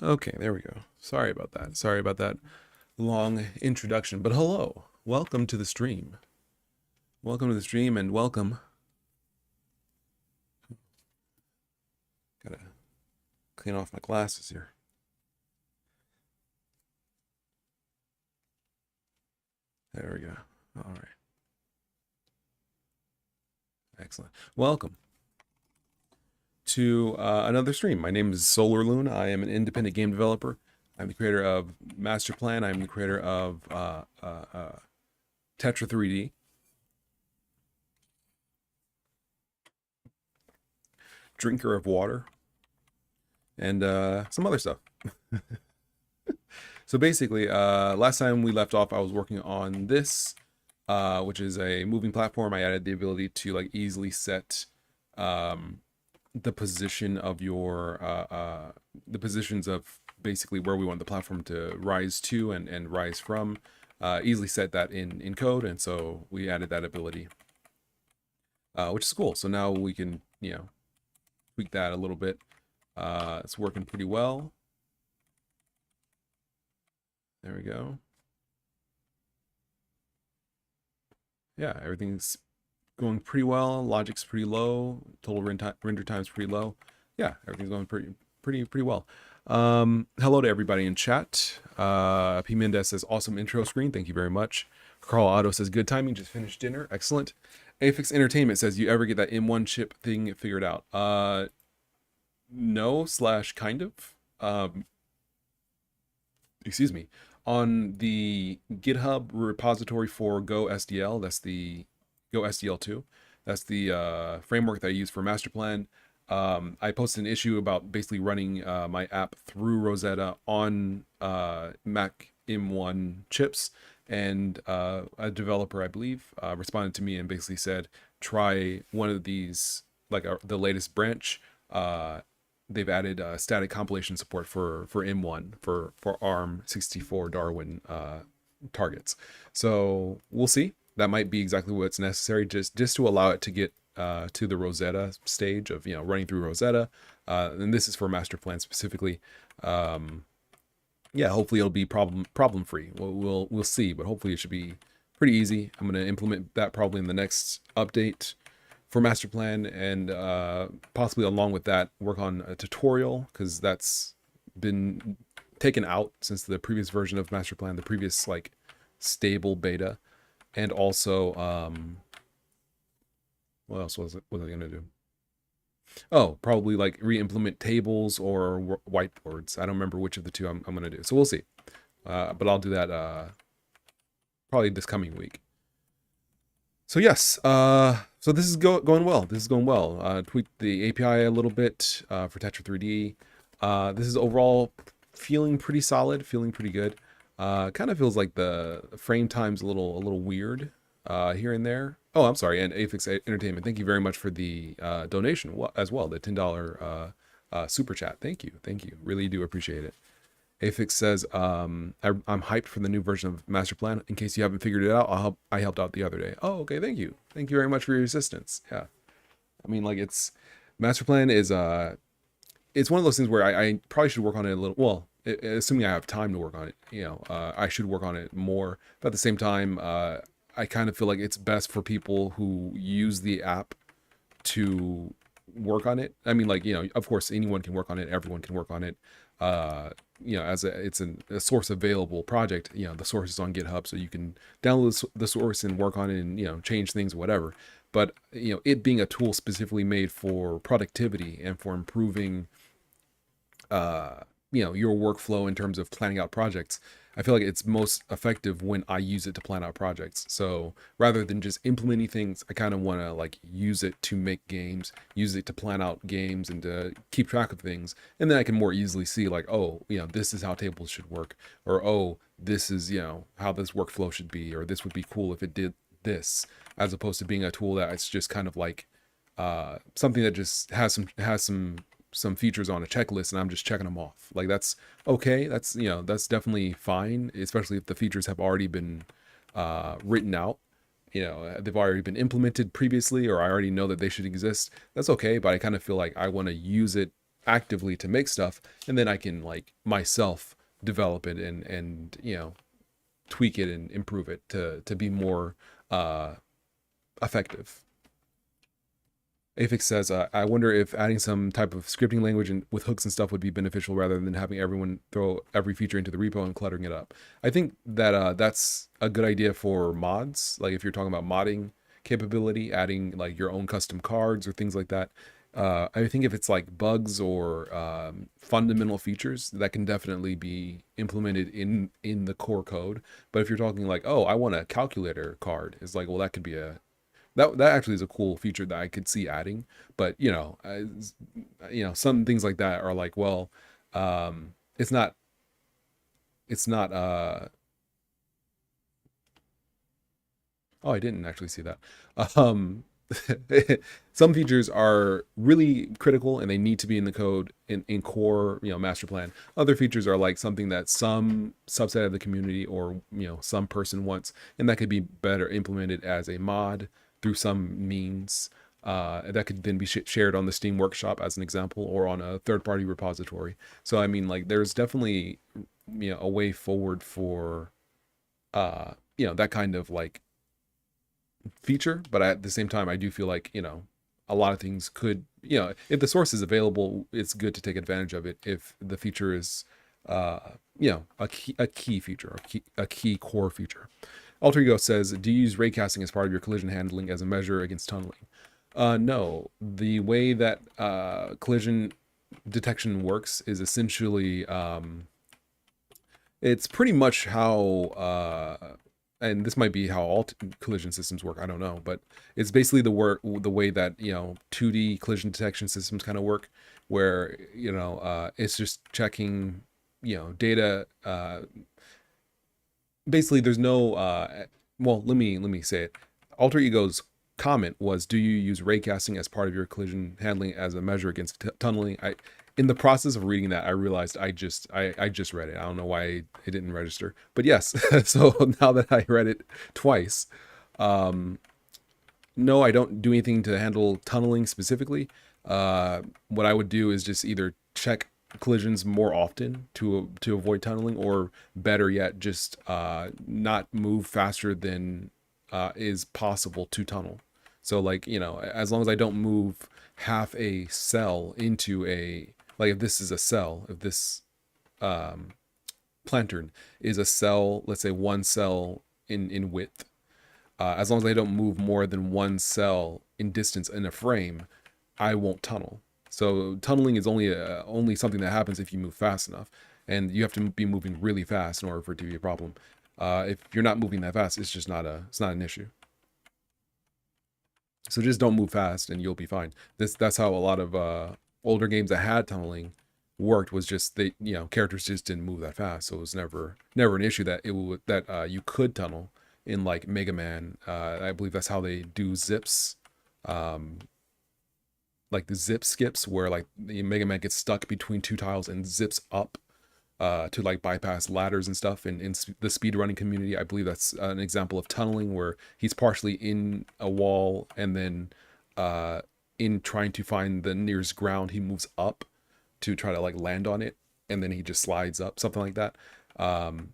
Okay, there we go. Sorry about that. Sorry about that long introduction. But hello. Welcome to the stream. Welcome to the stream and welcome. Gotta clean off my glasses here. There we go. All right. Excellent. Welcome to another stream. My name is SolarLune. I am an independent game developer. I'm the creator of Master Plan. I'm the creator of Tetra 3D. Drinker of water. And some other stuff. So basically, last time we left off, I was working on this, which is a moving platform. I added the ability to like easily set the position of your the positions of basically where we want the platform to rise to and rise from. Easily set that in code, and so we added that ability, which is cool. So now we can tweak that a little bit. It's working pretty well. There we go. Yeah, everything's going pretty well. Logic's pretty low. Total render time's pretty low. Yeah, everything's going pretty well. Hello to everybody in chat. P. Mendez says, awesome intro screen. Thank you very much. Carl Otto says, good timing. Just finished dinner. Excellent. Afix Entertainment says, you ever get that M1 chip thing figured out? No / kind of. Excuse me. On the GitHub repository for Go SDL, that's the Go SDL2. That's the framework that I use for Master Plan. I posted an issue about basically running my app through Rosetta on Mac M1 chips, and a developer, I believe, responded to me and basically said, try one of these, like the latest branch. They've added static compilation support for M1 for ARM64 Darwin targets. So we'll see. That might be exactly what's necessary, just to allow it to get to the Rosetta stage of running through Rosetta. And this is for Master Plan specifically. Yeah, hopefully it'll be problem free. We'll see, but hopefully it should be pretty easy. I'm going to implement that probably in the next update for Master Plan, and possibly along with that work on a tutorial, because that's been taken out since the previous version of Master Plan, the previous like stable beta. And also what else was I gonna do? Oh, probably like re-implement tables or whiteboards. I don't remember which of the two I'm gonna do, so we'll see. But I'll do that probably this coming week. So yes, so this is going well. This is going well. Tweaked the API a little bit for Tetra 3D. This is overall feeling pretty solid, feeling pretty good. Kind of feels like the frame time's a little weird here and there. Oh, I'm sorry, and Afix Entertainment, thank you very much for the donation as well, the $10 super chat. Thank you, really do appreciate it. Afix says, I'm hyped for the new version of Master Plan. In case you haven't figured it out, I helped out the other day. Oh, okay, thank you very much for your assistance. Yeah, I mean, like, it's Master Plan is it's one of those things where I probably should work on it a little. Well, assuming I have time to work on it, I should work on it more. But at the same time, I kind of feel like it's best for people who use the app to work on it. I mean, like, of course, anyone can work on it. Everyone can work on it. As it's a source available project, the source is on GitHub, so you can download the source and work on it and, change things, whatever. But, it being a tool specifically made for productivity and for improving, your workflow in terms of planning out projects, I feel like it's most effective when I use it to plan out projects. So rather than just implementing things, I kind of want to like use it to make games, use it to plan out games and to keep track of things. And then I can more easily see like, oh, this is how tables should work, or, oh, this is, how this workflow should be, or this would be cool if it did this, as opposed to being a tool that it's just kind of like something that just has some features on a checklist and I'm just checking them off. Like, that's okay. That's, that's definitely fine, especially if the features have already been written out. They've already been implemented previously, or I already know that they should exist. That's okay, but I kind of feel like I want to use it actively to make stuff, and then I can like myself develop it and tweak it and improve it to be more uh, effective. Afix says, I wonder if adding some type of scripting language and with hooks and stuff would be beneficial rather than having everyone throw every feature into the repo and cluttering it up. I think that that's a good idea for mods. Like if you're talking about modding capability, adding like your own custom cards or things like that. I think if it's like bugs or fundamental features, that can definitely be implemented in the core code. But if you're talking like, oh, I want a calculator card, it's like, well, that could be a that actually is a cool feature that I could see adding. But some things like that are like, well, it's not it's not oh, I didn't actually see that. Um, some features are really critical and they need to be in the code in core, master plan. Other features are like something that some subset of the community or some person wants, and that could be better implemented as a mod through some means. That could then be shared on the Steam Workshop as an example, or on a third-party repository. So I mean, like, there's definitely a way forward for that kind of like feature, but at the same time I do feel like a lot of things could, if the source is available, it's good to take advantage of it if the feature is a key feature, a key core feature. Alter Ego says, do you use raycasting as part of your collision handling as a measure against tunneling? No, the way that collision detection works is essentially it's pretty much how and this might be how all collision systems work, I don't know, but it's basically the way that 2D collision detection systems kind of work, where it's just checking data. Basically there's no well, let me say it. Alter Ego's comment was, do you use raycasting as part of your collision handling as a measure against tunneling? In the process of reading that, I realized I just read it. I don't know why it didn't register, but yes. So now that I read it twice, no, I don't do anything to handle tunneling specifically. What I would do is just either check collisions more often to avoid tunneling, or better yet, just not move faster than is possible to tunnel. So like, as long as I don't move half a cell into a, like if this is a cell, if this planter is a cell, let's say one cell in width, as long as I don't move more than one cell in distance in a frame, I won't tunnel. So tunneling is only something that happens if you move fast enough, and you have to be moving really fast in order for it to be a problem. If you're not moving that fast, it's not an issue. So just don't move fast and you'll be fine. That's how a lot of older games that had tunneling worked, was just they characters just didn't move that fast, so it was never an issue that you could tunnel in like Mega Man. I believe that's how they do zips, like the zip skips, where like the Mega Man gets stuck between two tiles and zips up to like bypass ladders and stuff. In the speedrunning community, I believe that's an example of tunneling, where he's partially in a wall and then in trying to find the nearest ground, he moves up to try to like land on it, and then he just slides up, something like that.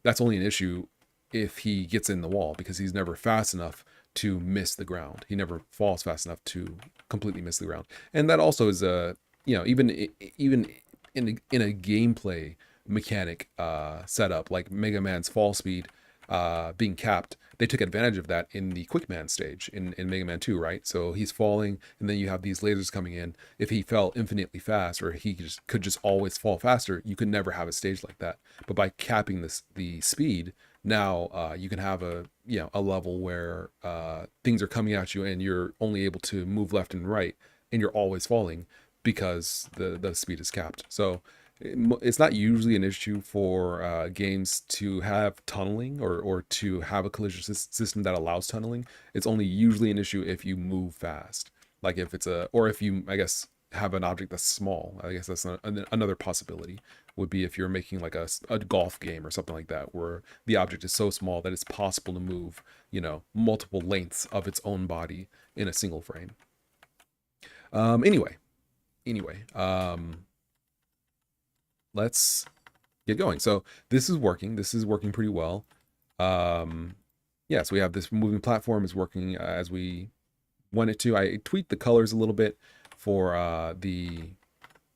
That's only an issue if he gets in the wall, because he's never fast enough to miss the ground. He never falls fast enough to completely miss the ground. And that also is a even in a gameplay mechanic setup, like Mega Man's fall speed being capped, they took advantage of that in the Quick Man stage in Mega Man 2, right? So he's falling, and then you have these lasers coming in. If he fell infinitely fast, or he could just always fall faster, you could never have a stage like that. But by capping the speed, now you can have a level where things are coming at you and you're only able to move left and right, and you're always falling because the speed is capped. So it's not usually an issue for games to have tunneling, or to have a collision system that allows tunneling. It's only usually an issue if you move fast, like if it's or if you, I guess, have an object that's small. I guess that's another possibility, would be if you're making like a golf game or something like that, where the object is so small that it's possible to move multiple lengths of its own body in a single frame. Anyway, let's get going. So this is working. This is working pretty well. Yeah, so we have this moving platform is working as we want it to. I tweaked the colors a little bit for the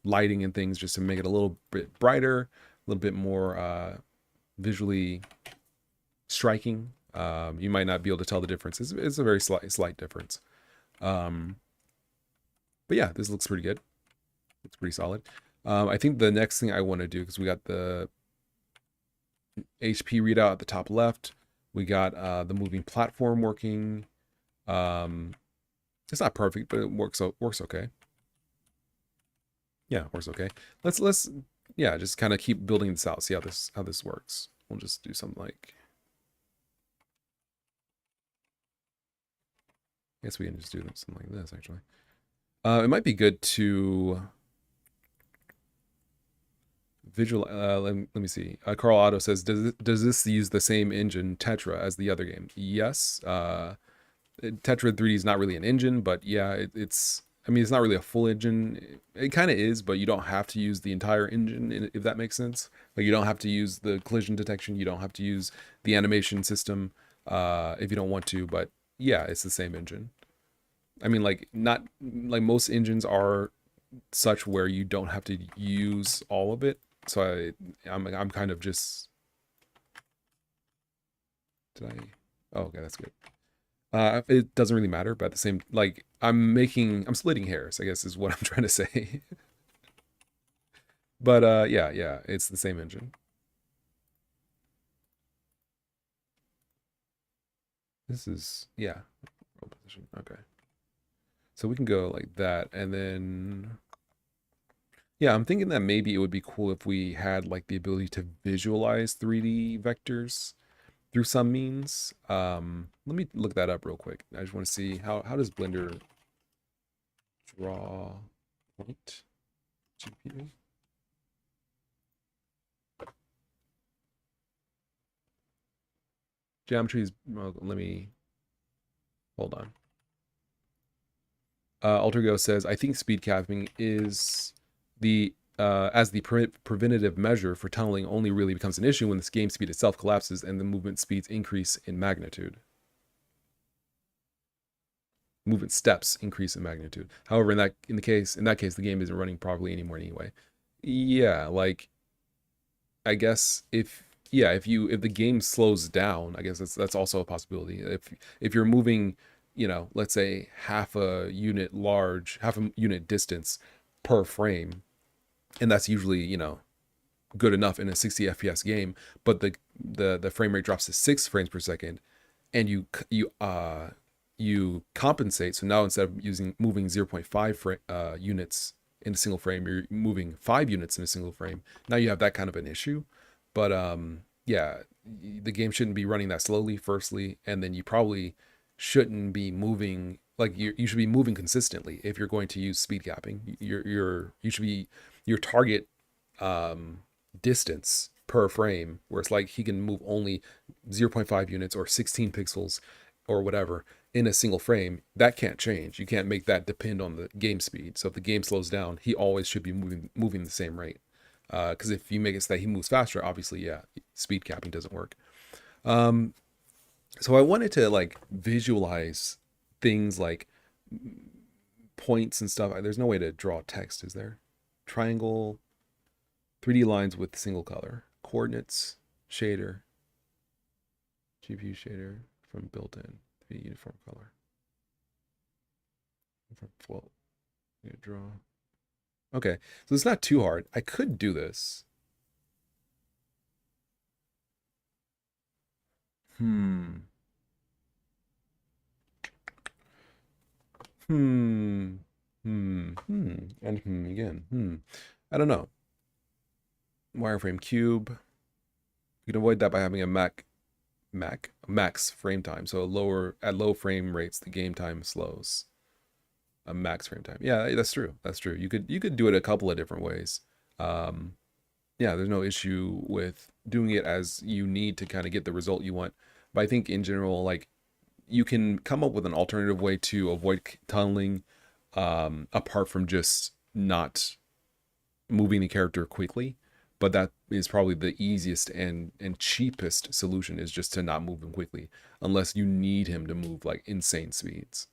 lighting and things just to make it a little bit brighter, a little bit more visually striking. You might not be able to tell the difference. It's a very slight difference. But yeah, this looks pretty good. It's pretty solid. I think the next thing I want to do, because we got the HP readout at the top left, we got the moving platform working. It's not perfect, but it works okay. Yeah, works okay. Let's yeah, just kind of keep building this out, see how this works. We'll just do something like, I guess we can just do something like this actually. It might be good to visual. Let me see. Carl Otto says, does this use the same engine Tetra as the other game? Yes. Tetra 3D is not really an engine, but yeah, it's. I mean, it's not really a full engine. It kind of is, but you don't have to use the entire engine, if that makes sense. Like, you don't have to use the collision detection. You don't have to use the animation system if you don't want to. But yeah, it's the same engine. I mean, like, not like most engines are such where you don't have to use all of it. So I'm kind of just. Did I? Oh, okay, that's good. It doesn't really matter, but at the same, like, I'm splitting hairs, I guess is what I'm trying to say. But yeah, it's the same engine. This is, yeah, roll position. Okay. So we can go like that, and then, yeah, I'm thinking that maybe it would be cool if we had like the ability to visualize 3D vectors through some means. Let me look that up real quick. I just want to see how does Blender draw point GPU? Geometries. Well, let me hold on. Altergo says, I think speed capping is the as the preventative measure for tunneling only really becomes an issue when the game speed itself collapses and the movement speeds increase in magnitude. Movement steps increase in magnitude. However, in that case, the game isn't running properly anymore anyway. Yeah, like, I guess if the game slows down, I guess that's also a possibility. If you're moving, let's say half a unit distance per frame, and that's usually, good enough in a 60 FPS game, but the frame rate drops to 6 frames per second, and you compensate. So now instead of moving 0.5 units in a single frame, you're moving 5 units in a single frame. Now you have that kind of an issue. But yeah, the game shouldn't be running that slowly, firstly, and then you probably shouldn't be moving, like, you should be moving consistently if you're going to use speed capping. You should be your target distance per frame, where it's like he can move only 0.5 units or 16 pixels or whatever in a single frame. That can't change. You can't make that depend on the game speed. So if the game slows down, he always should be moving the same rate. Because if you make it so that he moves faster, obviously, yeah, speed capping doesn't work. So I wanted to, like, visualize things like points and stuff. There's no way to draw text, is there? Triangle, 3D lines with single color, coordinates, shader, GPU shader from built-in, 3D uniform color. Well, draw. Okay, so it's not too hard. I could do this. Hmm. Hmm. Hmm. Hmm. And again. I don't know. Wireframe cube. You can avoid that by having a max frame time. So at low frame rates, the game time slows. A max frame time. Yeah, that's true. That's true. You could do it a couple of different ways. Yeah, there's no issue with doing it as you need to kind of get the result you want. But I think in general, like, you can come up with an alternative way to avoid tunneling, apart from just not moving the character quickly. but that is probably the easiest and cheapest solution, is just to not move him quickly unless you need him to move like insane speeds.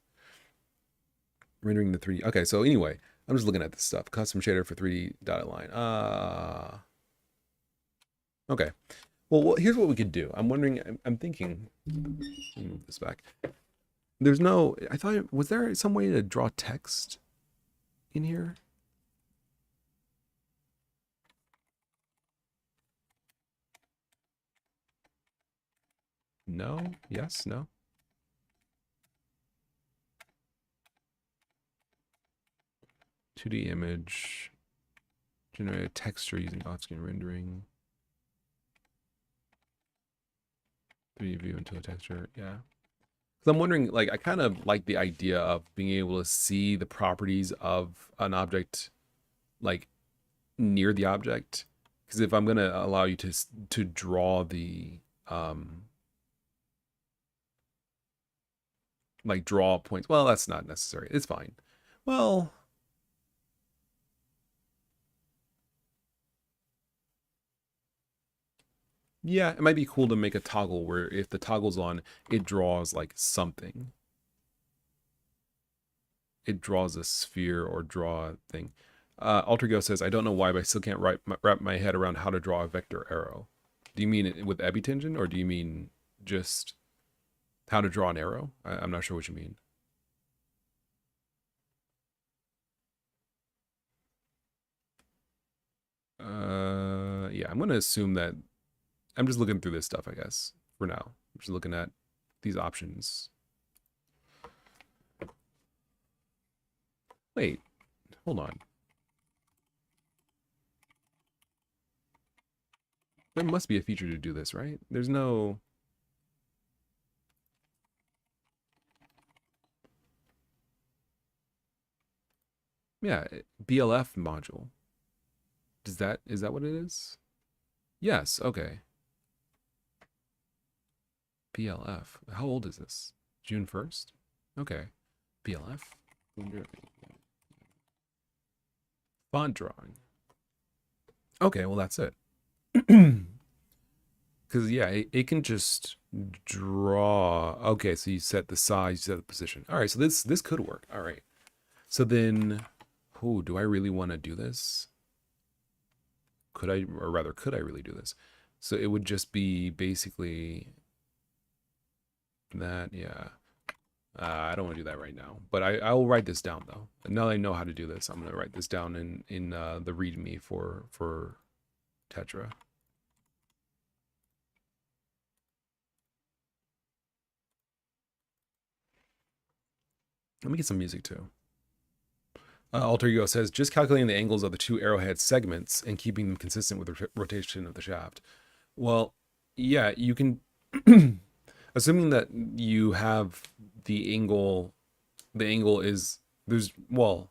Rendering the 3D. Okay, so anyway, I'm just looking at this stuff. Custom shader for 3D dotted line. Okay. Well, here's what we could do. I'm wondering, I'm thinking, let me move this back. There's no, I thought, was there some way to draw text in here? No? Yes? No? "2D image, generate a texture using off-screen rendering, 3D view into a texture." Yeah. So I'm wondering, like, I kind of like the idea of being able to see the properties of an object, like, near the object. Because if I'm gonna allow you to draw the like draw points, well, that's not necessary. It's fine. Well, yeah, it might be cool to make a toggle where if the toggle's on, it draws like something. It draws a sphere or draw a thing. Altergo says, I don't know why, but I still can't wrap my head around how to draw a vector arrow. Do you mean it with ebitangent, or do you mean just how to draw an arrow? I'm not sure what you mean. Yeah, I'm going to assume that I'm just looking through this stuff, I guess, for now. I'm just looking at these options. Wait, hold on. There must be a feature to do this, right? There's no... Yeah, BLF module. Is that what it is? Yes, okay. BLF. How old is this? June 1st? Okay. BLF. Font drawing. Okay, well, that's it. Because, yeah, it can just draw. Okay, so you set the size, you set the position. All right, so this could work. All right. So then, oh, do I really want to do this? Could I, or rather, could I really do this? So it would just be basically that, yeah. I don't want to do that right now, but I will write this down though. And now that I know how to do this, I'm gonna write this down in the README for Tetra. Let me get some music too. Alter Ego says, just calculating the angles of the two arrowhead segments and keeping them consistent with the rotation of the shaft. Well, yeah, you can, assuming that you have the angle is, there's, well,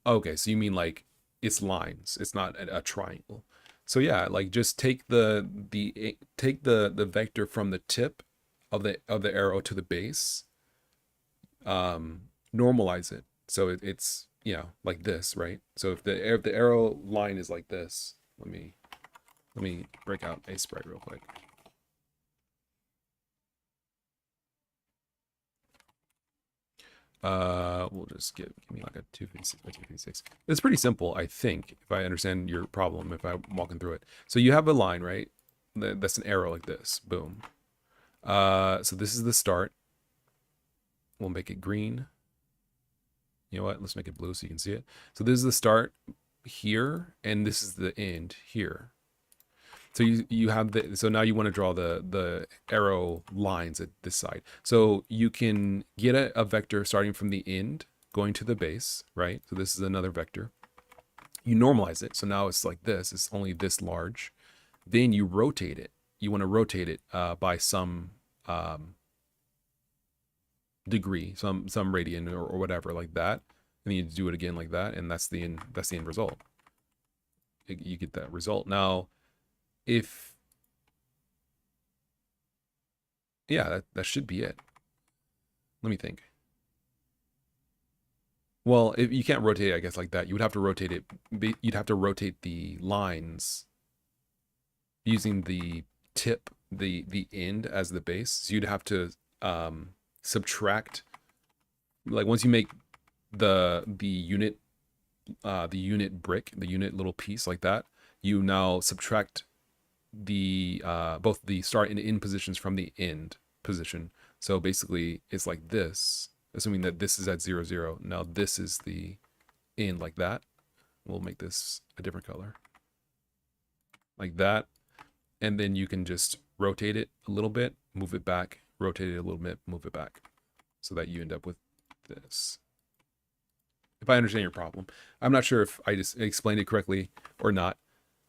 okay, so you mean like it's lines, it's not a triangle. So yeah, like just take the vector from the tip of the arrow to the base, normalize it. So it's, you know, like this, right? So if the arrow line is like this, let me break out a sprite real quick. We'll just give me like a 256 by 256. It's pretty simple, I think, if I understand your problem, if I'm walking through it. So you have a line, right? That's an arrow like this. Boom. So this is the start. We'll make it green. You know what? Let's make it blue so you can see it. So this is the start here, and this is the end here. So you have the, so now you want to draw the arrow lines at this side. So you can get a vector starting from the end going to the base, right? So this is another vector. You normalize it. So now it's like this, it's only this large. Then you rotate it. You want to rotate it by some degree, some radian or whatever like that. And then you do it again like that, and that's the end result. You get that result. Now, if, yeah, that should be it. Let me think. Well, if you can't rotate it, I guess like that. You would have to rotate it. You'd have to rotate the lines using the tip, the end as the base. So you'd have to subtract, like once you make the unit brick, the unit little piece like that, you now subtract the both the start and end positions from the end position. So basically it's like this, assuming that this is at 0 0. Now this is the end, like that. We'll make this a different color, like that. And then you can just rotate it a little bit, move it back, rotate it a little bit, move it back, so that you end up with this. If I understand your problem, I'm not sure if I just explained it correctly or not.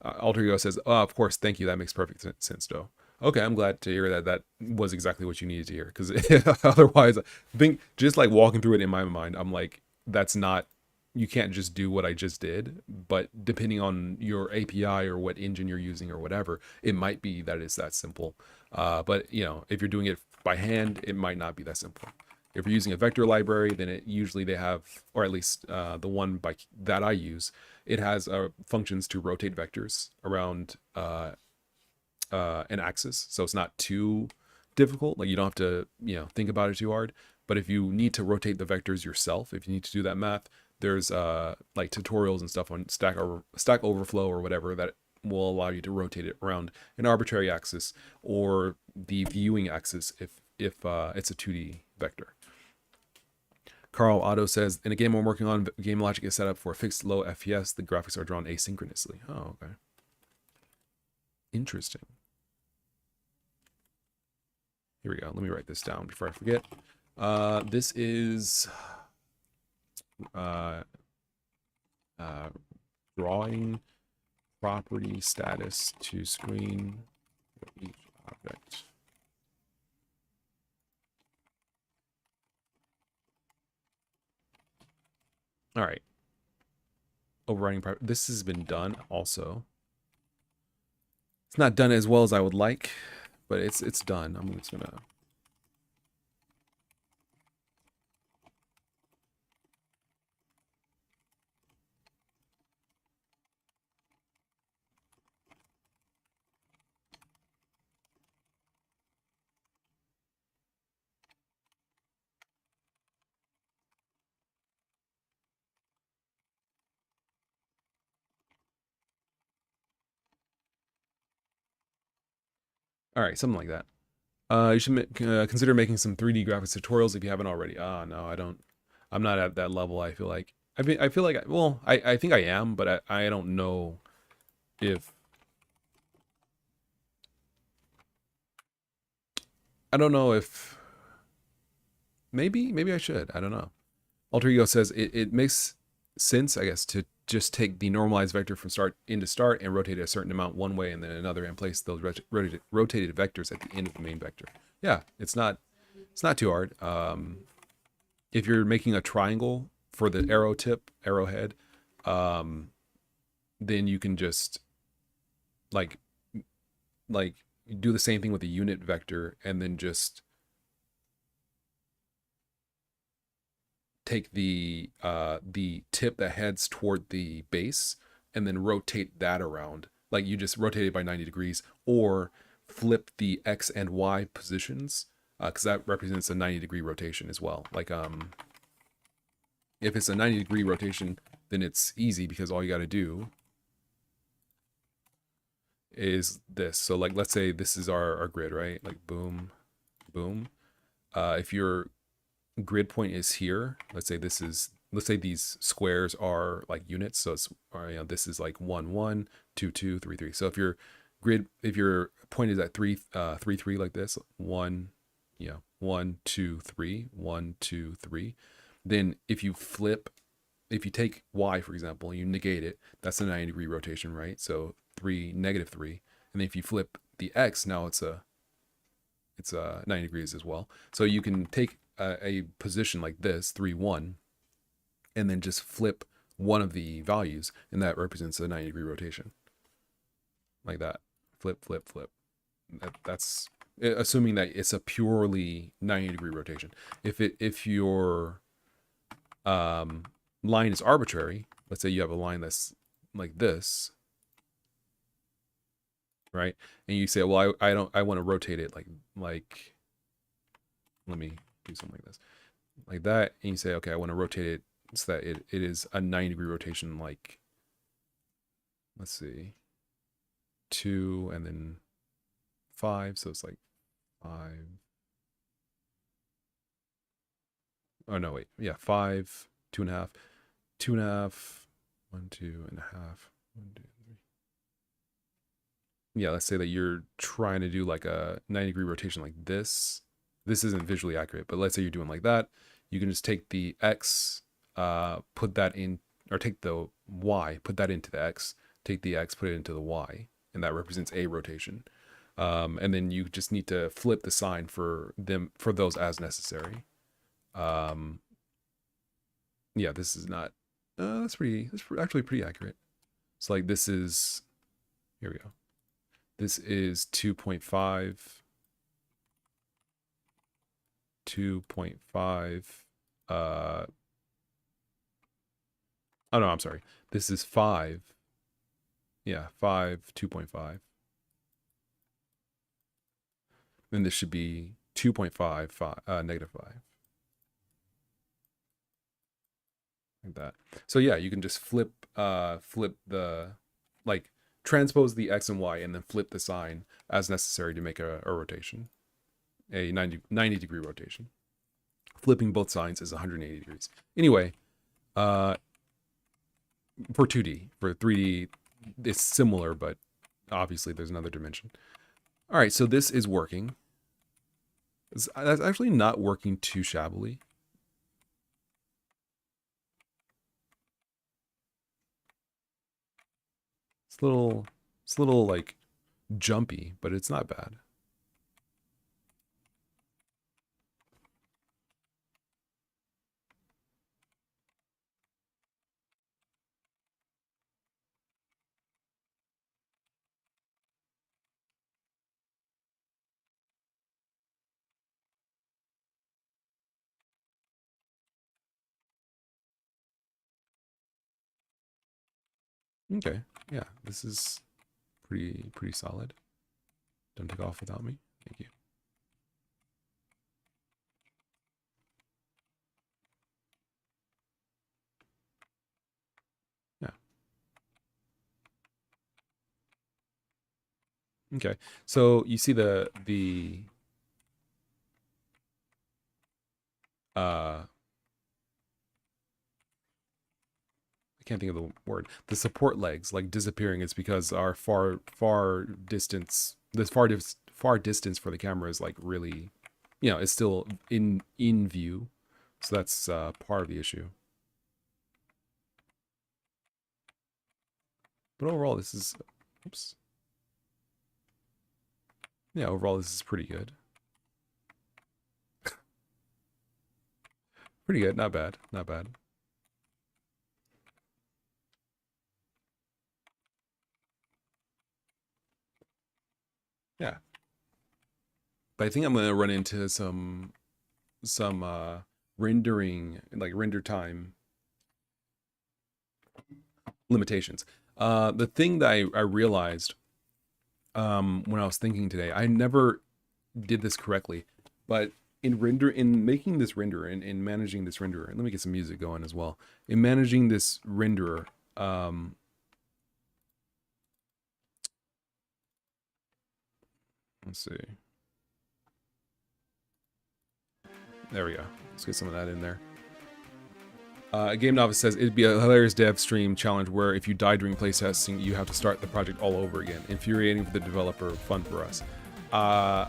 Alter Ego says, "Oh, of course, thank you. That makes perfect sense, Doe." Okay, I'm glad to hear that. That was exactly what you needed to hear. Because otherwise, I think just like walking through it in my mind, I'm like, that's not. You can't just do what I just did. But depending on your API or what engine you're using or whatever, it might be that it's that simple. But you know, if you're doing it by hand, it might not be that simple. If you're using a vector library, then it usually they have, or at least the one that I use, it has functions to rotate vectors around an axis, so it's not too difficult. Like you don't have to think about it too hard. But if you need to rotate the vectors yourself, if you need to do that math, there's like tutorials and stuff on Stack Overflow or whatever that will allow you to rotate it around an arbitrary axis or the viewing axis if it's a 2D vector. Carl Otto says, in a game I'm working on, game logic is set up for a fixed low FPS. The graphics are drawn asynchronously. Oh, okay. Interesting. Here we go. Let me write this down before I forget. This is drawing property status to screen for each object. All right. Overriding this has been done also. It's not done as well as I would like, but it's done. I'm just gonna. All right, something like that. You should consider making some 3D graphics tutorials if you haven't already. Ah, no, I don't. I'm not at that level. I feel like. I feel like. Well, I think I am, but I don't know if. I don't know if. Maybe I should. I don't know. Alter Ego says it makes sense, I guess, to just take the normalized vector from start into start and rotate it a certain amount one way and then another and place those rotated vectors at the end of the main vector. Yeah, it's not too hard. If you're making a triangle for the arrowhead, then you can just like do the same thing with the unit vector and then just take the tip that heads toward the base and then rotate that around. Like you just rotate it by 90 degrees or flip the X and Y positions because that represents a 90-degree rotation as well. Like if it's a 90-degree rotation, then it's easy because all you got to do is this. So like let's say this is our grid, right? Like boom, boom. If your grid point is here, let's say these squares are like units, so it's this is like 1 1 2 2 3 3. So if your point is at 3 3 3 like this, 1 1 2 3 1 2 3, then if you take Y for example, you negate it, that's a 90-degree rotation, right? So 3 negative 3, and then if you flip the X, now it's 90 degrees as well. So you can take a position like this, 3 1, and then just flip one of the values, and that represents a 90-degree rotation. Like that. Flip, flip, flip. That's assuming that it's a purely 90-degree rotation. If you're line is arbitrary, let's say you have a line that's like this, right? And you say, well, I want to rotate it like, let me do something like this, like that. And you say, okay, I want to rotate it so that it is a 90-degree rotation, like, let's see, 2 and then 5. So it's like 5. Oh, no, wait. Yeah, 5, 2.5, 2.5, 1, 2.5, 1, 2, 3. Yeah, let's say that you're trying to do like a 90-degree rotation like this. This isn't visually accurate, but let's say you're doing like that. You can just take the X, put that in, or take the Y, put that into the X, take the X, put it into the Y, and that represents a rotation. And then you just need to flip the sign for those as necessary. Yeah, this is not, that's actually pretty accurate. So like this is, here we go. This is 2.5, 2.5, oh no, I'm sorry. This is 5. Yeah, 5, 2.5. Then this should be 2.5, negative 5. Like that. So yeah, you can just flip the, like, transpose the X and Y and then flip the sign as necessary to make a rotation. A 90-degree rotation. Flipping both signs is 180 degrees. Anyway, for 2D. For 3D, it's similar, but obviously there's another dimension. All right, so this is working. That's actually not working too shabbily. It's a little like jumpy, but it's not bad. Okay, yeah, this is pretty solid. Don't take off without me. Thank you. Yeah. Okay, so you see the I can't think of the word. The support legs like disappearing is because our far distance for the camera is like really, it's still in view. So that's part of the issue. But overall, this is, oops. Yeah, overall this is pretty good. Pretty good, not bad, not bad. Yeah. But I think I'm gonna run into some rendering, like render time limitations. The thing that I realized when I was thinking today, I never did this correctly, but in making this renderer, in managing this renderer, let me get some music going as well. In managing this renderer, let's see. There we go. Let's get some of that in there. Game Novice says it'd be a hilarious dev stream challenge where if you die during playtesting, you have to start the project all over again. Infuriating for the developer, fun for us. I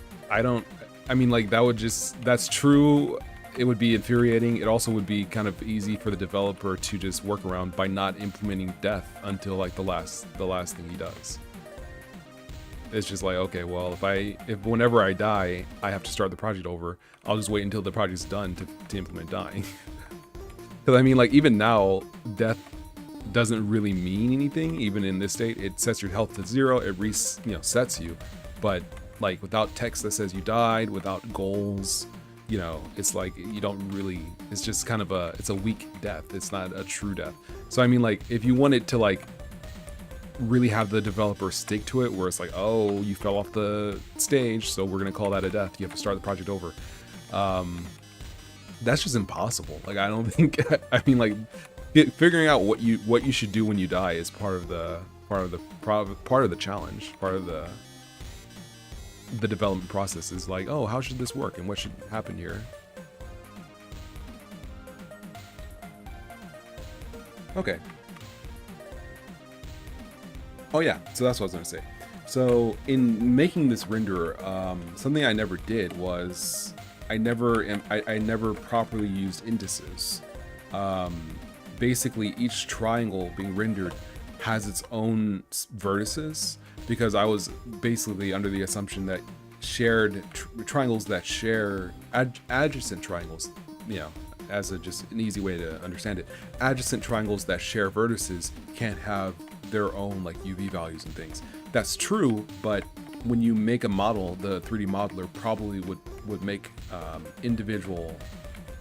mean, like that's true. It would be infuriating. It also would be kind of easy for the developer to just work around by not implementing death until like the last thing he does. It's just like, okay, well, if whenever I die, I have to start the project over, I'll just wait until the project's done to implement dying. Because I mean, like, even now, death doesn't really mean anything. Even in this state, it sets your health to 0. It sets you. But like, without text that says you died, without goals, you know, it's like you don't really, it's just kind of it's a weak death. It's not a true death. So I mean, like, if you want it to like really have the developer stick to it, where it's like, oh, you fell off the stage, so we're gonna call that a death, you have to start the project over, that's just impossible. Like, I don't think, I mean, like, figuring out what you should do when you die is part of the challenge, part of the development process. Is like, oh, how should this work and what should happen here? Okay. Oh yeah, so that's what I was gonna say. So in making this renderer, something I never did was I never properly used indices. Basically, each triangle being rendered has its own vertices, because I was basically under the assumption that shared triangles that share adjacent triangles, you know, as just an easy way to understand it, adjacent triangles that share vertices can't have their own like UV values and things. That's true, but when you make a model, the 3D modeler probably would make individual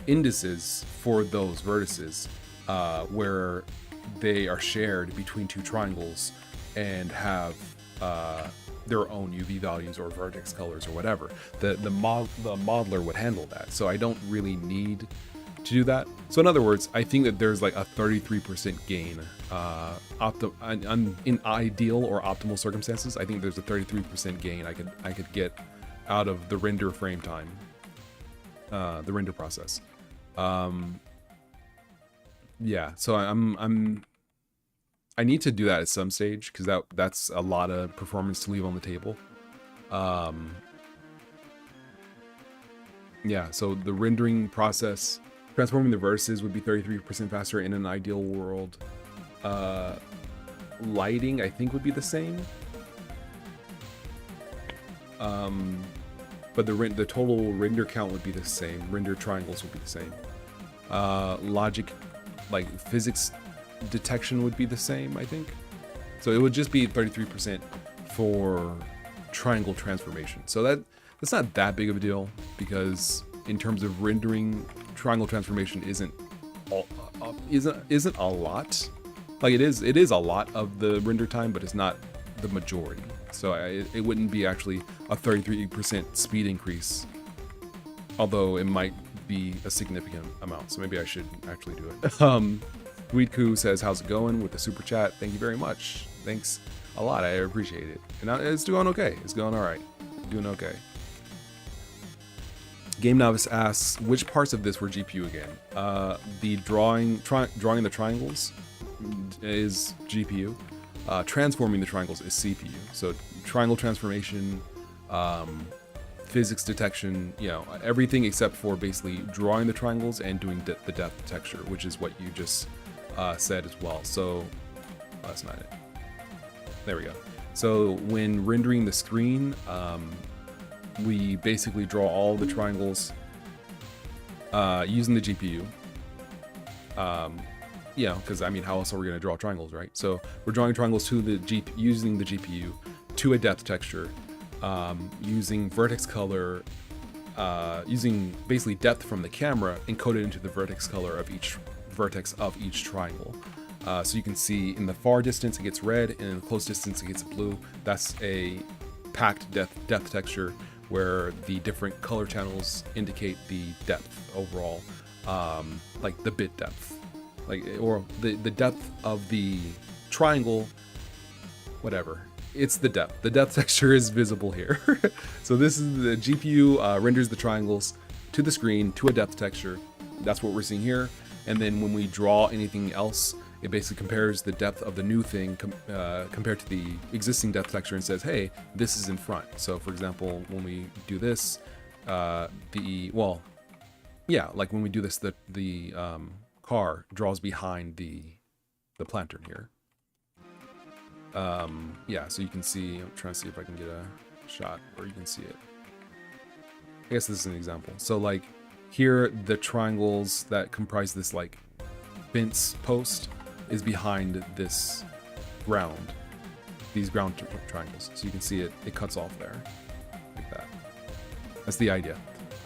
indices for those vertices, where they are shared between two triangles and have their own UV values or vertex colors or whatever. The modeler would handle that, so I don't really need to do that. So in other words, I think that there's like a 33% gain in ideal or optimal circumstances. I think there's a 33% gain I could get out of the render frame time, the render process. Yeah, so I need to do that at some stage, because that's a lot of performance to leave on the table. Yeah, so the rendering process, transforming the vertices would be 33% faster in an ideal world. Lighting, I think, would be the same. But the total render count would be the same. Render triangles would be the same. Logic, like physics detection, would be the same, I think. So it would just be 33% for triangle transformation. So that's not that big of a deal, because in terms of rendering, triangle transformation isn't a lot. Like, it is a lot of the render time, but it's not the majority. So it wouldn't be actually a 33% speed increase, although it might be a significant amount. So maybe I should actually do it. Weedku says, how's it going, with the super chat? Thank you very much. Thanks a lot. I appreciate it. And it's going okay. It's going all right. Doing okay. Game Novice asks, which parts of this were GPU again? The drawing the triangles is GPU. Transforming the triangles is CPU. So triangle transformation, physics detection, you know, everything except for basically drawing the triangles and doing the depth texture, which is what you just said as well. So that's not it. There we go. So when rendering the screen, we basically draw all the triangles using the GPU. You know, because I mean, how else are we going to draw triangles, right? So we're drawing triangles to using the GPU to a depth texture, using vertex color, using basically depth from the camera encoded into the vertex color of each vertex of each triangle. So you can see in the far distance it gets red, and in the close distance it gets blue. That's a packed depth texture where the different color channels indicate the depth overall, like the bit depth, like, or the depth of the triangle, whatever. It's the depth. The depth texture is visible here. So this is the GPU renders the triangles to the screen to a depth texture. That's what we're seeing here. And then when we draw anything else, it basically compares the depth of the new thing compared to the existing depth texture and says, hey, this is in front. So for example, when we do this, like when we do this, the car draws behind the planter here. Yeah, so you can see, I'm trying to see if I can get a shot where you can see it. I guess this is an example. So like here, the triangles that comprise this like fence post is behind this ground, these ground triangles. So you can see it cuts off there like that. That's the idea.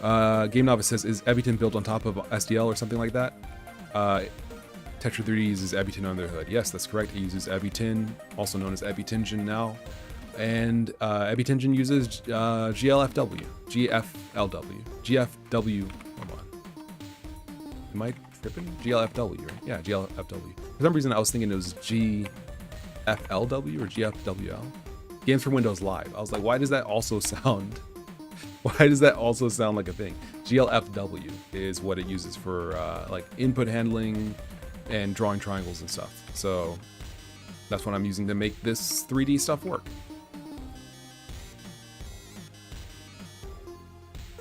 Game Novice says, is Ebiton built on top of SDL or something like that? Tetra 3D uses Ebiton on their hood. Yes, that's correct. It uses Ebiton, also known as Ebitingen now. And Ebitingen uses GLFW. GFW. Hold on. Am I tripping? GLFW, right? Yeah, GLFW. For some reason, I was thinking it was GFLW or GFWL. Games for Windows Live. I was like, why does that also sound... Why does that also sound like a thing? GLFW is what it uses for like input handling and drawing triangles and stuff. So that's what I'm using to make this 3D stuff work.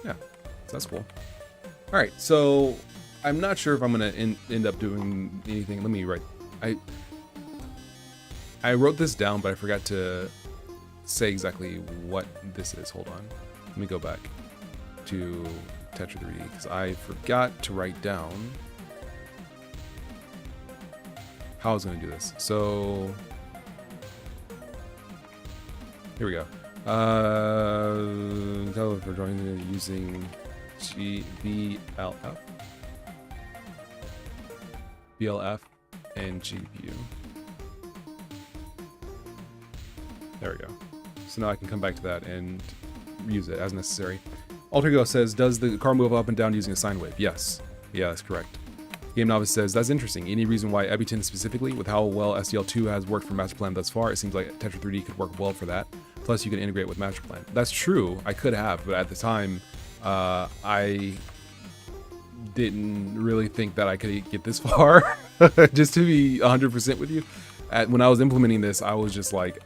Yeah, so that's cool. All right, so I'm not sure if I'm gonna end up doing anything. Let me write. I wrote this down, but I forgot to say exactly what this is. Hold on. Let me go back to Tetra 3D because I forgot to write down how I was going to do this. So here we go. Tell if we're drawing using BLF, and GPU. There we go. So now I can come back to that and use it as necessary. Altergo says, does the car move up and down using a sine wave? Yes. Yeah, that's correct. Game Novice says, that's interesting. Any reason why Ebiton specifically, with how well SDL2 has worked for Masterplan thus far, it seems like Tetra 3D could work well for that. Plus, you can integrate with Masterplan. That's true. I could have, but at the time, I didn't really think that I could get this far. Just to be 100% with you. When I was implementing this, I was just like,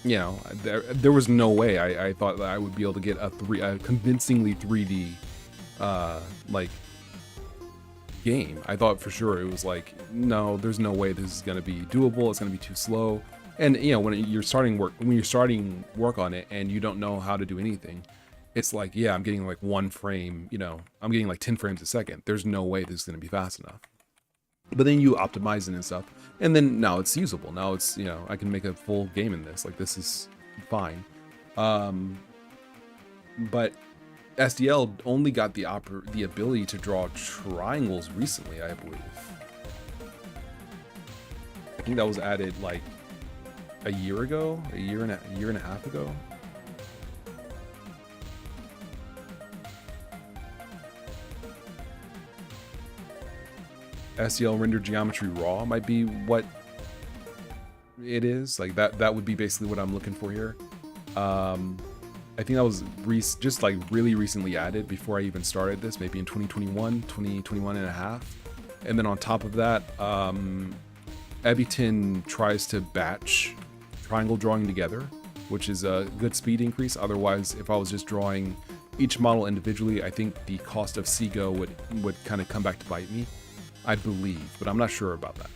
you know, there was no way I thought that I would be able to get a convincingly 3D like game. I thought for sure it was like, no, there's no way this is going to be doable. It's going to be too slow. And you know, when you're starting work on it and you don't know how to do anything, it's like, yeah, I'm getting like one frame, you know, I'm getting like 10 frames a second. There's no way this is going to be fast enough. But then you optimize it and stuff, and then now it's usable. Now it's, you know, I can make a full game in this. Like, this is fine. But SDL only got the ability to draw triangles recently, I believe. I think that was added like a year ago, a year and a half ago. SDL render geometry raw might be what it is. Like that would be basically what I'm looking for here. I think that was just like really recently added before I even started this, maybe in 2021 and a half. And then on top of that, Ebiton tries to batch triangle drawing together, which is a good speed increase. Otherwise, if I was just drawing each model individually, I think the cost of CGO would kind of come back to bite me. I believe, but I'm not sure about that.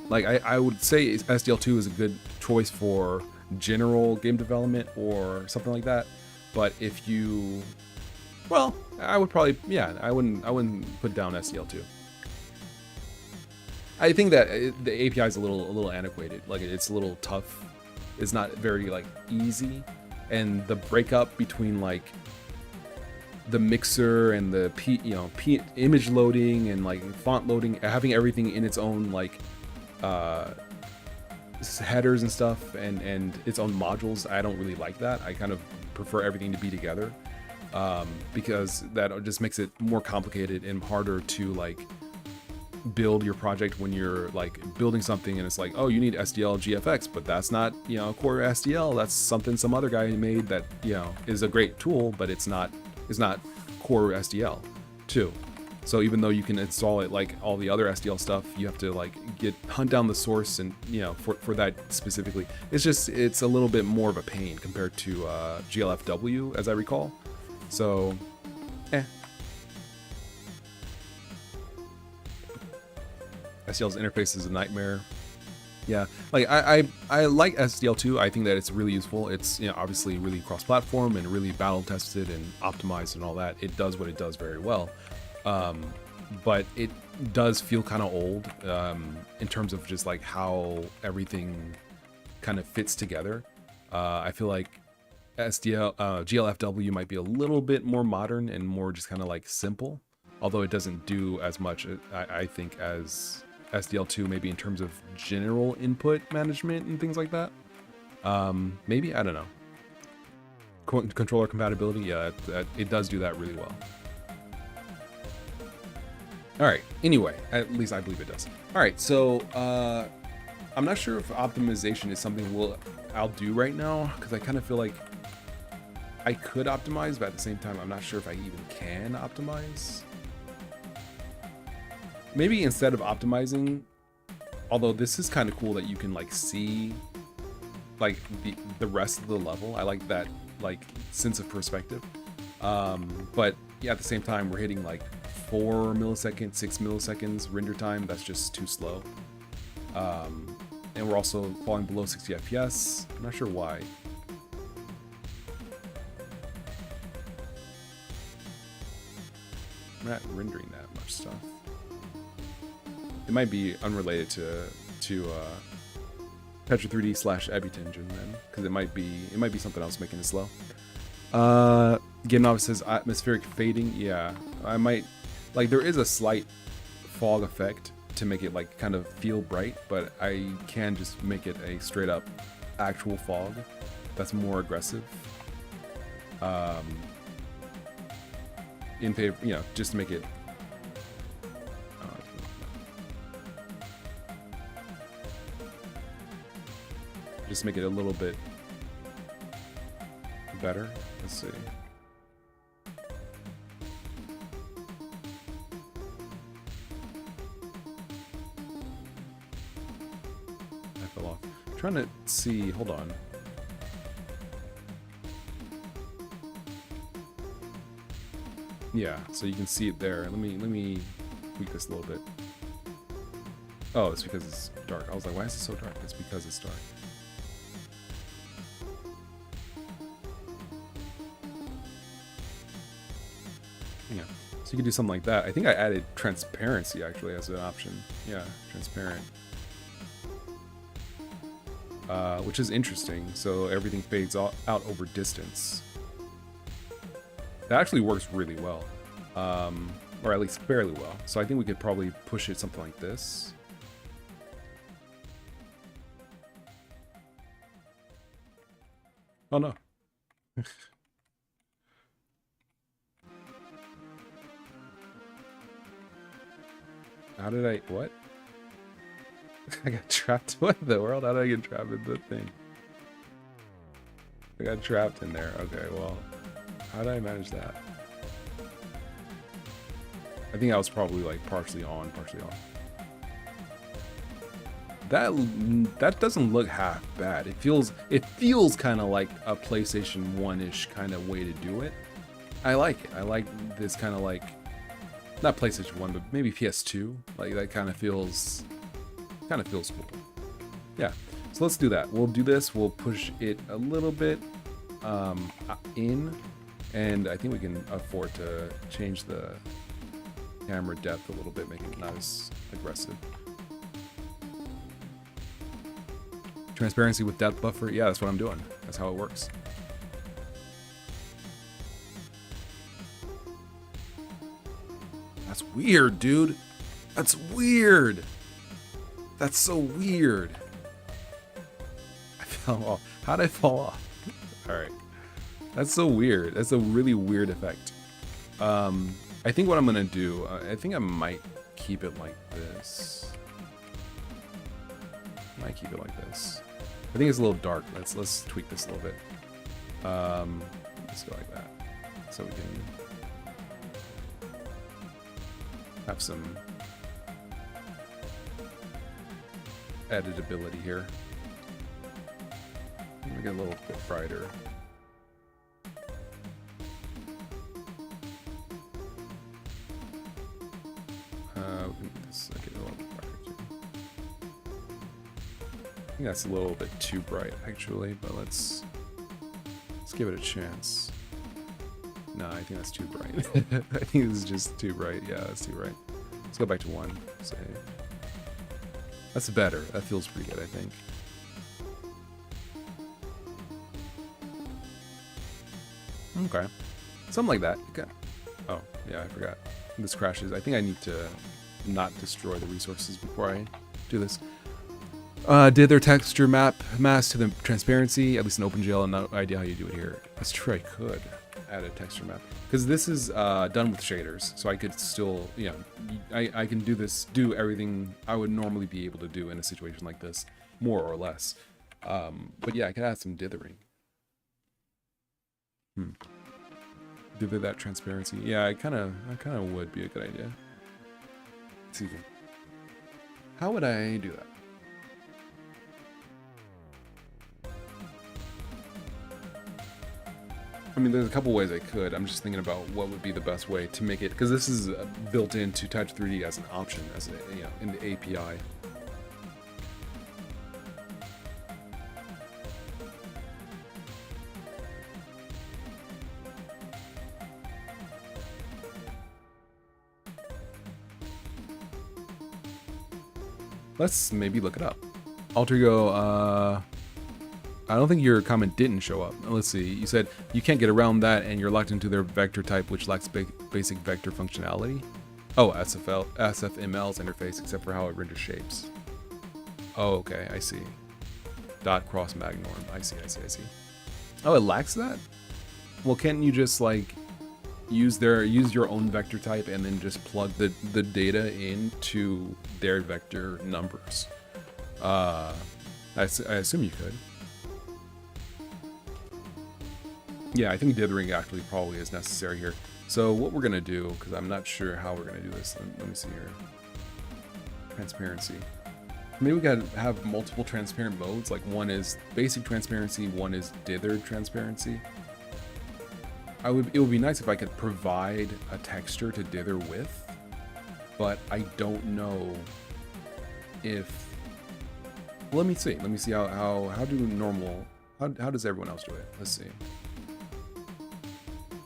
Like, I would say SDL2 is a good choice for general game development or something like that. But if you, well, I would probably, yeah, I wouldn't put down SDL2. I think that the API is a little antiquated. Like, it's a little tough. It's not very like easy, and the breakup between like the mixer and the image loading and like font loading, having everything in its own like headers and stuff and its own modules, I don't really like that. I kind of prefer everything to be together, because that just makes it more complicated and harder to like build your project when you're like building something and it's like, oh, you need SDL GFX, but that's not, you know, core SDL. That's something some other guy made that, you know, is a great tool, but it's not core SDL too. So even though you can install it like all the other SDL stuff, you have to like hunt down the source, and you know, for that specifically, it's a little bit more of a pain compared to GLFW, as I recall. So SDL's interface is a nightmare. Yeah, like I like SDL2. I think that it's really useful. It's, you know, obviously really cross-platform and really battle tested and optimized and all that. It does what it does very well, but it does feel kind of old in terms of just like how everything kind of fits together. I feel like GLFW might be a little bit more modern and more just kind of like simple, although it doesn't do as much, I think, as SDL2, maybe in terms of general input management and things like that. Maybe, I don't know. Controller compatibility, yeah, it does do that really well. All right, anyway, at least I believe it does. All right, so I'm not sure if optimization is something I'll do right now, because I kind of feel like I could optimize, but at the same time, I'm not sure if I even can optimize. Maybe instead of optimizing, although this is kind of cool that you can like see like the rest of the level. I like that like sense of perspective. But yeah, at the same time, we're hitting like 4 milliseconds, 6 milliseconds render time. That's just too slow. And we're also falling below 60 FPS. I'm not sure why. I'm not rendering that much stuff. It might be unrelated to Petra 3D / Ebutension then, because it might be something else making it slow. Game Novice says atmospheric fading. Yeah, I might like there is a slight fog effect to make it like kind of feel bright, but I can just make it a straight up actual fog that's more aggressive. In favor, you know, just to make it. Just make it a little bit better. Let's see. I fell off. I'm trying to see. Hold on. Yeah, so you can see it there. Let me tweak this a little bit. Oh, it's because it's dark. I was like, why is it so dark? It's because it's dark. Yeah, so you can do something like that. I think I added transparency actually as an option. Yeah, transparent. Which is interesting. So everything fades out over distance. That actually works really well. Or at least fairly well. So I think we could probably push it something like this. Oh no. How did I, what? I got trapped. What in the world? How did I get trapped in the thing? I got trapped in there. Okay, well, how did I manage that? I think I was probably like partially on, partially off. That doesn't look half bad. It feels kind of like a PlayStation 1-ish kind of way to do it. I like it. I like this kind of like, not PlayStation 1, but maybe PS2. Like that kind of feels cool. Yeah. So let's do that. We'll do this. We'll push it a little bit in, and I think we can afford to change the camera depth a little bit, make it not as aggressive. Transparency with depth buffer. Yeah, that's what I'm doing. That's how it works. That's weird, dude. That's weird. That's so weird. I fell off. How did I fall off? Alright. That's so weird. That's a really weird effect. I think what I'm gonna do, I think I might keep it like this. I might keep it like this. I think it's a little dark. Let's tweak this a little bit. Let's go like that. So we can have some editability here. Make it a little bit brighter. Let's make it a little bit brighter too. I think that's a little bit too bright actually, but let's give it a chance. No, I think that's too bright. I think this is just too bright. Yeah, that's too bright. Let's go back to 1. Save. That's better. That feels pretty good, I think. Okay. Something like that. Okay. Oh, yeah, I forgot. This crashes. I think I need to not destroy the resources before I do this. Did their texture map mask to the transparency? At least in OpenGL, no idea how you do it here. That's true, I could add a texture map. Because this is done with shaders, so I could still, you know, I can do everything I would normally be able to do in a situation like this, more or less. But yeah, I could add some dithering. Dither that transparency. Yeah, I kind of would be a good idea. Let's see. How would I do that? I mean, there's a couple ways I could. I'm just thinking about what would be the best way to make it, because this is built into Touch 3D as an option, as a, you know, in the API. Let's maybe look it up. Altergo, I don't think your comment didn't show up. Let's see. You said you can't get around that and you're locked into their vector type, which lacks basic vector functionality. Oh, SFML's interface, except for how it renders shapes. Oh, okay. I see. Dot cross mag norm. I see. Oh, it lacks that? Well, can't you just like use your own vector type and then just plug the data into their vector numbers? I assume you could. Yeah, I think dithering actually probably is necessary here. So what we're gonna do, because I'm not sure how we're gonna do this. Let me see here. Transparency. Maybe we gotta have multiple transparent modes. Like one is basic transparency, one is dithered transparency. It would be nice if I could provide a texture to dither with, but I don't know if. Well, let me see. Let me see how does everyone else do it? Let's see.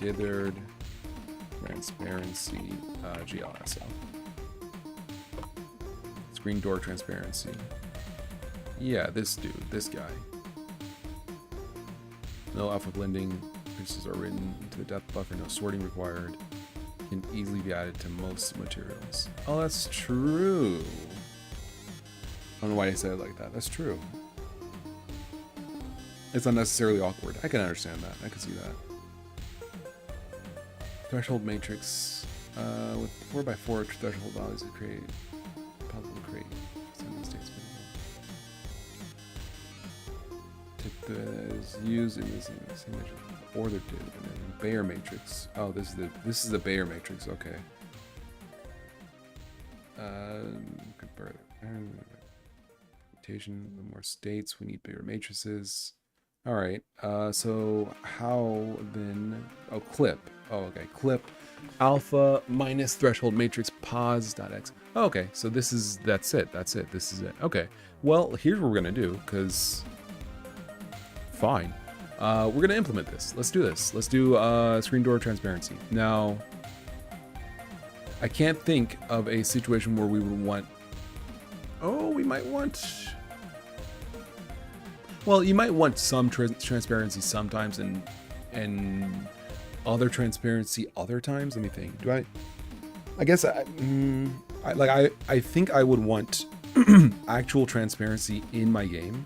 Dithered transparency, GLSL. Screen door transparency. Yeah, this dude, this guy. No alpha blending. Pixels are written into the depth buffer. No sorting required. Can easily be added to most materials. Oh, that's true. I don't know why I said it like that. That's true. It's unnecessarily awkward. I can understand that. I can see that. Threshold matrix with 4x4 threshold values to create possible to create states is used in this image ordered to and then Bayer matrix. Oh, this is the Bayer matrix. Okay. Convert rotation. The more states we need bigger matrices. All right. So how then? Oh, clip. Oh, okay. Clip alpha minus threshold matrix pos.x. Oh, okay. So that's it. This is it. Okay. Well, here's what we're gonna do. Cause fine. We're gonna implement this. Let's do this. Let's do screen door transparency. Now, I can't think of a situation where we would want. Oh, we might want. Well, you might want some transparency sometimes and other transparency other times. Let me think. Do I? I guess I think I would want actual transparency in my game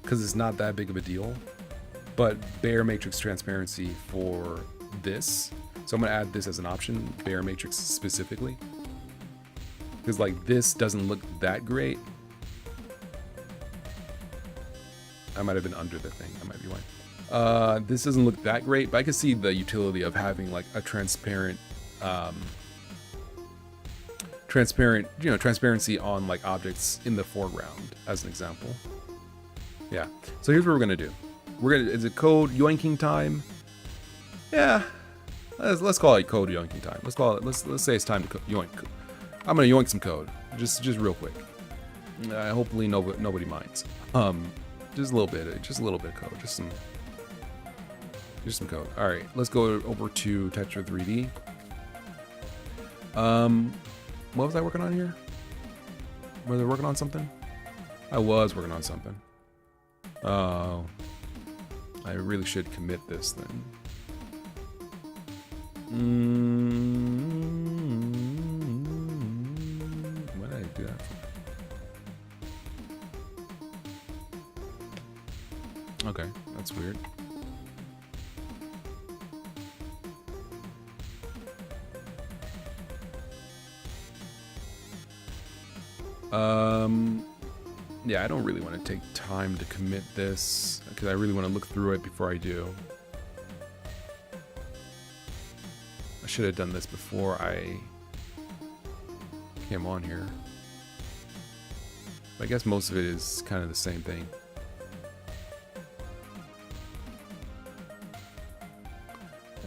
because it's not that big of a deal. But Bayer matrix transparency for this. So I'm gonna add this as an option, Bayer matrix specifically, because like this doesn't look that great. I might have been under the thing. I might be one. This doesn't look that great, but I can see the utility of having like a transparent, transparency on like objects in the foreground as an example. Yeah. So here's what we're gonna do. Is it code yoinking time? Yeah. Let's call it code yoinking time. Let's say it's time to yoink. I'm gonna yoink some code, just real quick. Hopefully nobody minds. Just a little bit of code, just some code. All right, let's go over to Texture 3D. What was I working on here? Was I working on something? I was working on something. Oh, I really should commit this then. What did I do that for? Okay, that's weird. Yeah, I don't really want to take time to commit this because I really want to look through it before I do. I should have done this before I came on here. But I guess most of it is kind of the same thing.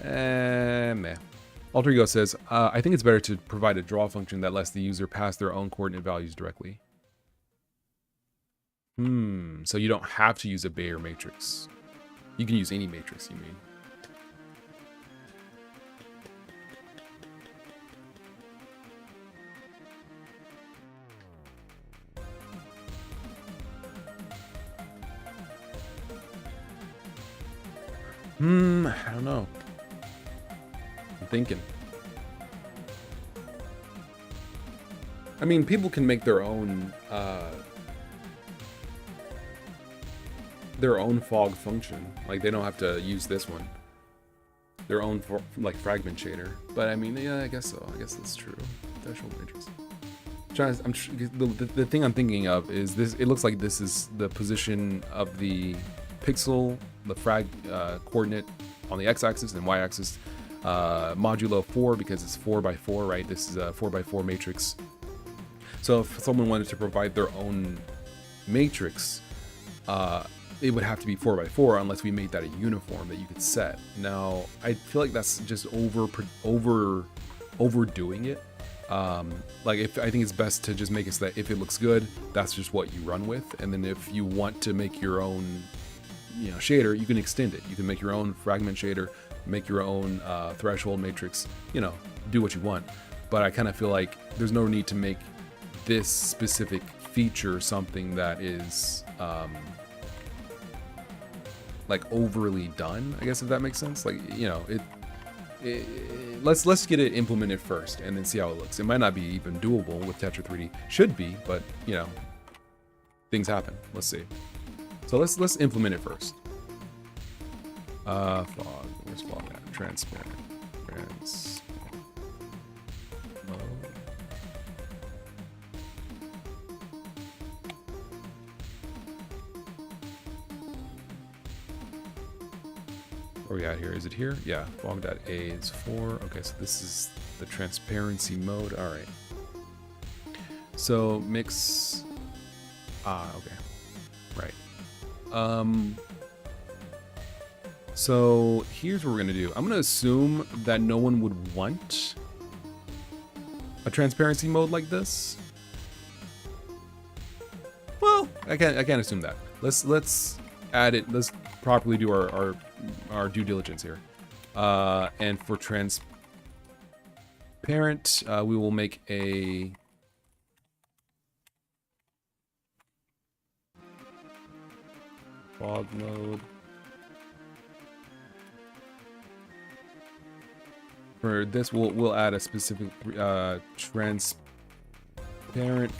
Meh. Alter Ego says, I think it's better to provide a draw function that lets the user pass their own coordinate values directly. So you don't have to use a Bayer matrix. You can use any matrix, you mean. I don't know. I'm thinking. I mean, people can make their own fog function. Like, they don't have to use this one. Their own like fragment shader. But I mean, yeah, I guess so. I guess that's true. Threshold matrix. The thing I'm thinking of is this. It looks like this is the position of the pixel, the frag coordinate on the x-axis and y-axis, modulo 4 because it's 4 by 4, right? This is a 4 by 4 matrix. So if someone wanted to provide their own matrix, it would have to be 4 by 4 unless we made that a uniform that you could set. Now, I feel like that's just overdoing it. Like, I think it's best to just make it so that if it looks good, that's just what you run with. And then if you want to make your own, shader, you can extend it. You can make your own fragment shader, make your own threshold matrix. Do what you want. But I kind of feel like there's no need to make this specific feature something that is like overly done, I guess, if that makes sense. Like, let's get it implemented first and then see how it looks. It might not be even doable with Tetra 3D. Should be, but things happen. Let's see. So let's implement it first. Fog. Where's fog at? Transparent. Where are we at here? Is it here? Yeah, fog.a is 4. Okay, so this is the transparency mode. All right. So mix. Okay. Right. So here's what we're gonna do. I'm gonna assume that no one would want a transparency mode like this. Well, I can't assume that. Let's add it. Let's properly do our due diligence here. And for transparent, we will make a fog mode. For this, we'll add a specific transparent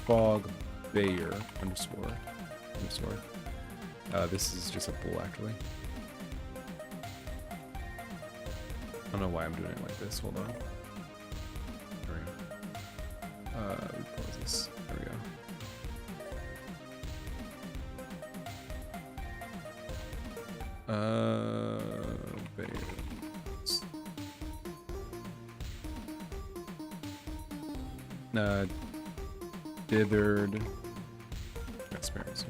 fog Bayer underscore. This is just a bool, actually. I don't know why I'm doing it like this. Hold on. There we go. We close this. There we go. Bayer. Dithered transparency.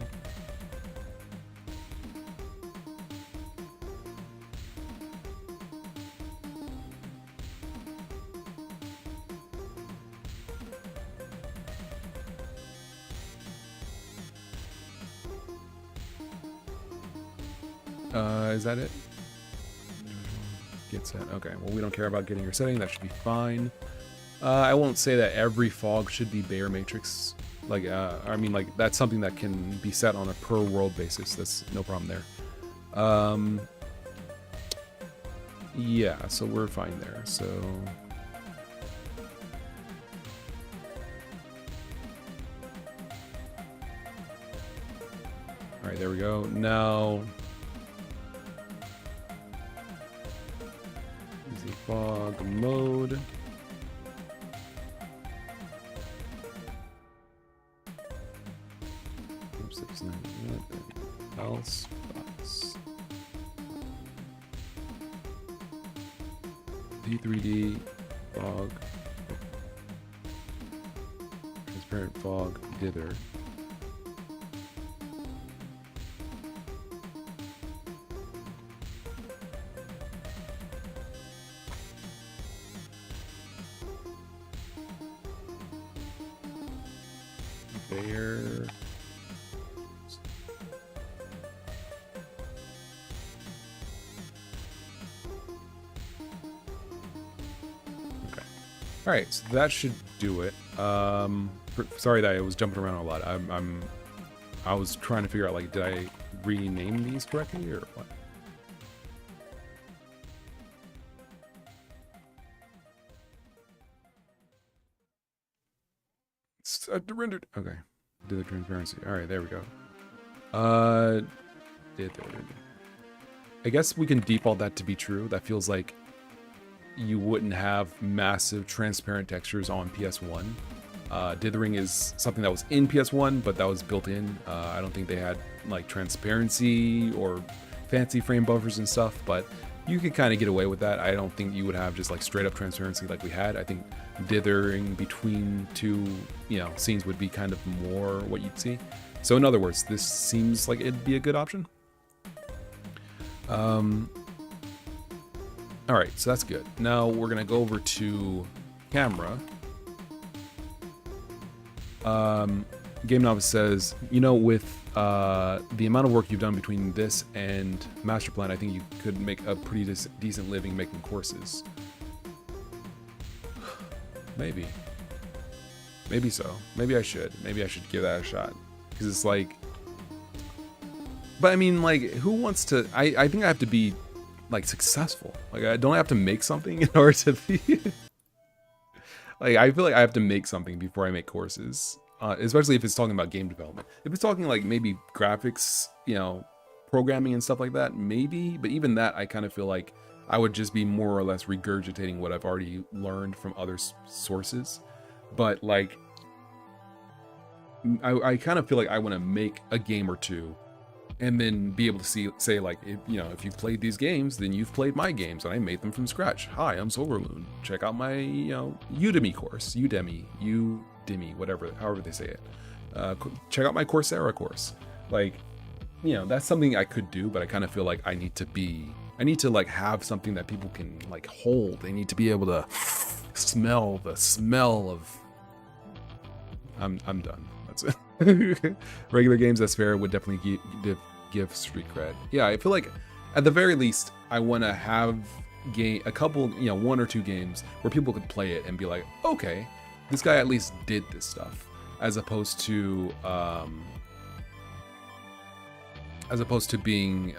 Is that it? Get set. Okay, well, we don't care about getting your setting. That should be fine. I won't say that every fog should be Bayer matrix. Like, I mean, like, that's something that can be set on a per world basis. That's no problem there. Yeah, so we're fine there. So all right, there we go. Now easy fog mode. Oops, it's not else box. D3D fog, transparent fog dither. There. Okay. All right, so that should do it. Sorry that I was jumping around a lot. I was trying to figure out, like, did I rename these correctly or what? It's rendered. Okay. Do the transparency. All right, there we go. I guess we can default that to be true. That feels like you wouldn't have massive transparent textures on PS1. Dithering is something that was in PS1, but that was built in. I don't think they had like transparency or fancy frame buffers and stuff, but you could kind of get away with that. I don't think you would have just like straight up transparency like we had. I think dithering between two, scenes would be kind of more what you'd see. So in other words, this seems like it'd be a good option. All right, so that's good. Now we're gonna go over to camera. Game Novice says, with the amount of work you've done between this and Master Plan, I think you could make a pretty decent living making courses. Maybe so. Maybe I should give that a shot, because it's like, but I mean, like, who wants to? I think I have to be like successful. Like, I don't have to make something in order to be. Like, I feel like I have to make something before I make courses, especially if it's talking about game development. If it's talking like maybe graphics, programming and stuff like that, maybe. But even that, I kind of feel like I would just be more or less regurgitating what I've already learned from other sources. But like, I kind of feel like I want to make a game or two, and then be able to say like, if you've played these games, then you've played my games, and I made them from scratch. Hi, I'm SolarLune. Check out my Udemy course, Udemy, whatever, however they say it. Check out my Coursera course. Like, that's something I could do, but I kind of feel like I need to like have something that people can like hold. They need to be able to smell the smell of. I'm done. That's it. Regular games, that's fair, would definitely give street cred. Yeah, I feel like at the very least I want to have a couple, one or two games where people could play it and be like, okay, this guy at least did this stuff, as opposed to being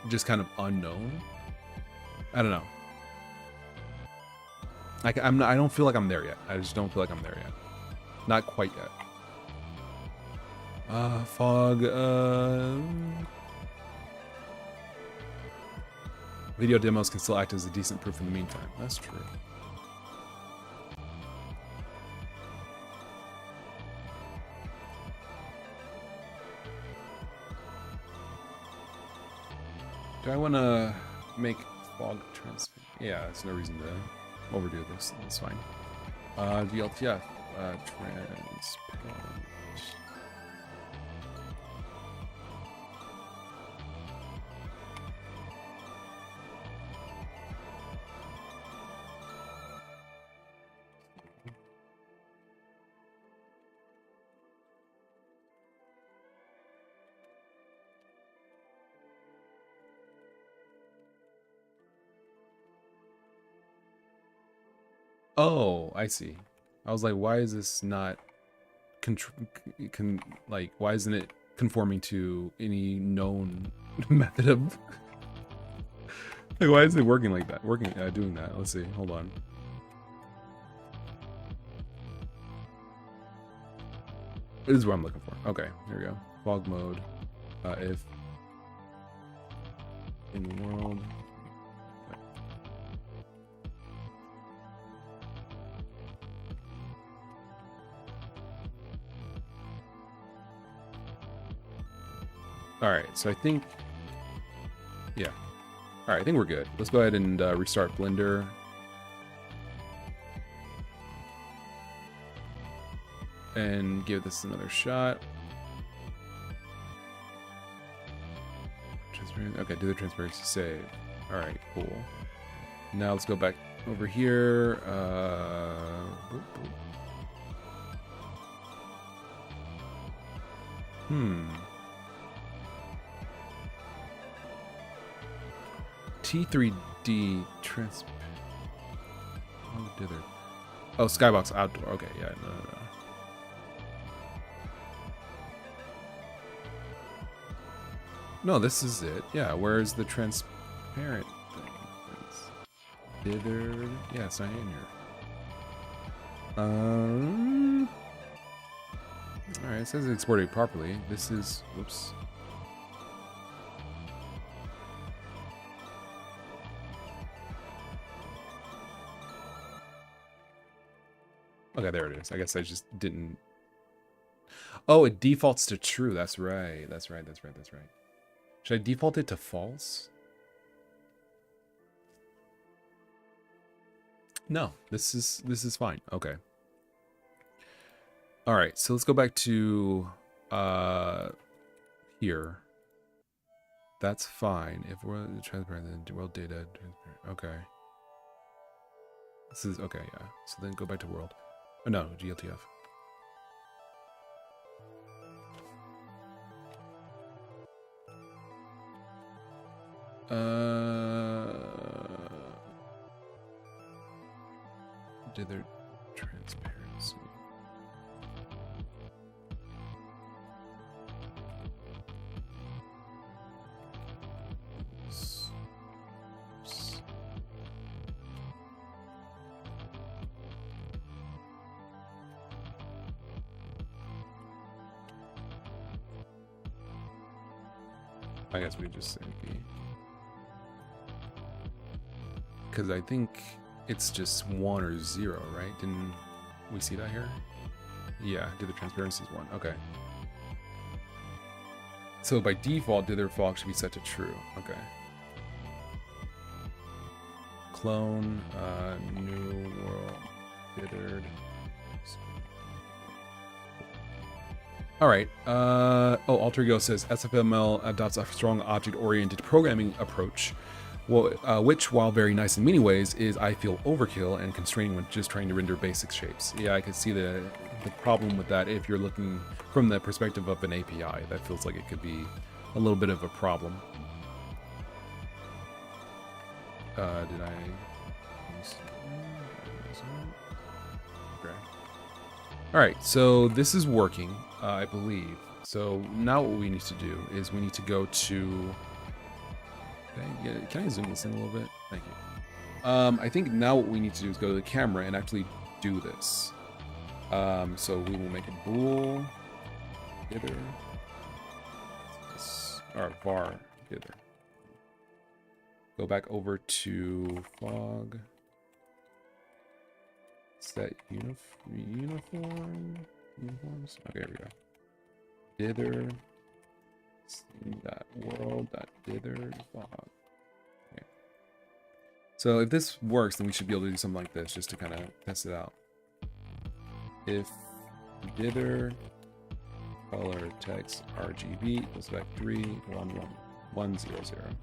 just kind of unknown. I don't know. I don't feel like I'm there yet. I just don't feel like I'm there yet. Not quite yet. Fog. Video demos can still act as a decent proof in the meantime. That's true. Do I want to make fog transfer? Yeah, there's no reason to overdo this. That's fine. VLTF. Transparent. Oh, I see. I was like, why is this not why isn't it conforming to any known method of Like, why is it working like that? Doing that. Let's see. Hold on. This is what I'm looking for. Okay, here we go. Fog mode. If in the world. All right, so I think, yeah. All right, I think we're good. Let's go ahead and restart Blender. And give this another shot. Okay, do the transparency save. All right, cool. Now let's go back over here. Boop, boop. T3D trans. Oh, dither. Oh, Skybox outdoor. Okay, yeah, no. No, this is it. Yeah, where's the transparent thing? Dither. Yeah, it's not in here. Alright, it says it's exported properly. This is. Whoops. Okay, there it is. I guess I just didn't. Oh, it defaults to true. That's right. That's right. Should I default it to false? No, this is fine. Okay. All right, so let's go back to here. That's fine. If we're transparent, then world data transparent. Okay. This is okay, yeah. So then go back to world. Oh no, GLTF. Dither transparency. I guess we just say B. Because I think it's just 1 or 0, right? Didn't we see that here? Yeah, dither transparency is 1. Okay. So by default, dither fog should be set to true. Okay. Clone, new world, dithered. All right. Alter Ego says SFML adopts a strong object-oriented programming approach, which, while very nice in many ways, is, I feel, overkill and constraining when just trying to render basic shapes. Yeah, I could see the problem with that if you're looking from the perspective of an API. That feels like it could be a little bit of a problem. Did I... Okay. All right, so this is working, I believe. So now what we need to do is we need to go to... Can I zoom this in a little bit? Thank you. I think now what we need to do is go to the camera and actually do this. So we will make a bool dither, or var dither. Go back over to fog. Set uniforms. Okay, here we go. Dither. World.dither fog. Okay. So if this works, then we should be able to do something like this just to kind of test it out. If dither color text RGB equals vec3 111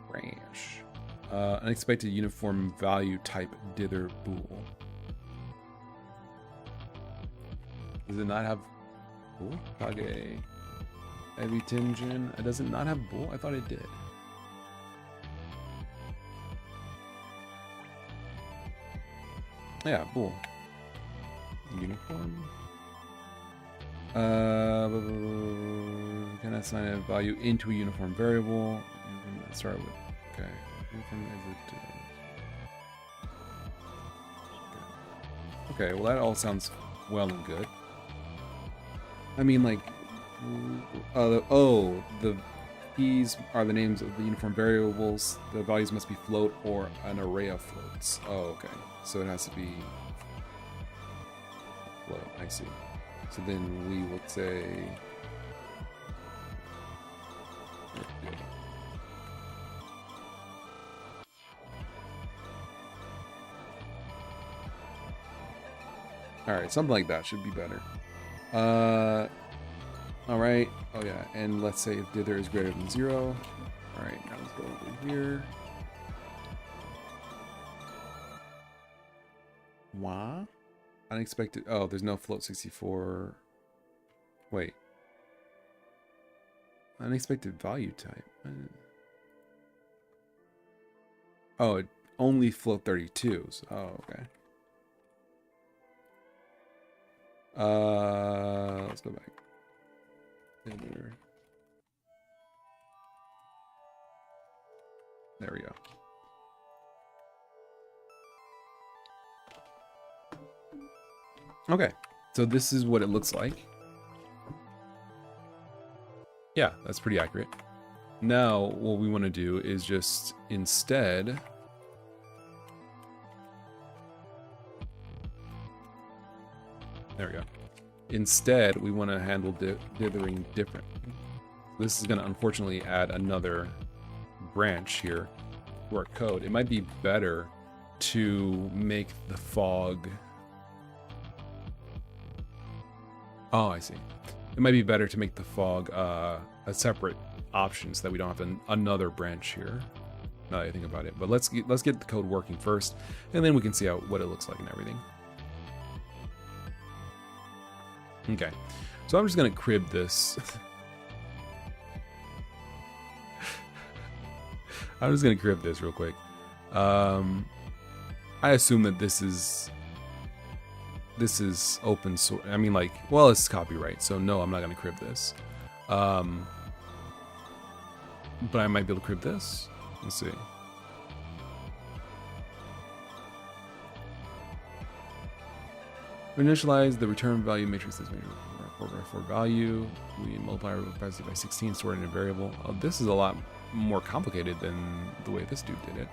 Crash. Unexpected uniform value type dither bool. Does it not have bool? Kage. Heavy Tinjin. Does it not have bool? I thought it did. Yeah, bool. uniform. Can assign a value into a uniform variable. Start with okay. Uniform is it? Okay, well that all sounds well and good. I mean, like, the keys are the names of the uniform variables. The values must be float or an array of floats. Oh, okay. So it has to be float. I see. So then we would say. All right, something like that should be better. All right. Oh yeah, and let's say if dither is greater than 0. All right, now let's go over here. Wah? Unexpected. Oh, there's no float 64. Wait. Unexpected value type. Oh, it only float 32s. Oh, okay. Let's go back. There we go. Okay, so this is what it looks like. Yeah, that's pretty accurate. Now, what we want to do is just instead... There we go. Instead, we want to handle dithering differently. This is going to unfortunately add another branch here to our code. It might be better to make the fog... Oh, I see. It might be better to make the fog a separate option so that we don't have another branch here. Now that I think about it. But let's get the code working first, and then we can see what it looks like and everything. Okay, so I'm just gonna crib this. I'm just gonna crib this real quick. I assume that this is open source. I mean, like, well, it's copyright, so no, I'm not gonna crib this. But I might be able to crib this. Let's see. We initialize the return value matrix as for value. We multiply our capacity by 16, store it in a variable. Oh, this is a lot more complicated than the way this dude did it.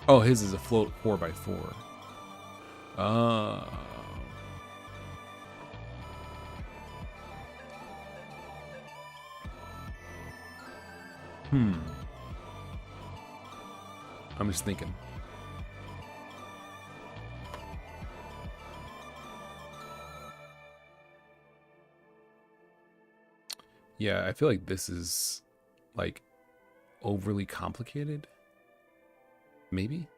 Oh, his is a float 4x4. Oh. I'm just thinking. Yeah, I feel like this is, like, overly complicated. Maybe?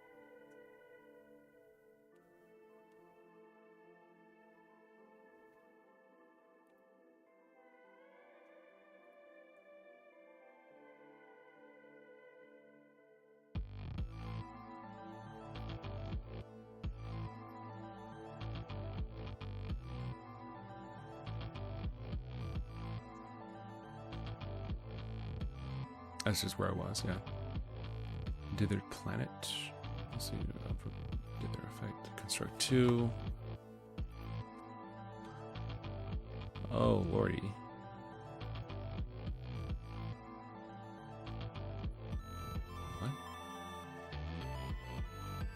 That's just where I was, yeah. Dither planet. Let's see. Dither effect. Construct 2. Oh, lordy. What?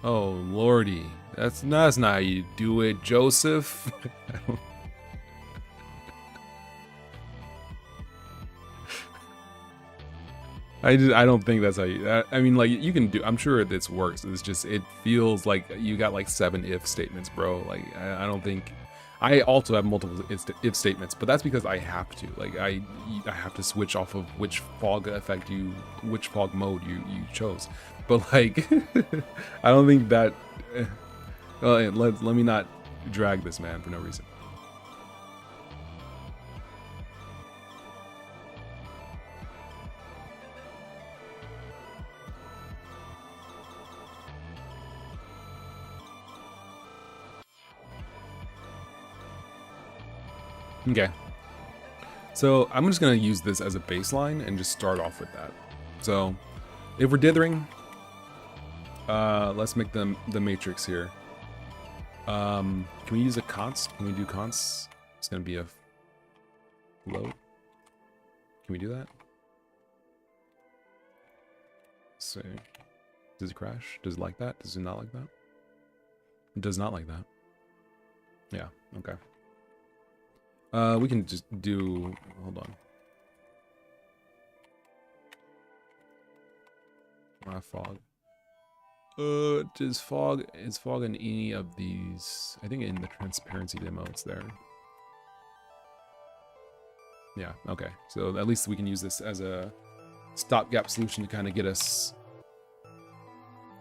Oh, lordy. That's not how you do it, Joseph. I don't think that's how you... I mean, like, you can do... I'm sure this works. It's just... It feels like you got, like, 7 if statements, bro. Like, I don't think... I also have multiple if statements, but that's because I have to. Like, I have to switch off of which fog effect which fog mode you chose. But, like, I don't think that... let me not drag this man for no reason. Okay. So I'm just going to use this as a baseline and just start off with that. So if we're dithering, let's make the matrix here. Can we use a const? Can we do const? It's going to be a float. Can we do that? Let's see. Does it crash? Does it like that? Does it not like that? It does not like that. Yeah, okay. We can just do, hold on. Fog. Is fog in any of these? I think in the transparency demo it's there. Yeah, okay. So at least we can use this as a stopgap solution to kind of get us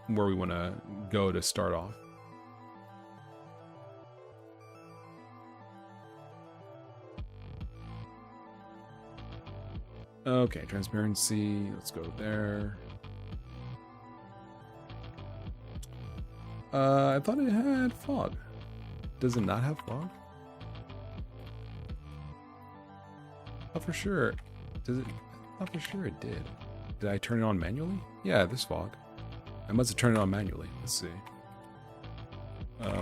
where we want to go to start off. Okay, transparency, let's go there. I thought it had fog. Does it not have fog? Oh, for sure. Does it? Oh, for sure it did. Did I turn it on manually? Yeah, there's fog. I must have turned it on manually. Let's see.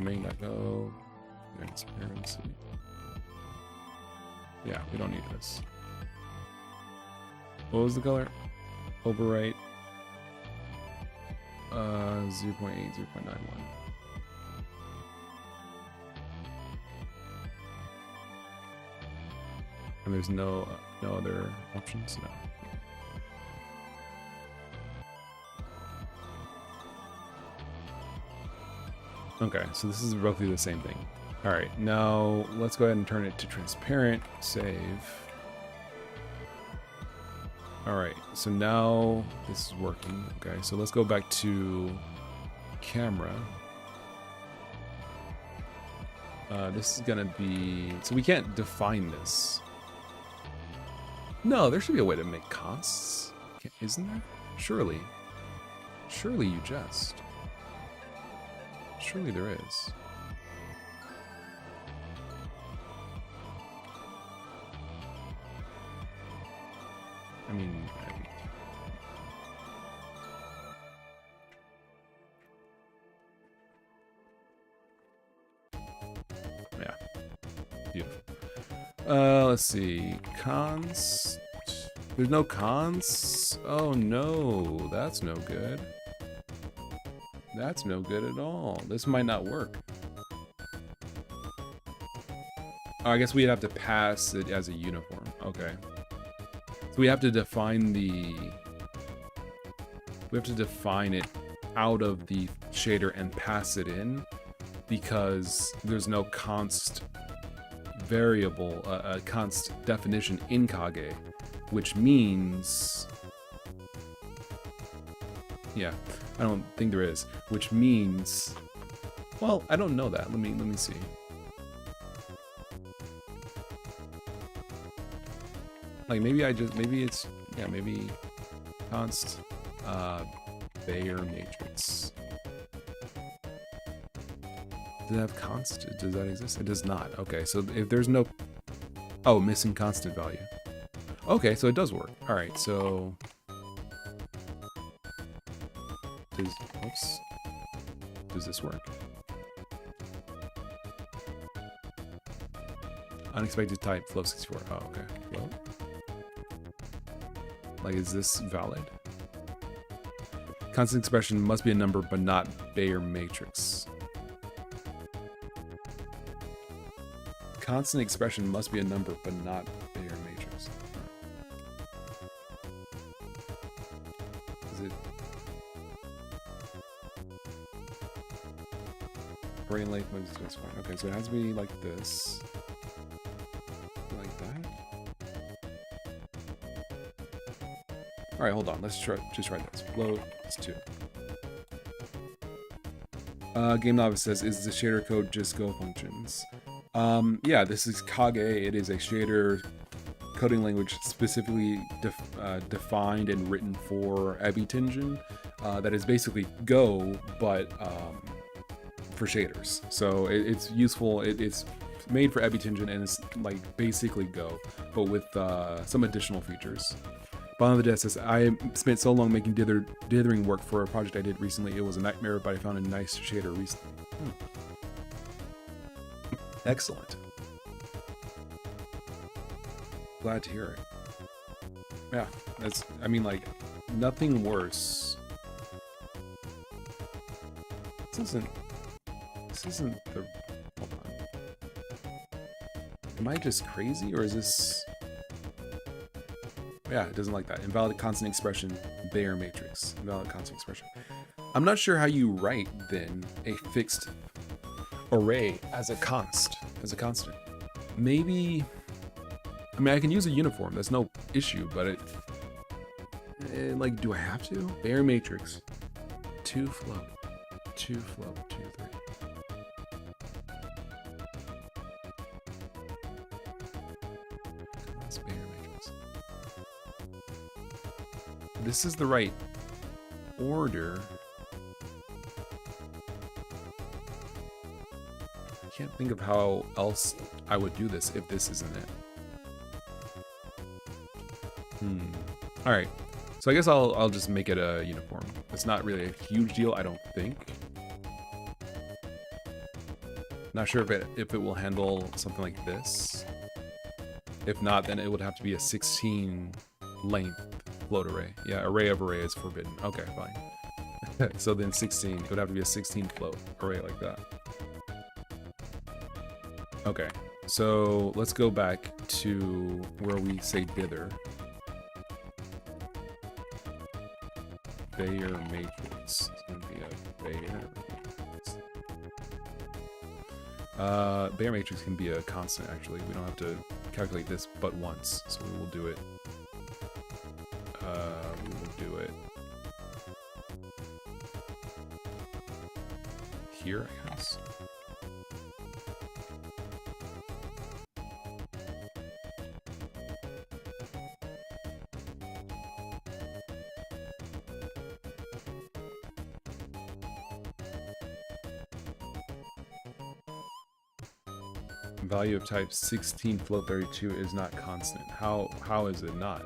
Main.go. Transparency. Yeah, we don't need this. What was the color? Overwrite. 0.8, 0.91. And there's no other options? No. Okay, so this is roughly the same thing. All right, now let's go ahead and turn it to transparent, save. All right, so now this is working. Okay, so let's go back to camera. This is gonna be, so we can't define this. No, there should be a way to make consts, isn't there? Surely you jest. Surely there is. I mean, yeah, beautiful. Let's see, const. There's no const. Oh no, that's no good. That's no good at all. This might not work. Oh, I guess we'd have to pass it as a uniform. Okay. So we have to define it out of the shader and pass it in, because there's no const variable, a const definition in Kage, which means, yeah, I don't think there is, which means, well, I don't know that. Let me see. Like maybe it's, yeah, maybe const Bayer matrix. Does it have const? Does that exist? It does not. Okay, so if there's no, oh, missing constant value. Okay, so it does work. All right, so does this work? Unexpected type flow 64. Oh, okay. Well, like, is this valid? Constant expression must be a number, but not Bayer matrix. Constant expression must be a number, but not Bayer matrix. Is it? Brain length was just fine. Okay, so it has to be like this. Like that. All right, hold on. Let's just try this. Float is 2. Game Novice says, is the shader code just Go functions? Yeah, this is Kage. It is a shader coding language specifically defined and written for Abitingen. That is basically Go, but for shaders. So it's useful. It's made for Ebitingen and it's like basically Go, but with some additional features. Bottom of the desk says, I spent so long making dithering work for a project I did recently. It was a nightmare, but I found a nice shader recently. Excellent. Glad to hear it. Yeah, that's, I mean, like, nothing worse. This isn't the, hold on. Am I just crazy, or is this, yeah, it doesn't like that. Invalid constant expression, Bayer matrix. Invalid constant expression. I'm not sure how you write, then, a fixed array as a constant. Maybe, I mean, I can use a uniform, that's no issue, but like, do I have to? Bayer matrix, 2 float, 2 float, 2, 3. That's Bayer matrix. This is the right order. I can't think of how else I would do this if this isn't it. All right, so I guess I'll just make it a uniform. It's not really a huge deal, I don't think. Not sure if it will handle something like this. If not, then it would have to be a 16 length float array. Yeah, array of array is forbidden. Okay, fine. So then 16, it would have to be a 16 float array like that. Okay, so let's go back to where we say dither. Bayer matrix. It's gonna be a Bayer matrix. Bayer matrix can be a constant, actually. We don't have to calculate this but once, so we will do it. Here, I guess. Value of type 16 float 32 is not constant. How is it not?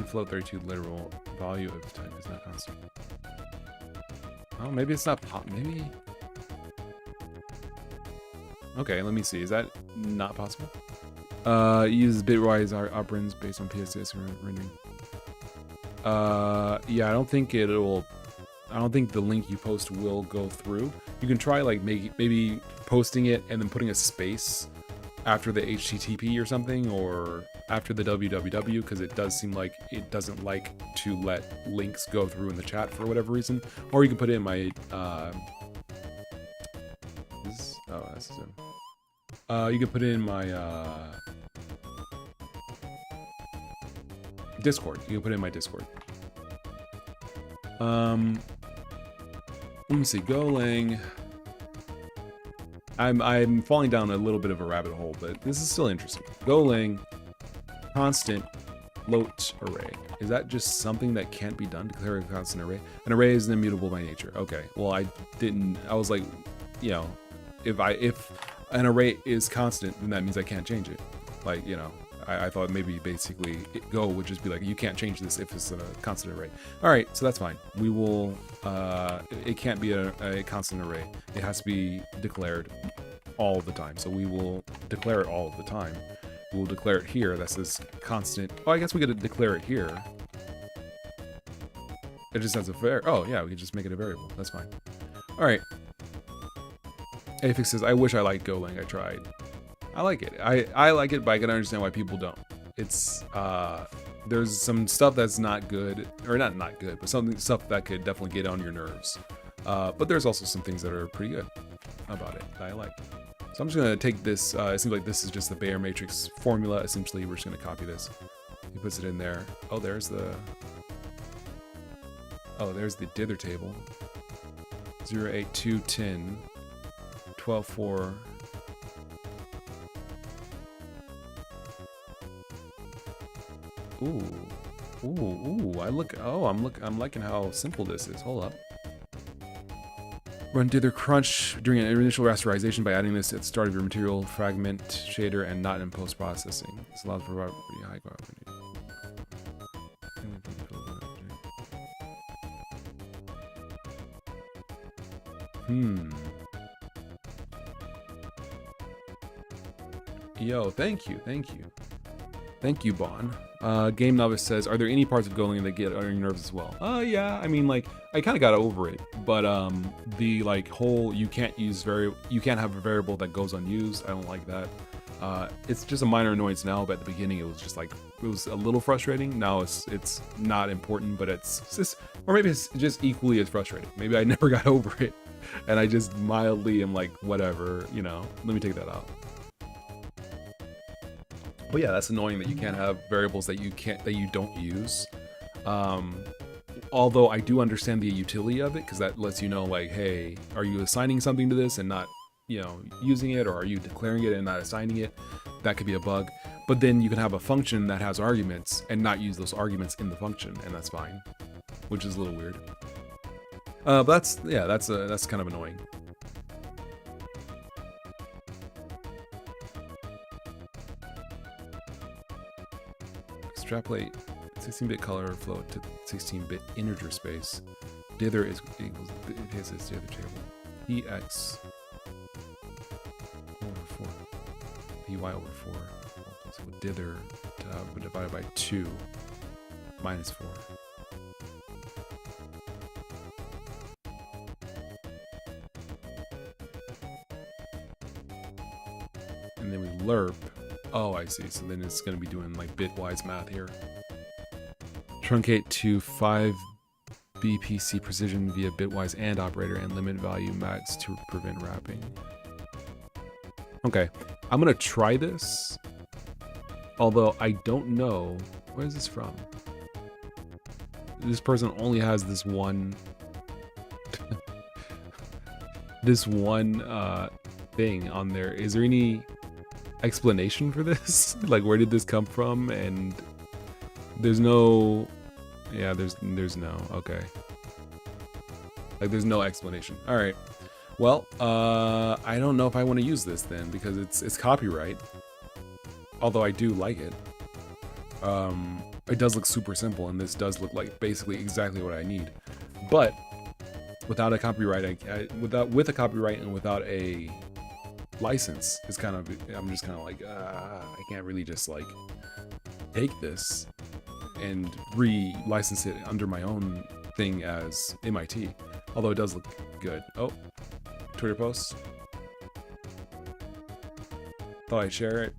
Float 32 literal value of type is not constant. Oh, maybe it's not maybe. Okay, let me see. Is that not possible? Use bitwise operands based on PSS rendering. Yeah, I don't think the link you post will go through. You can try like maybe posting it and then putting a space after the HTTP or something, or after the www, because it does seem like it doesn't like to let links go through in the chat for whatever reason. Or you can put it in my this is him. You can put it in my Discord. You can put it in my Discord. Let me see. Golang. I'm falling down a little bit of a rabbit hole, but this is still interesting. Golang constant float array. Is that just something that can't be done? Declare a constant array. An array is immutable by nature. Okay. Well, I was like, you know, if an array is constant, then that means I can't change it. Like, you know, I thought maybe basically Go would just be like, you can't change this if it's a constant array. All right, so that's fine. We will, it can't be a constant array. It has to be declared all the time. So we will declare it all the time. We'll declare it here. That says constant. Oh, I guess we got to declare it here. It just has a oh yeah, we can just make it a variable. That's fine. All right. Afix says, I wish I liked Golang. I tried. I like it. I like it, but I can understand why people don't. It's there's some stuff that's not good, or not good, but stuff that could definitely get on your nerves. But there's also some things that are pretty good about it that I like. So I'm just gonna take this. It seems like this is just the Bayer matrix formula. Essentially, we're just gonna copy this. He puts it in there. Oh, there's the dither table. 0, 8, 2, 10, 12, 4. Ooh. I'm liking how simple this is. Hold up. Run dither crunch during an initial rasterization by adding this at the start of your material fragment shader and not in post processing. This allows for pretty high quality. Yo, thank you. Thank you, Bon. Game Novice says, are there any parts of Golang that get on your nerves as well? Yeah, I mean, like, I kind of got over it, but the like whole you can't have a variable that goes unused. I don't like that. It's just a minor annoyance now, but at the beginning it was just like, it was a little frustrating. Now it's not important, but it's just, or maybe it's just equally as frustrating. Maybe I never got over it, and I just mildly am like, whatever, you know. Let me take that out. But yeah, that's annoying that you can't have variables that you don't use. Although I do understand the utility of it, because that lets you know, like, hey, are you assigning something to this and not, you know, using it, or are you declaring it and not assigning it? That could be a bug. But then you can have a function that has arguments and not use those arguments in the function, and that's fine, which is a little weird. But that's kind of annoying. Extrapolate 16-bit color flow to 16-bit integer space. Dither is equals this dither table. Ex over 4. Py over 4. So dither divided by 2 minus 4. And then we lerp. Oh, I see. So then it's going to be doing like bitwise math here. Truncate to 5 BPC precision via bitwise AND operator and limit value max to prevent wrapping. Okay, I'm going to try this. Although I don't know. Where is this from? This person only has this one this one thing on there. Is there any explanation for this? Like, where did this come from? And there's no, yeah, there's no, okay, like there's no explanation. All right, well, I don't know if I want to use this then, because it's copyright, although I do like it. It does look super simple, and this does look like basically exactly what I need, but without a copyright, with a copyright and without a license, is kind of, I'm just kind of like, I can't really just like take this and re-license it under my own thing as MIT, although it does look good. Oh, Twitter post. Thought I'd share it.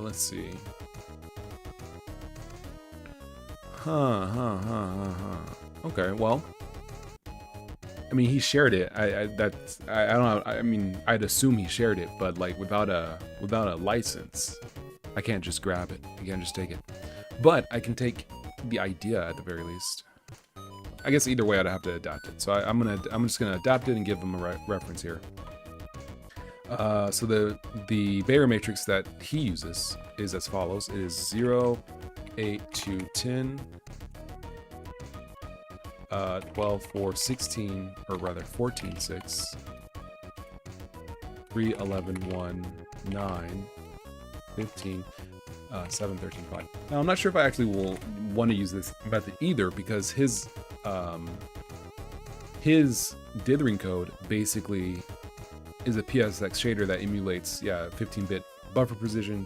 Let's see. Okay, well, I mean, he shared it. I don't know. I mean, I'd assume he shared it, but like without a license, I can't just grab it. I can't just take it. But I can take the idea at the very least. I guess either way, I'd have to adapt it. So I'm just gonna adapt it and give them a reference here. So the Bayer matrix that he uses is as follows. It is 0, 8, 2, 10, 12, 4, 16, or rather 14, 6, 3, 11, 1, 9, 15, 7, 13, 5. Now, I'm not sure if I actually will want to use this method either, because his dithering code basically is a PSX shader that emulates, 15-bit buffer precision,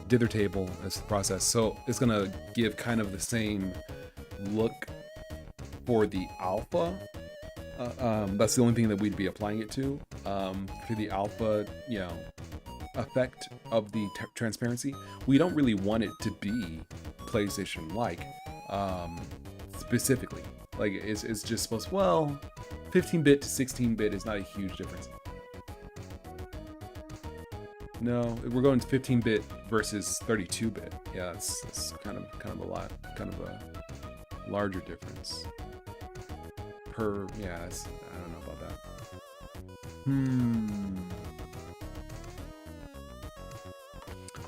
dither table as the process. So it's gonna give kind of the same look for the alpha. That's the only thing that we'd be applying it to. For the alpha, effect of the transparency, we don't really want it to be PlayStation-like, specifically. Like, it's just supposed, well, 15-bit to 16-bit is not a huge difference. No, we're going to 15-bit versus 32-bit. Yeah, that's kind of a lot, kind of a larger difference. Yeah, I don't know about that.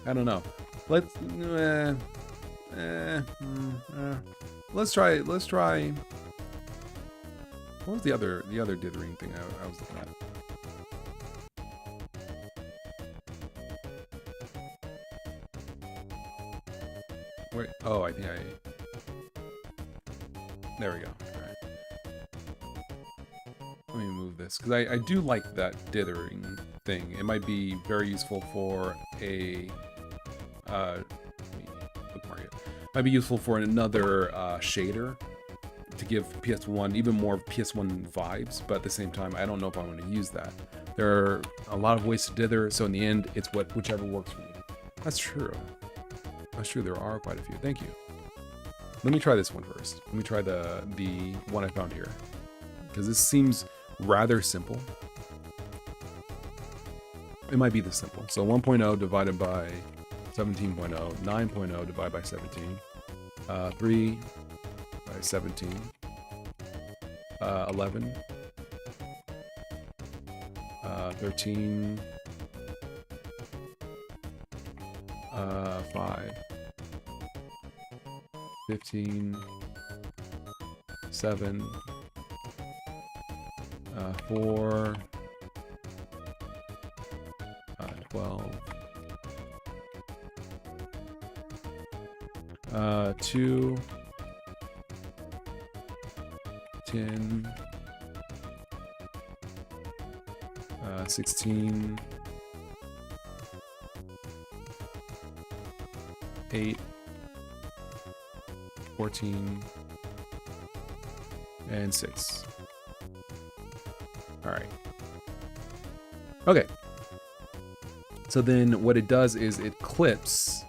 I don't know. Let's try. What was the other dithering thing I was looking at? Wait. Oh, I think there we go. All right. Let me move this because I do like that dithering thing. It might be very useful for a let me bookmark it. Might be useful for another shader to give PS1 even more PS1 vibes, but at the same time, I don't know if I want to use that. There are a lot of ways to dither, so in the end, it's whichever works for you. That's true. That's true. There are quite a few. Thank you. Let me try this one first. Let me try the one I found here, because this seems rather simple. It might be this simple. So 1.0 divided by 17.0, 9.0 divided by 17, 3 by 17, 11, 13, 5, 15, 7, 4, 12, 2, 10, 16, 8, 14, and 6. All right. Okay. So then what it does is it clips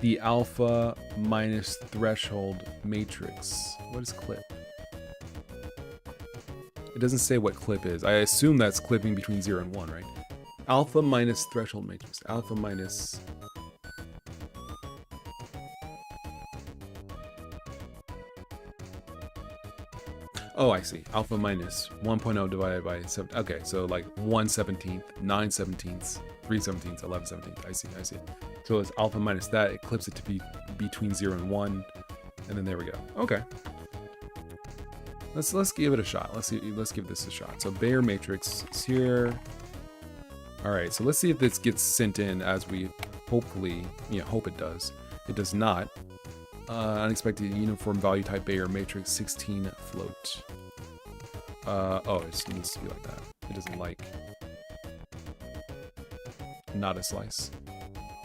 the alpha minus threshold matrix. What is clip? It doesn't say what clip is. I assume that's clipping between 0 and 1, right? Alpha minus threshold matrix. Alpha minus... Oh, I see. Alpha minus 1.0 divided by 7. Okay, so like 1/17, 9/17, 3/17, 11/17. I see. So it's alpha minus that. It clips it to be between 0 and 1. And then there we go. Okay. Let's give it a shot. Let's give this a shot. So Bayer matrix is here. All right, so let's see if this gets sent in as we hopefully, hope it does. It does not. Unexpected uniform value type Bayer matrix 16 float. Oh, it just needs to be like that. It doesn't like not a slice.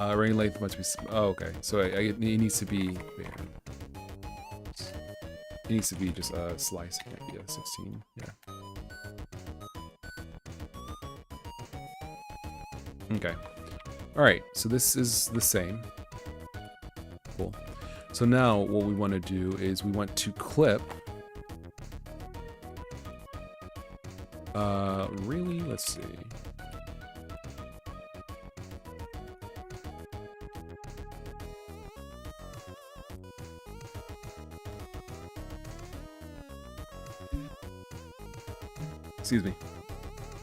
Ring length must be. Oh, okay. So it needs to be Bayer. It needs to be just a slice. It can't be a 16. Yeah. Okay. All right. So this is the same. Cool. So now what we want to do is we want to clip. Really? Let's see. Excuse me.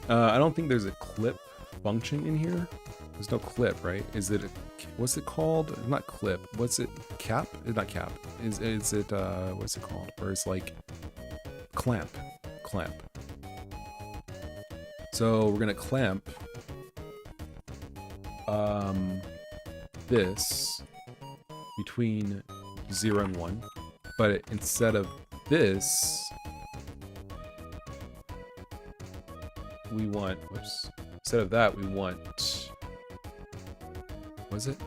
I don't think there's a clip function in here. There's no clip, right? Is it what's it called? Not clip. What's it? Cap? Not cap. Is it what's it called? Where it's like clamp. So we're gonna clamp this between 0 and 1, but instead of this, we want, instead of that, we want, was it?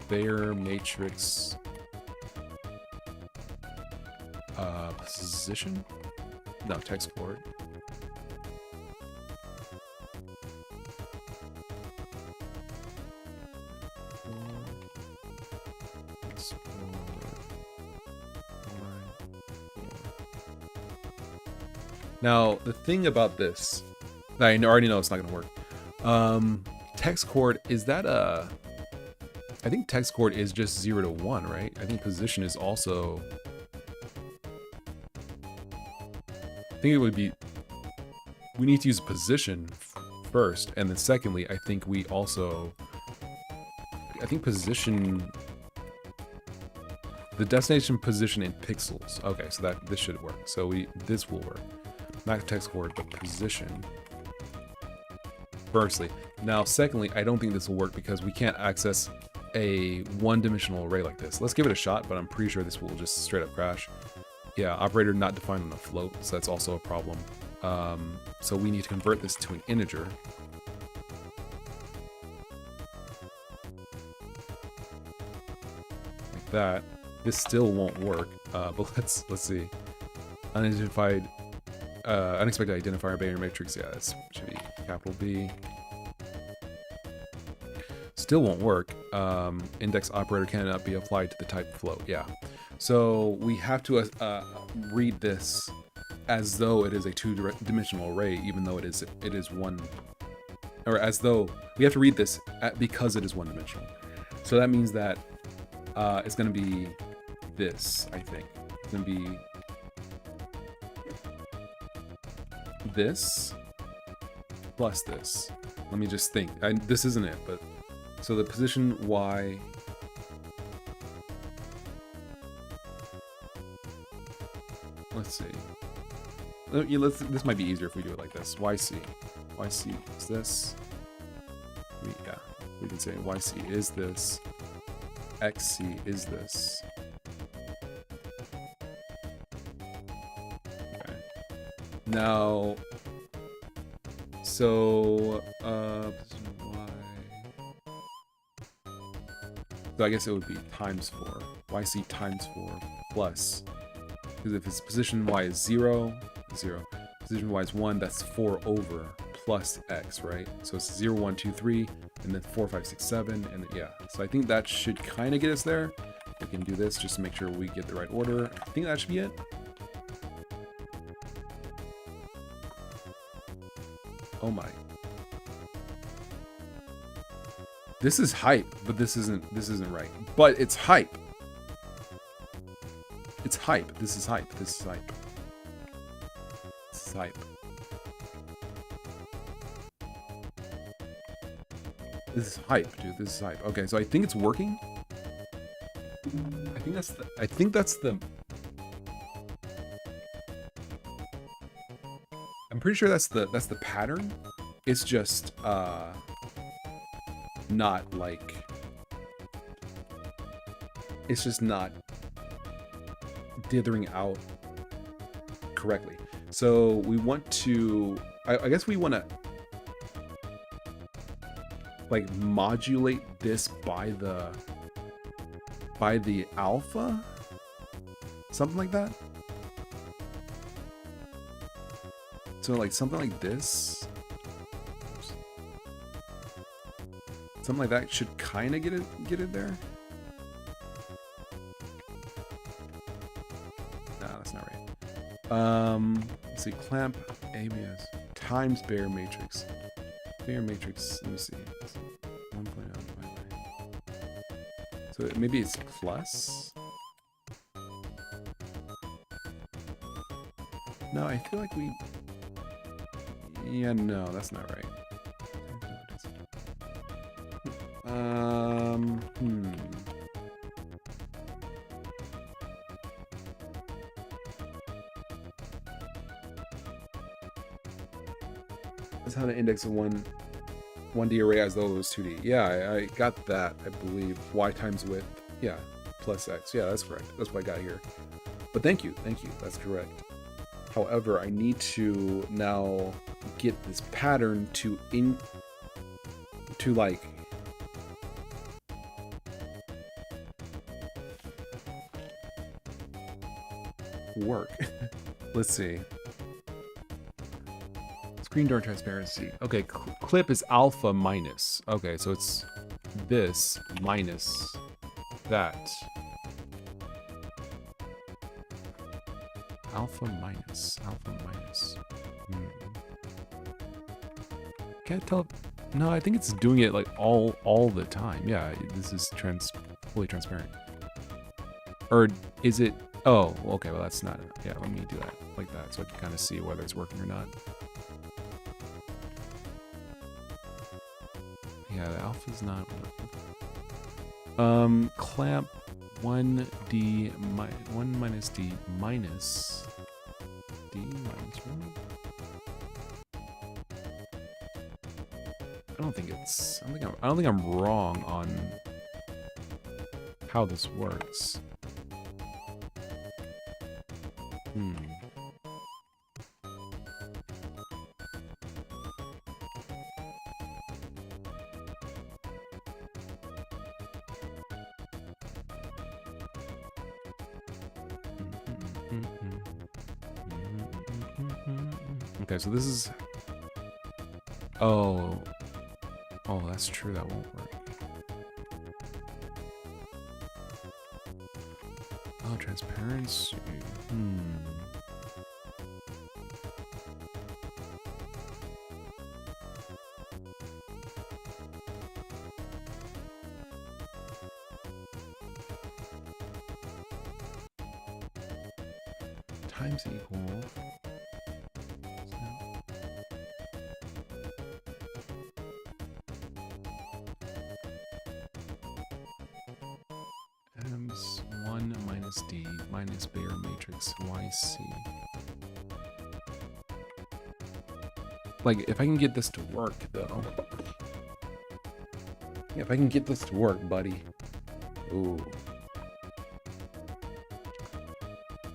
Bayer matrix position? No, text board. Now, the thing about this, I already know it's not going to work, Text chord, is that a... I think text chord is just 0 to 1, right? I think position is also... I think it would be... We need to use position first, and then secondly, I think we also... I think position... The destination position in pixels. Okay, so this should work. So this will work. Not text chord, but position. Firstly. Now, secondly, I don't think this will work because we can't access a one-dimensional array like this. Let's give it a shot, but I'm pretty sure this will just straight up crash. Yeah, operator not defined on the float, so that's also a problem. So we need to convert this to an integer. Like that. This still won't work, but let's see. Unidentified, unexpected identifier Bayesian matrix. Yeah, this should be capital B. Still won't work. Index operator cannot be applied to the type float. Yeah, so we have to read this as though it is a two-dimensional array, even though it is one, or as though we have to read this because it is one-dimensional. So that means that it's going to be this. I think it's going to be this plus this. Let me just think. This isn't it, but so the position y. Let's see. This might be easier if we do it like this. YC is this. We can say YC is this. XC is this. Okay. Now, so position Y. So I guess it would be times 4. YC times 4 plus. Because if its position Y is 0, position Y is 1, that's 4 over plus X, right? So it's 0, 1, 2, 3, and then 4, 5, 6, 7, and then, yeah. So I think that should kind of get us there. We can do this just to make sure we get the right order. I think that should be it. Oh my. This is hype, but this isn't right. But it's hype. It's hype. This is hype. This is hype. This is hype. This is hype, dude. This is hype. Okay, so I think it's working. I think that's the I'm pretty sure that's the pattern. It's just not like it's just not dithering out correctly. So we want to I guess we want to like modulate this by the alpha, something like that. So like something like this, something like that should kind of get it there. Nah, that's not right. Let's see, clamp ABS times Bayer matrix. Bayer matrix. Let me see. 1.0 divided by. So maybe it's plus. No, I feel like we. Yeah, no, that's not right. That's how to index a 1D array as though it was 2D. Yeah, I got that, I believe. Y times width. Yeah, plus X. Yeah, that's correct. That's what I got here. But thank you. That's correct. However, I need to now get this pattern to like work. Let's see. Screen door transparency. Okay, clip is alpha minus. Okay, so it's this minus that. Alpha minus. Can't tell. No, I think it's doing it like all the time. Yeah, this is fully transparent. Or is it? Oh, okay. Well, that's not. Yeah, let me do that like that so I can kind of see whether it's working or not. Yeah, the alpha's not working. Clamp 1D 1 minus D minus D minus 1. I don't think I'm wrong on how this works. Okay, so this is... Oh, that's true. That won't work. Oh, transparency. Times equal. M's 1 minus D minus Bayer matrix YC. Like, if I can get this to work, though. Yeah, if I can get this to work, buddy. Ooh.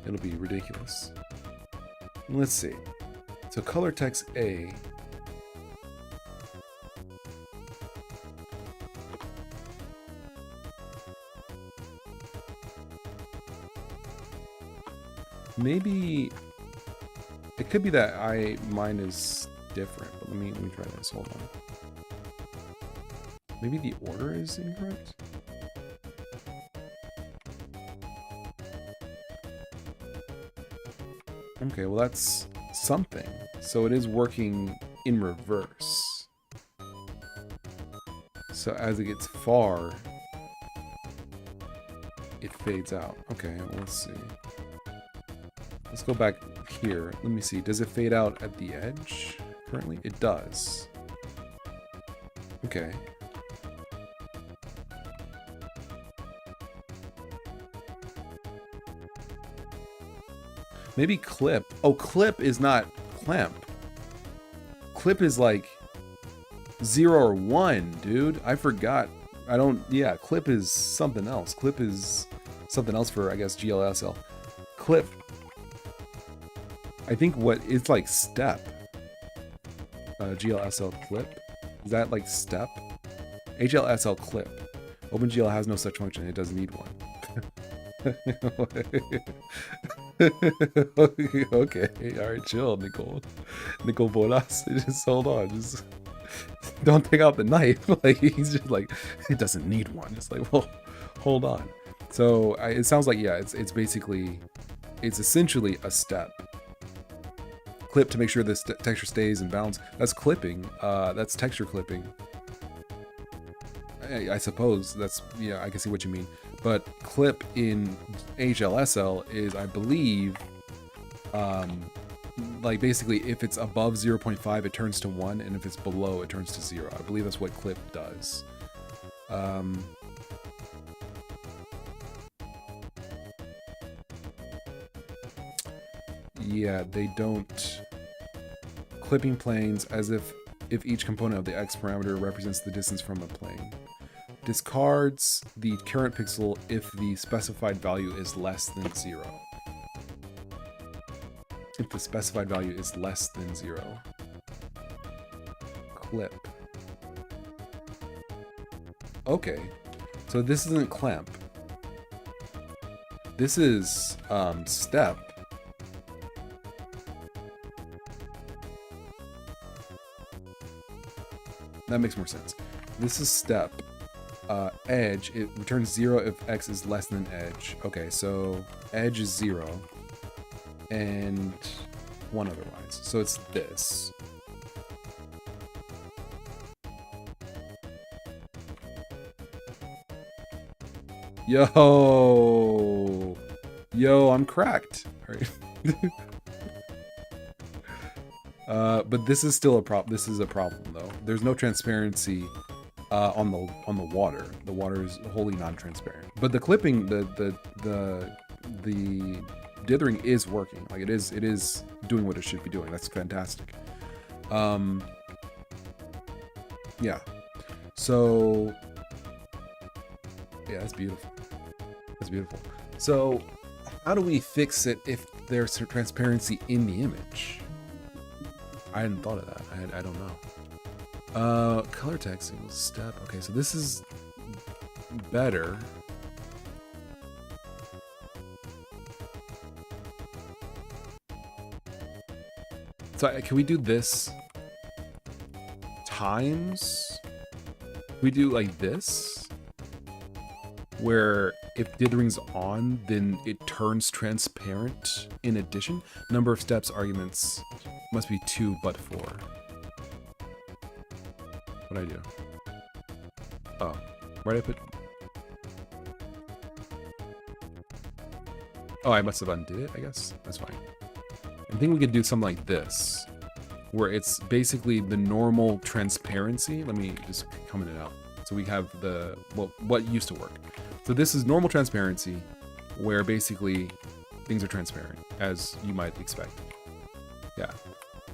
It'll be ridiculous. Let's see. So color text A. Maybe it could be that mine is different, but let me try this. Hold on. Maybe the order is incorrect. Okay, well that's something. So it is working in reverse. So as it gets far, it fades out. Okay, let's see. Let's go back here. Let me see. Does it fade out at the edge currently? It does. Okay. Maybe clip. Oh, clip is not clamp. Clip is like 0 or 1, dude. I forgot. Yeah, clip is something else. Clip is something else for, I guess, GLSL. Clip. I think it's like step. GLSL clip. Is that like step? HLSL clip. OpenGL has no such function. It doesn't need one. Okay. Alright, chill, Nicole. Nicole Bolas. Just hold on. Just don't take out the knife. Like, he's just like, it doesn't need one. It's like, well, hold on. So it sounds like, yeah, it's basically, it's essentially a step. Clip to make sure this texture stays in balance. That's clipping. That's texture clipping. I suppose that's, yeah, I can see what you mean. But clip in HLSL is, I believe, like basically if it's above 0.5, it turns to 1, and if it's below, it turns to 0. I believe that's what clip does. Yeah, they don't. Clipping planes as if each component of the X parameter represents the distance from a plane. Discards the current pixel if the specified value is less than 0. If the specified value is less than 0. Clip. Okay. So this isn't clamp. This is step. That makes more sense. This is step. Edge, it returns 0 if X is less than edge. Okay, so edge is 0 and 1 otherwise. So it's this. Yo. Yo, I'm cracked. All right. But this is still a problem. This is a problem though. There's no transparency on the water. The water is wholly non-transparent. But the clipping, the dithering is working. Like it is doing what it should be doing. That's fantastic. Yeah. So yeah, that's beautiful. That's beautiful. So how do we fix it if there's transparency in the image? I hadn't thought of that. I don't know. Color text equals step. Okay, so this is better. So can we do this times? We do like this, where if dithering's on, then it turns transparent. In addition, number of steps arguments must be 2 but 4. What'd I do? Oh, where did I put? Oh, I must have undid it, I guess. That's fine. I think we could do something like this, where it's basically the normal transparency. Let me just comment it out. So we have the, well, what used to work. So this is normal transparency, where basically things are transparent, as you might expect. Yeah.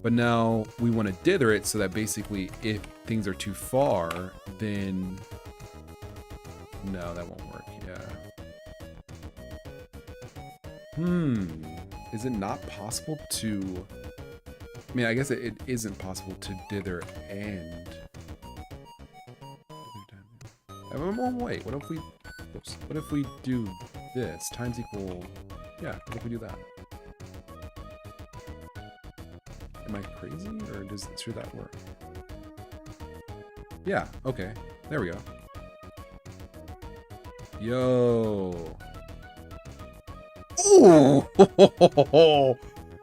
But now we want to dither it so that basically if things are too far, then no, that won't work. Yeah. Is it not possible to, I mean, I guess it isn't possible to dither and, wait, what if we, oops, what if we do this times equal, yeah, what if we do that? Am I crazy, or should that work? Yeah, okay. There we go. Yo. Oh!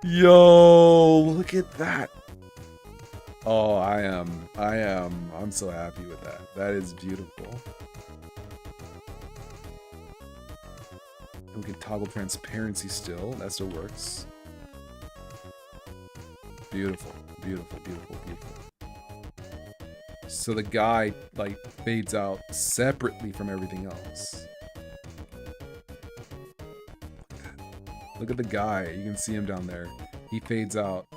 Yo, look at that. Oh, I'm so happy with that. That is beautiful. And we can toggle transparency still. That still works. Beautiful, beautiful, beautiful, beautiful. So the guy like fades out separately from everything else. Look at the guy. You can see him down there. He fades out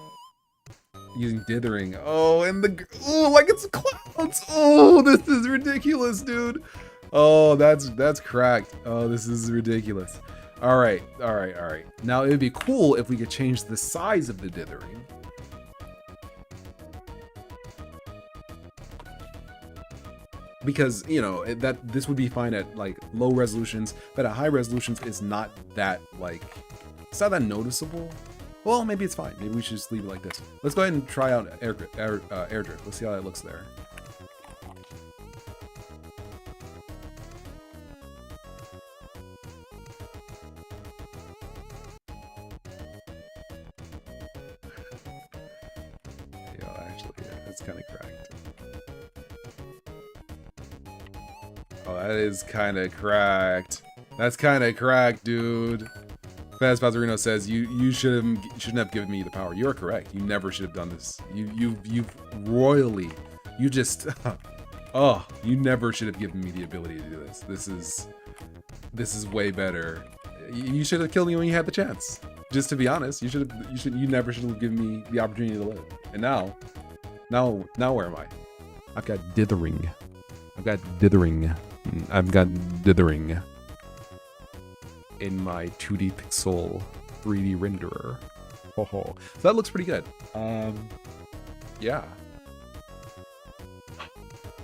using dithering. Oh, and like it's clouds. Oh, this is ridiculous, dude. Oh, that's cracked. Oh, this is ridiculous. All right. Now it would be cool if we could change the size of the dithering. Because, you know, this would be fine at like low resolutions, but at high resolutions it's not that like, it's not that noticeable. Well, maybe it's fine. Maybe we should just leave it like this. Let's go ahead and try out air drift. Let's see how that looks there. Yeah, that's kind of cracked. Oh, that is kind of cracked. That's kind of cracked, dude. Faz Pazarino says you shouldn't have given me the power. You're correct. You never should have done this. You royally. You just oh, you never should have given me the ability to do this. This is way better. You should have killed me when you had the chance. Just to be honest, you never should have given me the opportunity to live. And now where am I? I've got dithering. I've got dithering in my 2D pixel 3D renderer. Oh, so that looks pretty good. Yeah.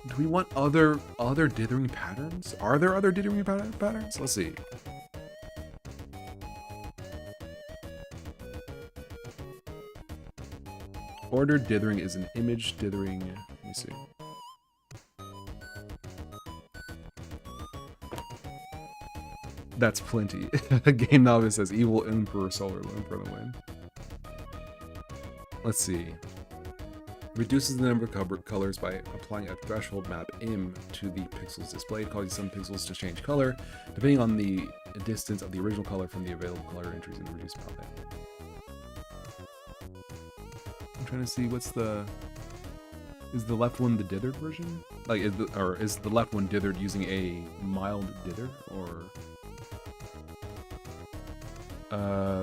Do we want other dithering patterns? Are there other dithering patterns? Let's see. Ordered dithering is an image dithering. Let me see. That's plenty. Game Novice says Evil Emperor SolarLune for the win. Let's see. Reduces the number of colors by applying a threshold map im to the pixels displayed, causing some pixels to change color, depending on the distance of the original color from the available color entries in the reduced palette. I'm trying to see what's the... Is the left one the dithered version? Like, is the left one dithered using a mild dither, or...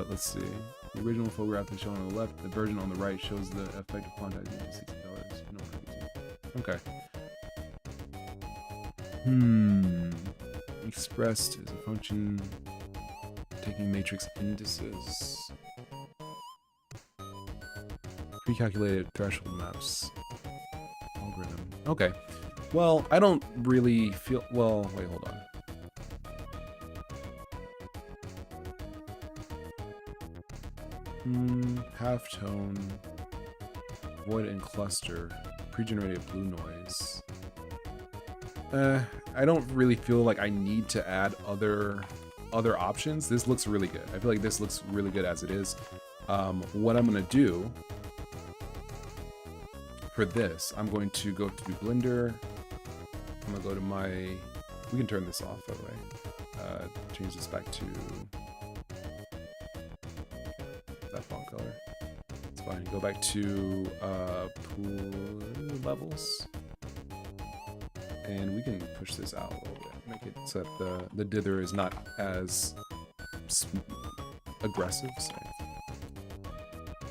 let's see. The original photograph is shown on the left. The version on the right shows the effect of quantizing into 60 colors. Okay. Expressed as a function taking matrix indices. Pre-calculated threshold maps. Algorithm. Okay. Well, I don't really feel... Well, wait, hold on. Halftone, void and cluster, pre-generated blue noise. I don't really feel like I need to add other options. This looks really good. I feel like this looks really good as it is. What I'm gonna do for this, I'm going to go to Blender. I'm gonna go to my... We can turn this off, by the way. Change this back to that font color. It's fine. Go back to pool levels, and we can push this out a little bit. Make it so that the dither is not as aggressive.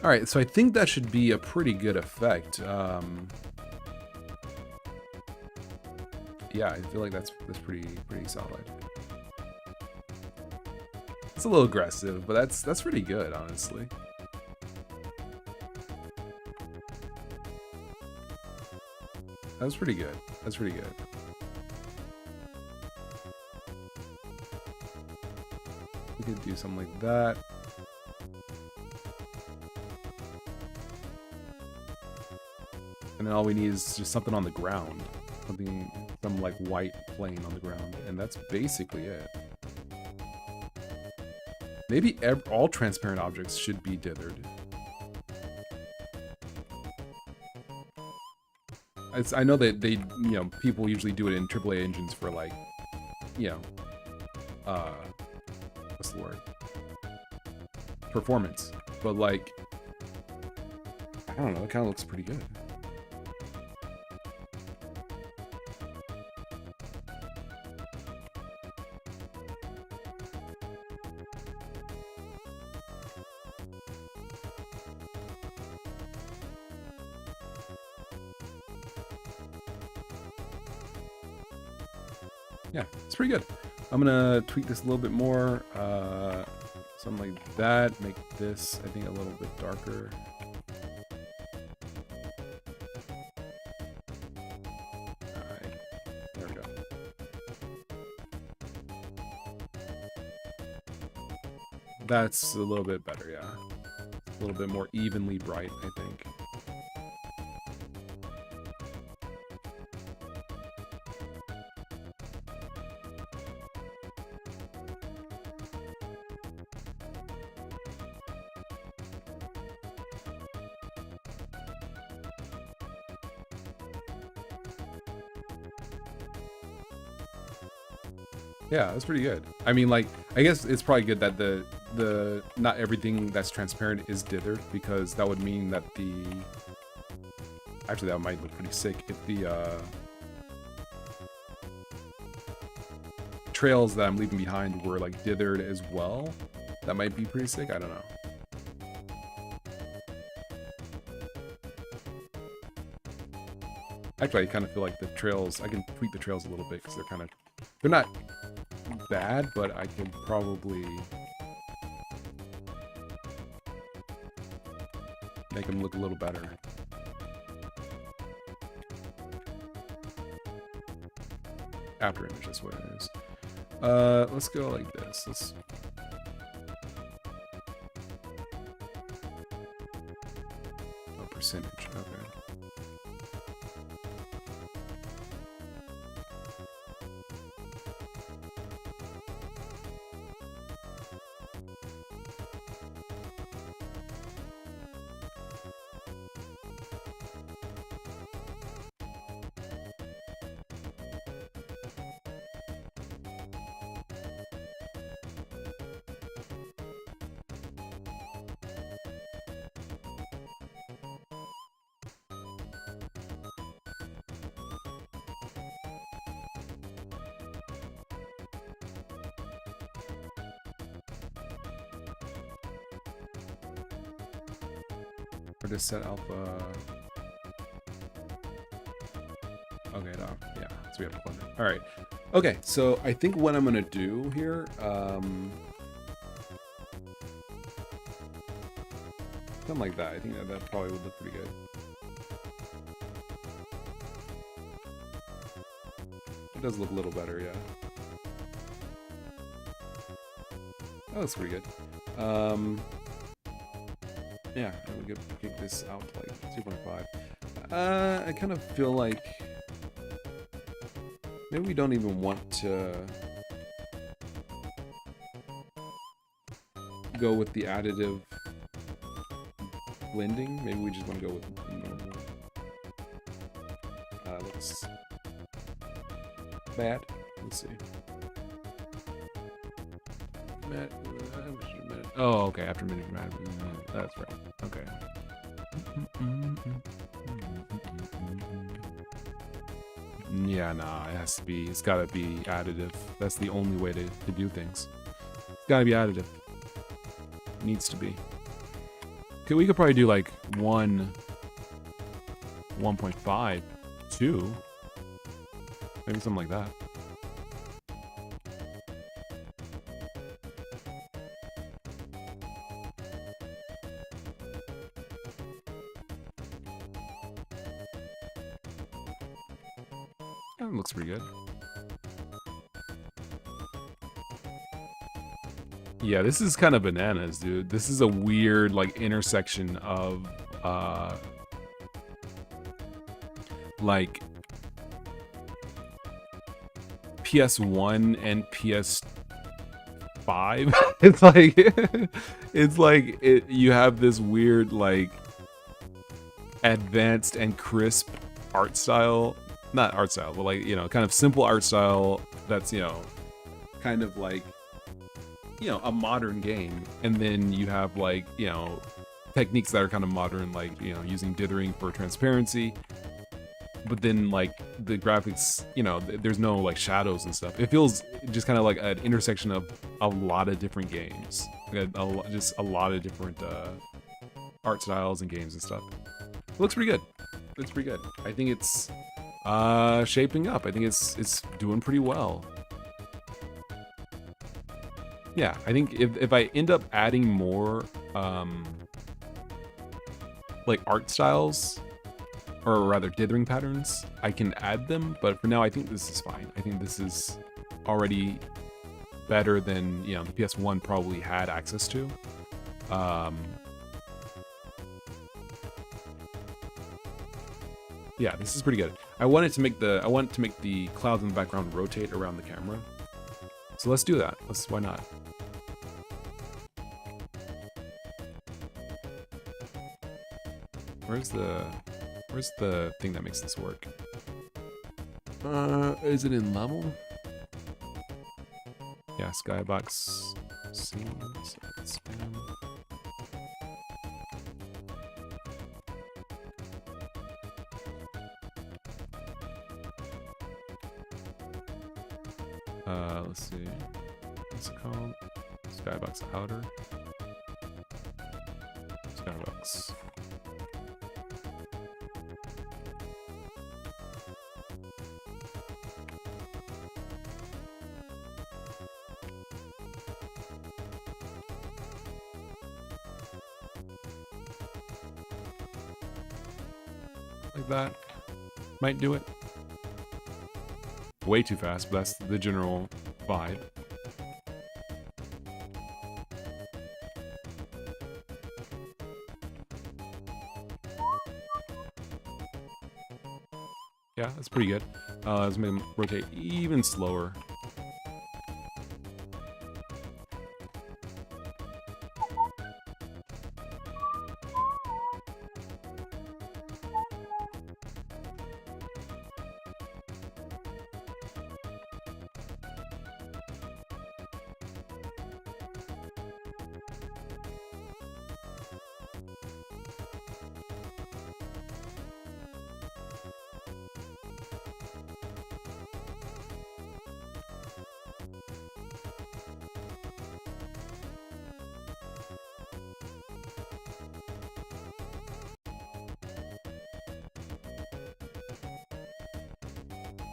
All right, so I think that should be a pretty good effect. Yeah, I feel like that's pretty solid. It's a little aggressive, but that's pretty good, honestly. That's pretty good. That's pretty good. We could do something like that. And then all we need is just something on the ground. Some like white plane on the ground. And that's basically it. Maybe all transparent objects should be dithered. I know that they, people usually do it in AAA engines for like, what's the word? Performance. But like, I don't know, it kind of looks pretty good. Yeah, it's pretty good. I'm gonna tweak this a little bit more. Something like that. Make this, I think, a little bit darker. Alright, there we go. That's a little bit better, yeah. A little bit more evenly bright, I think. Yeah, that's pretty good. I mean, like, I guess it's probably good that the not everything that's transparent is dithered, because that would mean that actually that might look pretty sick if the trails that I'm leaving behind were like dithered as well. That might be pretty sick. I don't know. Actually, I kind of feel like the trails, I can tweak the trails a little bit because they're not bad, but I can probably make them look a little better. After image, that's what it is. Let's go like this. Percentage, okay. Or just set alpha. Okay, no, yeah, so we have to plug it. All right. Okay, so I think what I'm gonna do here, something like that. I think that probably would look pretty good. It does look a little better, yeah. That looks pretty good. Yeah, we could kick this out to like 2.5. I kind of feel like maybe we don't even want to go with the additive blending. Maybe we just want to go with normal. Looks bad. Let's see. Oh, okay. After minute, that's right. Okay. Yeah, nah. It has to be. It's gotta be additive. That's the only way to do things. It's gotta be additive. It needs to be. Okay, we could probably do like 1.5, 2, maybe something like that. That looks pretty good. Yeah, this is kind of bananas, dude. This is a weird, like, intersection of, like, PS1 and PS5. It's like, you have this weird, like, advanced and crisp art style. Not art style, but, like, you know, kind of simple art style that's, you know, kind of like, you know, a modern game. And then you have, like, you know, techniques that are kind of modern, like, you know, using dithering for transparency. But then, like, the graphics, you know, there's no, like, shadows and stuff. It feels just kind of like an intersection of a lot of different games. Just a lot of different art styles and games and stuff. It looks pretty good. It's pretty good. I think it's shaping up. I think it's doing pretty well. Yeah, I think if I end up adding more like art styles, or rather dithering patterns, I can add them, but for now I think this is fine. I think this is already better than, you know, the PS1 probably had access to. Yeah, this is pretty good. I want to make the clouds in the background rotate around the camera. So let's do that. Why not? Where's the thing that makes this work? Is it in level? Yeah, skybox scenes. Let's see. What's it called? Skybox outer. Skybox. Like that. Might do it. Way too fast, but that's the general vibe. Yeah, that's pretty good. Let's make them rotate even slower.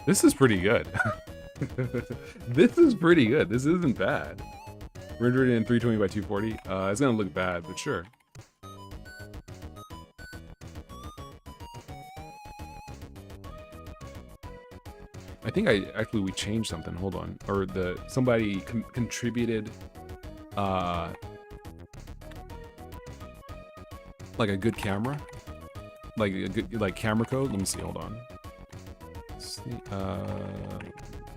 This is pretty good. This is pretty good. This isn't bad. Rendered in 320 by 240. It's gonna look bad, but sure. I think we changed something. Hold on, or somebody contributed, like a good camera, like a good camera code. Let me see. Hold on.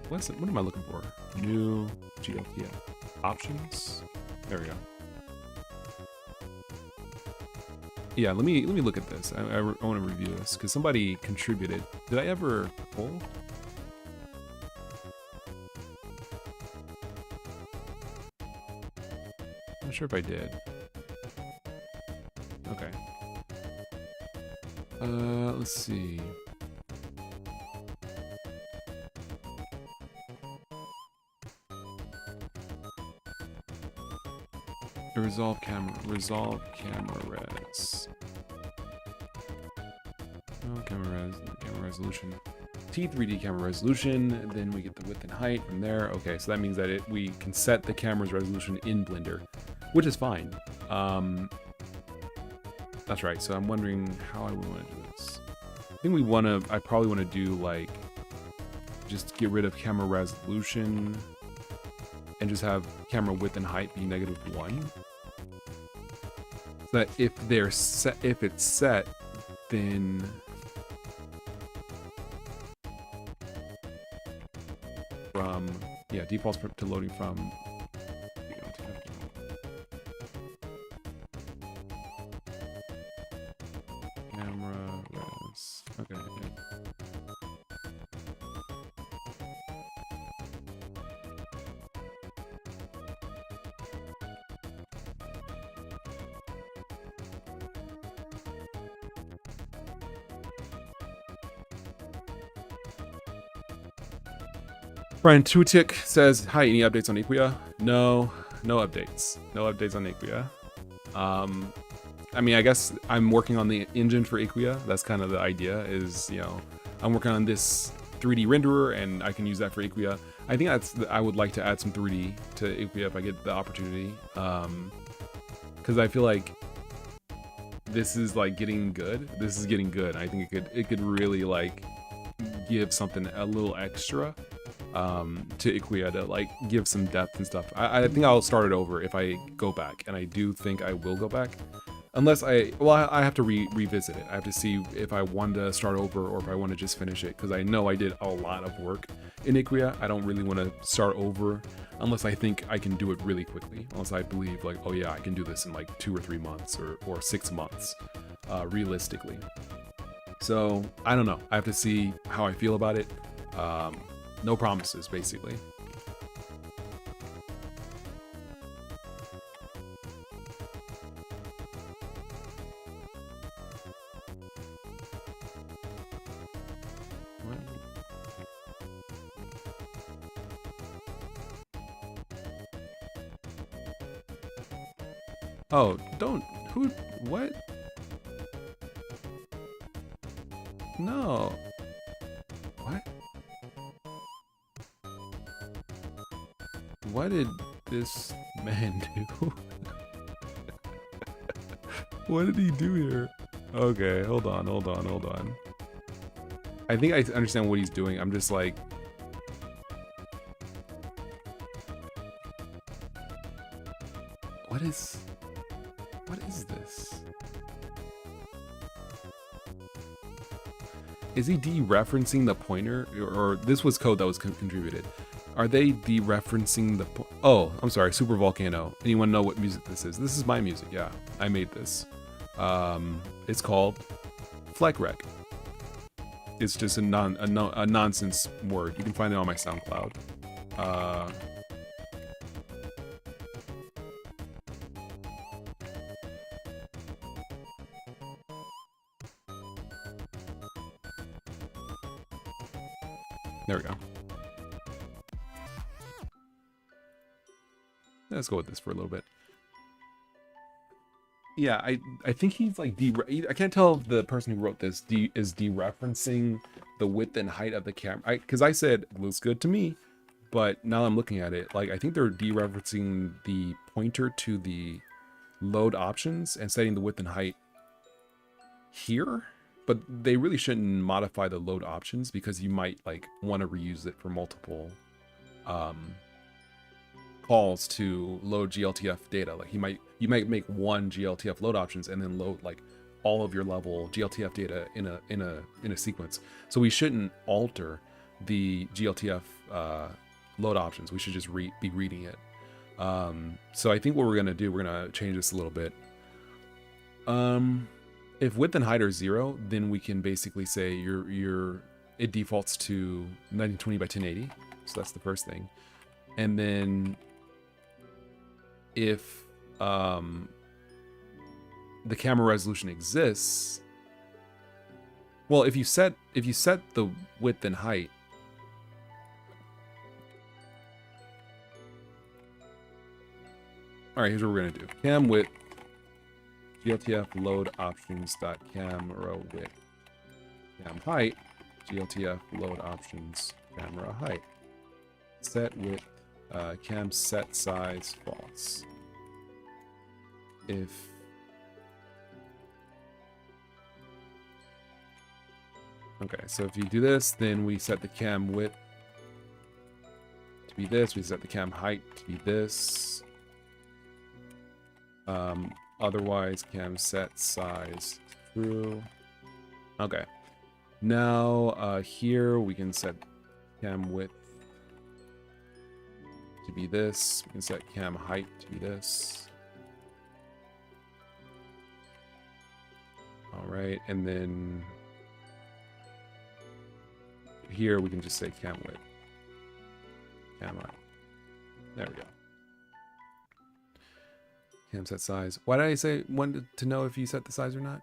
Let's see, what am I looking for? New GLP options. There we go. Yeah, let me look at this. I want to review this because somebody contributed. Did I ever pull? I'm not sure if I did. Okay. Let's see. Resolve camera res. Oh, camera resolution. T3D camera resolution. Then we get the width and height from there. Okay, so that means that we can set the camera's resolution in Blender, which is fine. That's right. So I'm wondering how I would want to do this. I think I probably want to do like, just get rid of camera resolution and just have camera width and height be -1. So that if it's set, then from, yeah, defaults to loading from, camera res. Okay. Yeah. Brian Tutik says, hi, any updates on Equia? No updates. No updates on Equia. I mean, I guess I'm working on the engine for Equia. That's kind of the idea is, I'm working on this 3D renderer and I can use that for Equia. I think I would like to add some 3D to Equia if I get the opportunity. Because I feel like this is like getting good. This is getting good. I think it could really like give something a little extra to Equia to like give some depth and stuff. I think I'll start it over if I go back, and I do think I will go back, unless I have to revisit it. I have to see if I want to start over or if I want to just finish it, because I know I did a lot of work in Equia. I don't really want to start over unless I think I can do it really quickly, unless I believe like, oh yeah, I can do this in like 2 or 3 months or 6 months realistically. So I don't know, I have to see how I feel about it. No promises, basically. What? Oh, what? No. What? What did this man do? What did he do here? Okay, hold on. I think I understand what he's doing. I'm just like... What is this? Is he dereferencing the pointer? Or this was code that was contributed. Are they dereferencing the oh, I'm sorry, Super Volcano. Anyone know what music this is? This is my music, yeah. I made this. It's called FleckRec. It's just a nonsense word. You can find it on my SoundCloud. There we go. Let's go with this for a little bit. Yeah, I think he's like I can't tell if the person who wrote this is dereferencing the width and height of the camera. Because I said it looks good to me, but now I'm looking at it, like I think they're dereferencing the pointer to the load options and setting the width and height here. But they really shouldn't modify the load options because you might like want to reuse it for multiple um, calls to load GLTF data. Like you might make one GLTF load options and then load like all of your level GLTF data in a sequence. So we shouldn't alter the GLTF load options. We should just be reading it. So I think what we're gonna do, we're gonna change this a little bit. If width and height are 0, then we can basically say it defaults to 1920 by 1080. So that's the first thing. And then if the camera resolution exists, well, if you set the width and height, all right, here's what we're gonna do: cam width GLTF load options dot camera width, cam height GLTF load options camera height, set width cam set size false. If okay, so if you do this, then we set the cam width to be this, we set the cam height to be this. Otherwise, cam set size true. Okay. Now here we can set cam width to be this. We can set cam height to be this. All right, and then here we can just say cam width, cam height. There we go. Cam set size. Why did I say wanted to know if you set the size or not?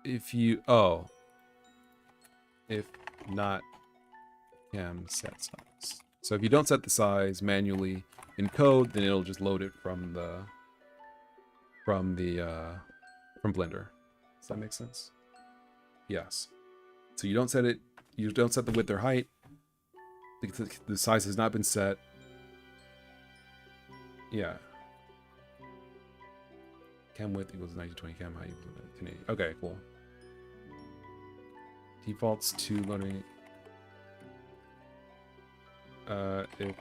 If not, cam set size. So if you don't set the size manually in code, then it'll just load it from Blender. Does that make sense? Yes. So you don't set it. You don't set the width or height. The size has not been set. Yeah. Cam width equals 1920. Cam height equals 1080. Okay, cool. Defaults to loading. If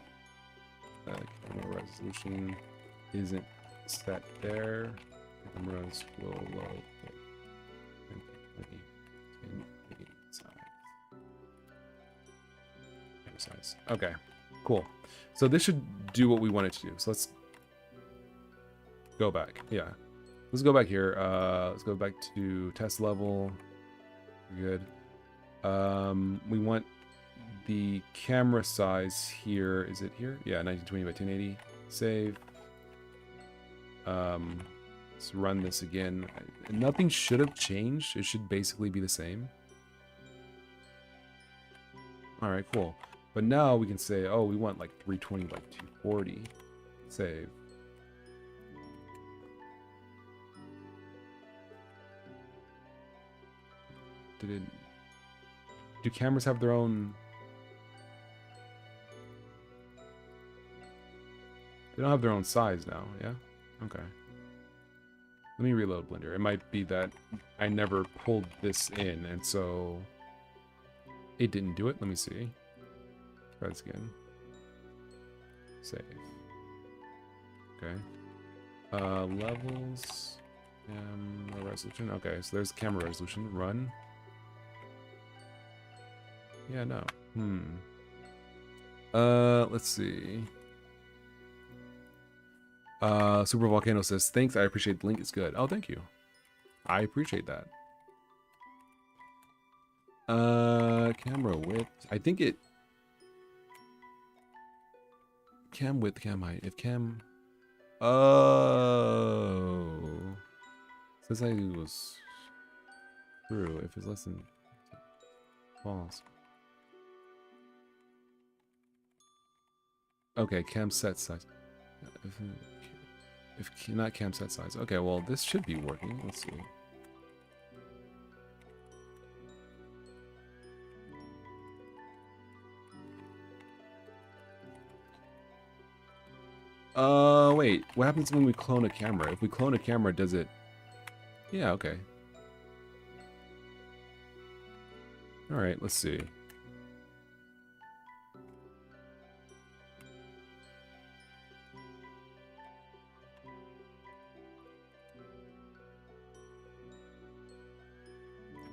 camera resolution isn't set there, cameras will load 1080 size. Okay, cool. So this should do what we want it to do. So let's go back. Yeah, let's go back here. Let's go back to test level. We're good. We want the camera size here. Is it here? Yeah, 1920 by 1080. Save. Let's run this again. Nothing should have changed. It should basically be the same. All right, cool. But now we can say, oh, we want like 320 by 240. Save. Do cameras have their own? They don't have their own size now, yeah? Okay. Let me reload Blender. It might be that I never pulled this in, and so it didn't do it. Let me see. Try this again. Save. Okay. Levels. Camera resolution. Okay, so there's camera resolution. Run. Yeah, no. Let's see. Super Volcano says, thanks, I appreciate the link, it's good. Oh, thank you. I appreciate that. Camera width. I think it... Cam width, cam height. If cam... Oh... Says I was true. If it's less than... False. Okay, cam set size. If not cam set size. Okay, well, this should be working. Let's see. Wait. What happens when we clone a camera? If we clone a camera, does it... Yeah, okay. Alright, let's see.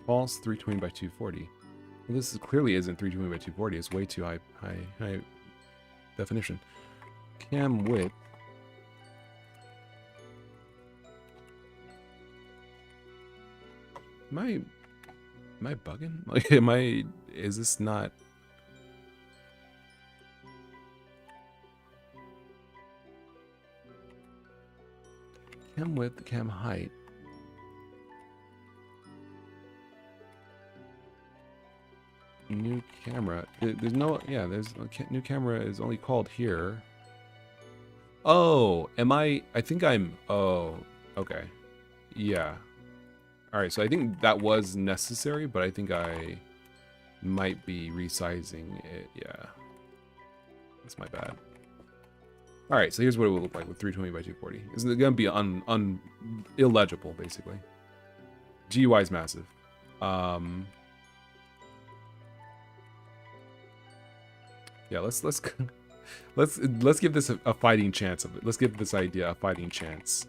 False 320 by 240. Well, this clearly isn't 320 by 240. It's way too high definition. Cam width. Am I bugging? Like, is this not... Cam width, cam height. New camera. There's no... Yeah, there's... New camera is only called here. Oh, am I... I think I'm... Oh, okay. Yeah. Alright, so I think that was necessary, but I think I might be resizing it. Yeah. That's my bad. Alright, so here's what it will look like with 320 by 240. It's going to be illegible, basically. GUI is massive. Yeah, let's give this a fighting chance of it. Let's give this idea a fighting chance.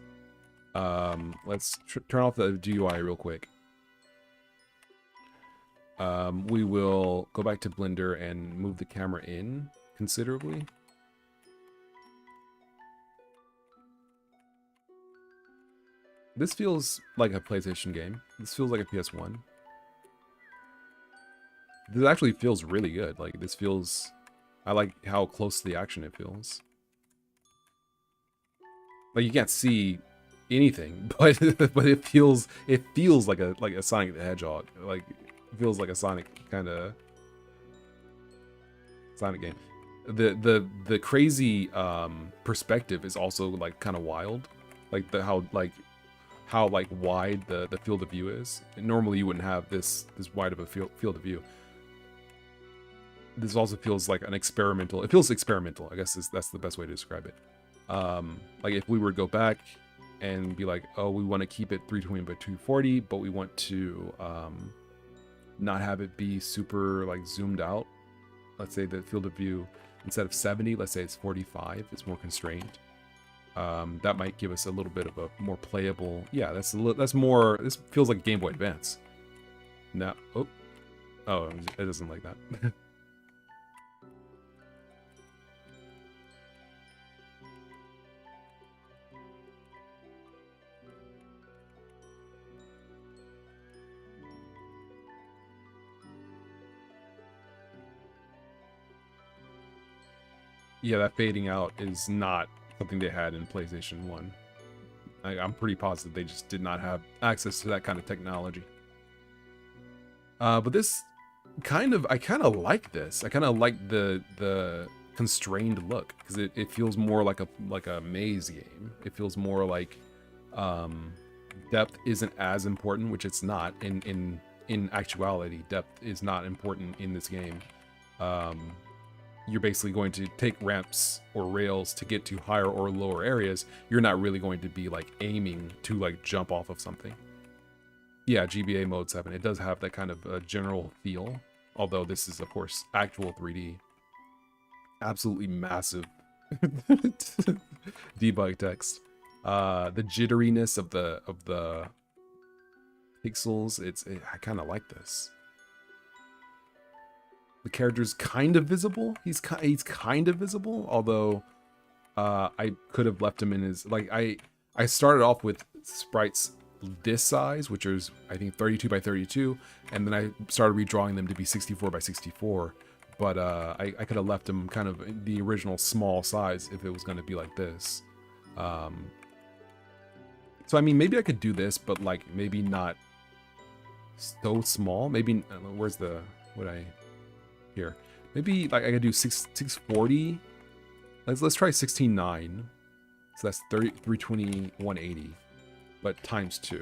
Let's turn off the GUI real quick. We will go back to Blender and move the camera in considerably. This feels like a PlayStation game. This feels like a PS1. This actually feels really good. Like, this feels... I like how close to the action it feels. Like, you can't see anything, but it feels like a Sonic the Hedgehog. Like, it feels like a Sonic kind of Sonic game. The crazy perspective is also like kind of wild. Like how wide the field of view is. And normally you wouldn't have this wide of a field of view. This also feels like an experimental. It feels experimental, I guess that's the best way to describe it. Like if we were to go back and be like, oh, we want to keep it 320 by 240, but we want to not have it be super like zoomed out. Let's say the field of view, instead of 70, let's say it's 45. It's more constrained. That might give us a little bit of a more playable. Yeah, that's more. This feels like Game Boy Advance. Now, oh, it doesn't like that. Yeah, that fading out is not something they had in PlayStation 1. I'm pretty positive they just did not have access to that kind of technology. But this I kind of like this. I kind of like the constrained look because it feels more like a maze game. It feels more like depth isn't as important, which it's not in actuality. Depth is not important in this game. You're basically going to take ramps or rails to get to higher or lower areas. You're not really going to be like aiming to like jump off of something. Yeah, GBA mode 7. It does have that kind of general feel, although this is of course actual 3D. Absolutely massive debug text. The jitteriness of the pixels. I kind of like this. The character's kind of visible. He's kind of visible, although I could have left him in his... Like, I started off with sprites this size, which is, I think, 32 by 32, and then I started redrawing them to be 64 by 64, but I could have left him kind of the original small size if it was going to be like this. So, I mean, maybe I could do this, but, like, maybe not so small. Maybe... Where's the... Here, maybe like I could do 640. Let's try 16:9. So that's 320, 180, but times 2.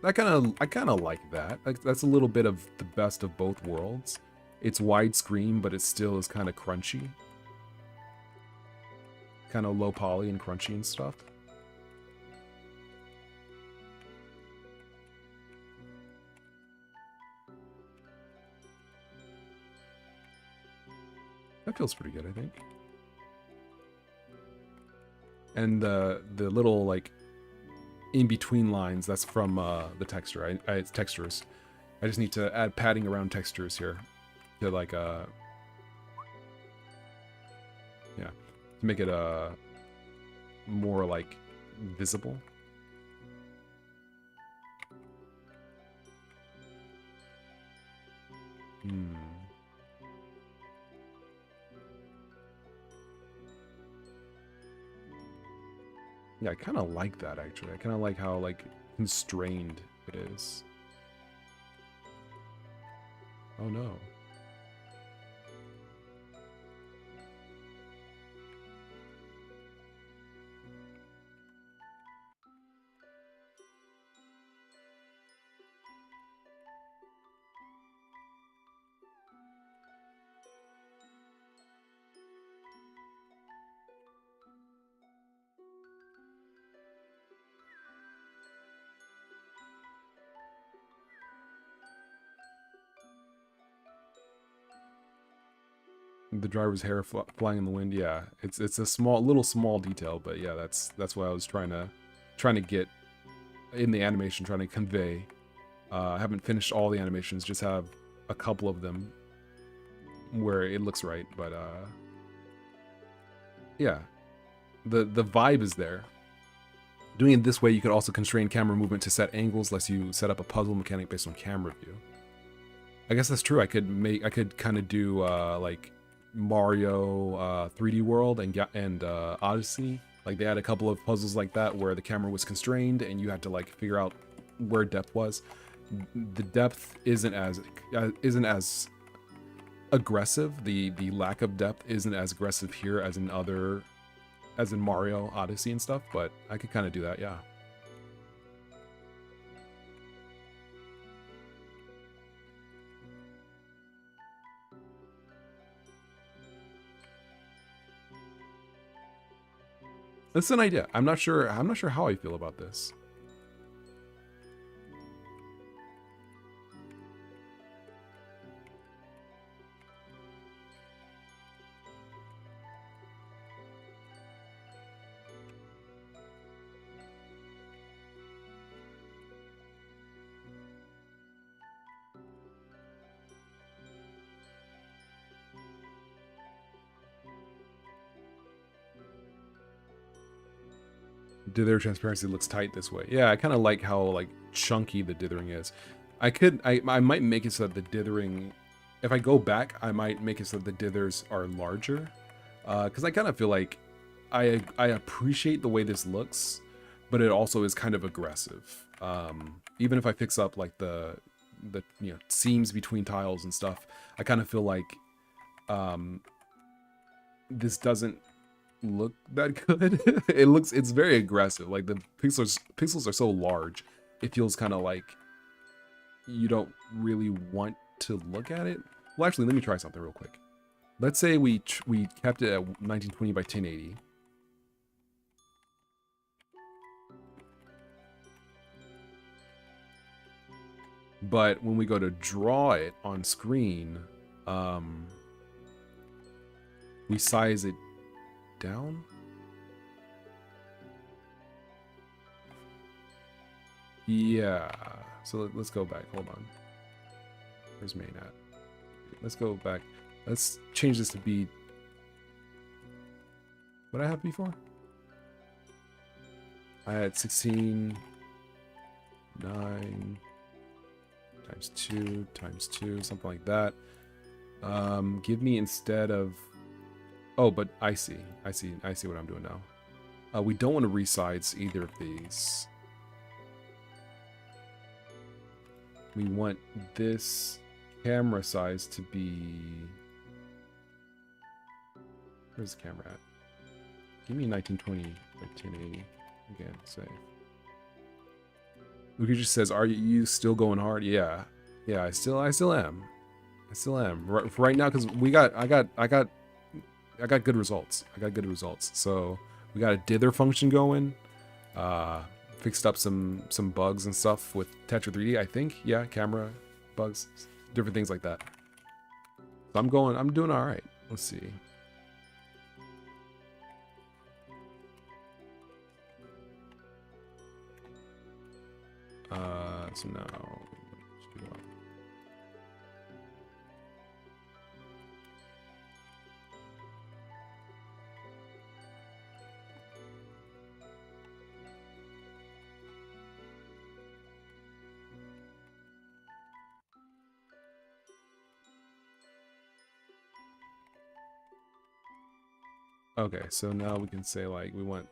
I kind of like that. That's a little bit of the best of both worlds. It's widescreen, but it still is kind of crunchy. Kind of low poly and crunchy and stuff. That feels pretty good, I think. And the little like in between lines, that's from the texture. It's textures. I just need to add padding around textures here to like yeah, to make it more like visible. Yeah, I kind of like that, actually. I kind of like how, like, constrained it is. Oh, no. The driver's hair flying in the wind. Yeah, it's a small detail, but yeah, that's what I was trying to get in the animation, trying to convey. I haven't finished all the animations, just have a couple of them where it looks right, but yeah, the vibe is there. Doing it this way, you could also constrain camera movement to set angles, lets you set up a puzzle mechanic based on camera view. I guess that's true. I could kind of do like Mario 3D World and Odyssey. Like they had a couple of puzzles like that where the camera was constrained and you had to like figure out where depth was. The depth isn't as aggressive. The lack of depth isn't as aggressive here as in Mario Odyssey and stuff, but I could kind of do that, yeah. That's an idea. I'm not sure how I feel about this. Dither transparency looks tight this way. Yeah, I kind of like how like chunky the dithering is. I might make it so that the dithering, if I go back, I might make it so that the dithers are larger, because I kind of feel like I appreciate the way this looks, but it also is kind of aggressive. Even if I fix up like the seams between tiles and stuff, I kind of feel like this doesn't look that good. It's very aggressive. Like the pixels are so large, it feels kind of like you don't really want to look at it. Well, actually, let me try something real quick. Let's say we kept it at 1920 by 1080. But when we go to draw it on screen, we size it down. Yeah. So let's go back. Hold on. Where's main at? Let's go back. Let's change this to be what I have before. I had 16, 9 times 2 times 2, something like that. Give me instead of. Oh, but I see what I'm doing now. We don't want to resize either of these. We want this camera size to be... Where's the camera at? Give me 1920 by 1080. Again, save. Luki just says, "Are you still going hard?" Yeah, yeah. I still am. I still am. Right now, because I got good results. I got good results. So we got a dither function going. Fixed up some bugs and stuff with Tetra 3D. I think. Yeah, camera bugs, different things like that. So I'm doing all right. Let's see. So now, okay, so now we can say like we want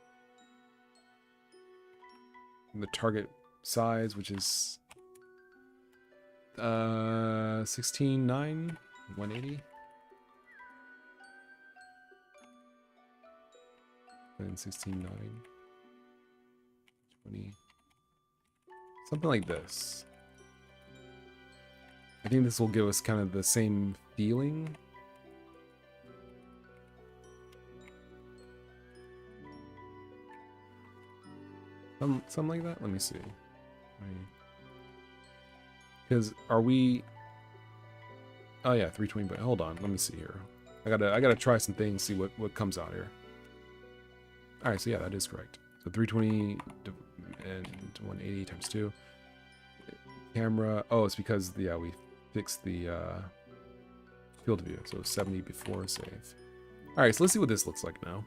the target size, which is 16:9 180 and 16:9 20, something like this. I think this will give us kind of the same feeling. Something like that. Let me see. Because are we? Oh yeah, 320. But hold on, let me see here. I gotta try some things, see what comes out here. All right, so yeah, that is correct. So 320 and 180 times 2. Camera. Oh, it's because we fixed the field of view. So 70 before save. All right, so let's see what this looks like now.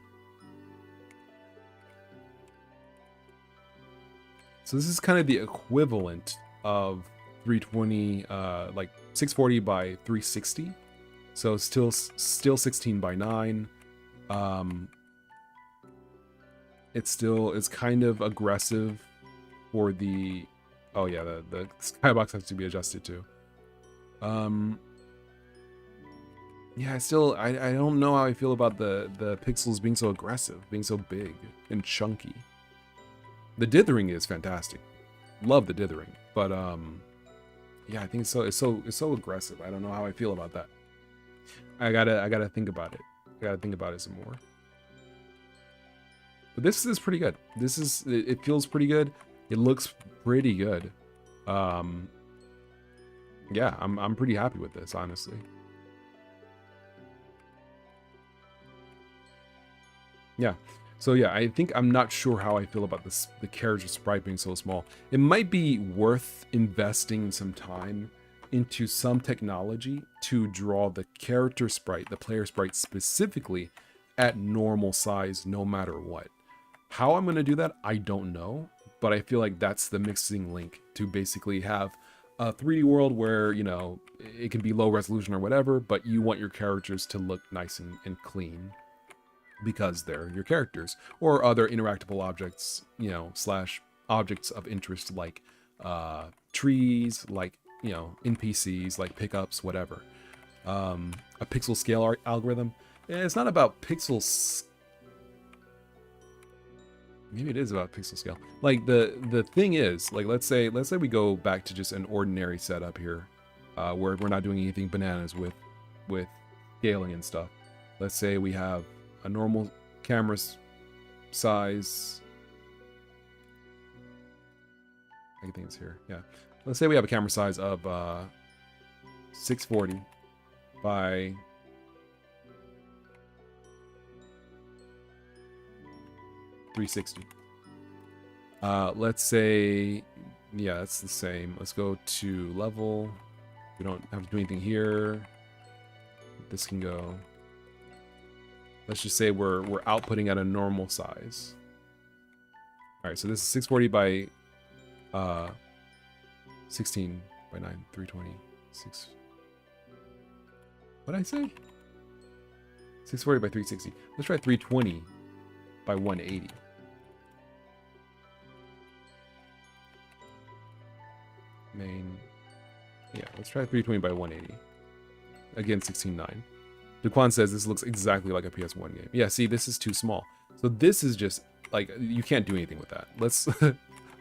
So this is kind of the equivalent of 320, like 640 by 360. So still 16:9. It's kind of aggressive for the... Oh yeah, the skybox has to be adjusted too. Yeah, I don't know how I feel about the pixels being so aggressive, being so big and chunky. The dithering is fantastic. Love the dithering, but yeah, I think it's so aggressive. I don't know how I feel about that. I gotta think about it. I gotta think about it some more. But this is pretty good. It feels pretty good. It looks pretty good. Yeah, I'm pretty happy with this, honestly. Yeah. So yeah, I think I'm not sure how I feel about the character sprite being so small. It might be worth investing some time into some technology to draw the character sprite, the player sprite specifically, at normal size no matter what. How I'm going to do that, I don't know, but I feel like that's the mixing link to basically have a 3D world where, you know, it can be low resolution or whatever, but you want your characters to look nice and clean because they're your characters, or other interactable objects, you know, slash objects of interest like trees, like, you know, NPCs, like pickups, whatever. A pixel scale algorithm. It's not about pixels. Maybe it is about pixel scale. Like the thing is, like let's say we go back to just an ordinary setup here, where we're not doing anything bananas with scaling and stuff. Let's say we have a normal camera size. I think it's here. Yeah. Let's say we have a camera size of 640 by 360. Let's say, yeah, that's the same. Let's go to level. We don't have to do anything here. This can go. Let's just say we're outputting at a normal size. All right, so this is 640 by 16 by 9, 320, 6. What did I say? 640 by 360. Let's try 320 by 180. Main, yeah. let's try 320 by 180. Again, 16:9. Duquan says this looks exactly like a PS1 game. Yeah, see, this is too small. So this is just like, you can't do anything with that. Let's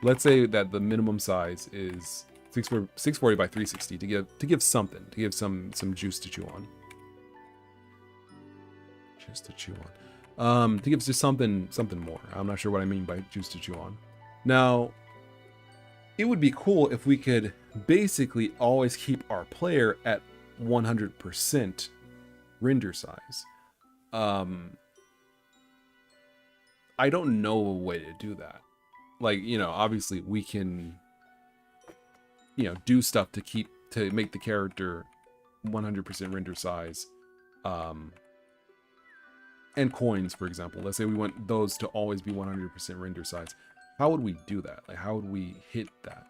let's say that the minimum size is 640 by 360 to give something, to give some juice to chew on. Juice to chew on. To give just something more. I'm not sure what I mean by juice to chew on. Now, it would be cool if we could basically always keep our player at 100% render size. I don't know a way to do that. Like, you know, obviously we can, you know, do stuff to make the character 100% render size. And coins, for example. Let's say we want those to always be 100% render size. How would we do that? Like, how would we hit that?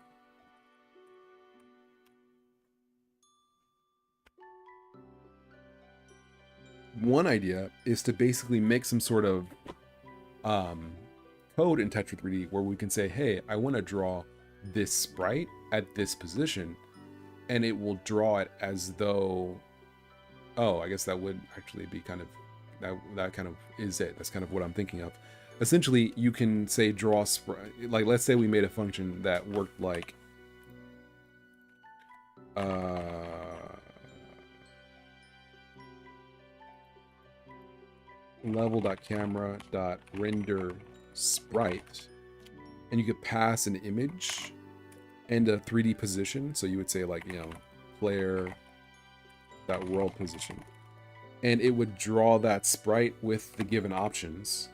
One idea is to basically make some sort of code in Tetra 3D where we can say, hey, I want to draw this sprite at this position, and it will draw it as though, oh, I guess that would actually be kind of, that kind of is it. That's kind of what I'm thinking of. Essentially, you can say draw sprite, like let's say we made a function that worked like level.camera.render sprite, and you could pass an image and a 3D position. So you would say like, you know, player.world position, and it would draw that sprite with the given options.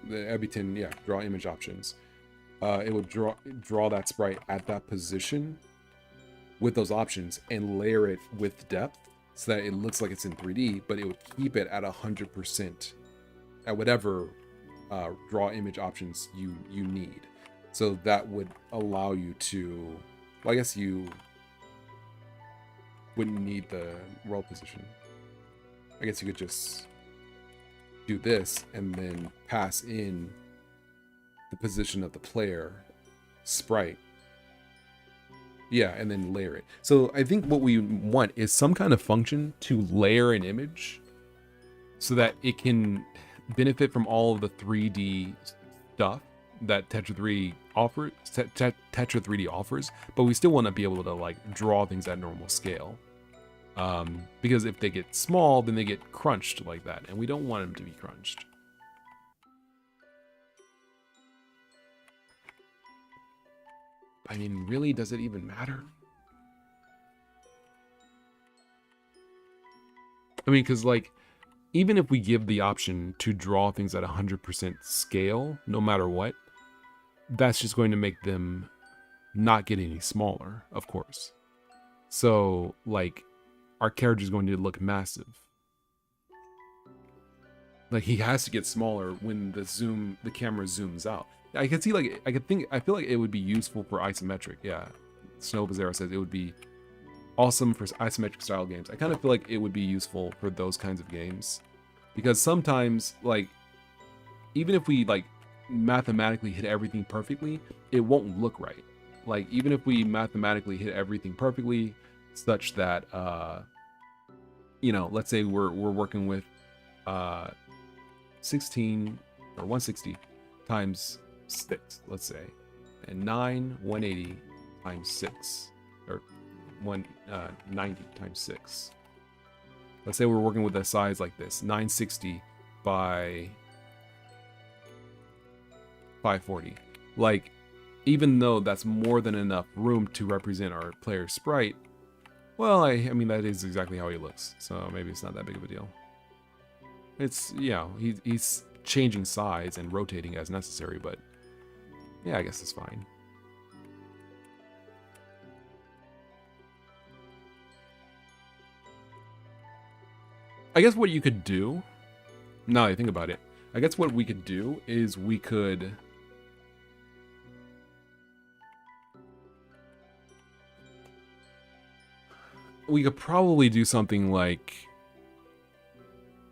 The Ebiton, yeah, draw image options. It would draw that sprite at that position with those options and layer it with depth so that it looks like it's in 3D, but it would keep it at 100% at whatever draw image options you need. So that would allow you to, well, I guess you wouldn't need the world position. I guess you could just do this and then pass in the position of the player sprite. Yeah, and then layer it. So I think what we want is some kind of function to layer an image so that it can benefit from all of the 3D stuff that Tetra 3D offers, but we still want to be able to like draw things at normal scale. Because if they get small, then they get crunched like that, and we don't want them to be crunched. I mean, really, does it even matter? I mean, because like, even if we give the option to draw things at 100% scale, no matter what, that's just going to make them not get any smaller, of course. So, like, our character is going to look massive. Like, he has to get smaller when the camera zooms out. I could see, like, I feel like it would be useful for isometric. Yeah, Snow Bizarro says it would be awesome for isometric style games. I kind of feel like it would be useful for those kinds of games, because sometimes, like, even if we like mathematically hit everything perfectly, it won't look right. Like, even if we mathematically hit everything perfectly, such that you know, let's say we're working with 16 or 160 times 6, let's say, and 180 times 6, or 190 times 6. Let's say we're working with a size like this, 960 by 540. Like, even though that's more than enough room to represent our player sprite, well, I mean, that is exactly how he looks, so maybe it's not that big of a deal. It's, you know, he's changing size and rotating as necessary, but yeah, I guess it's fine. I guess what you could do, now that I think about it, I guess what we could do is we could probably do something like,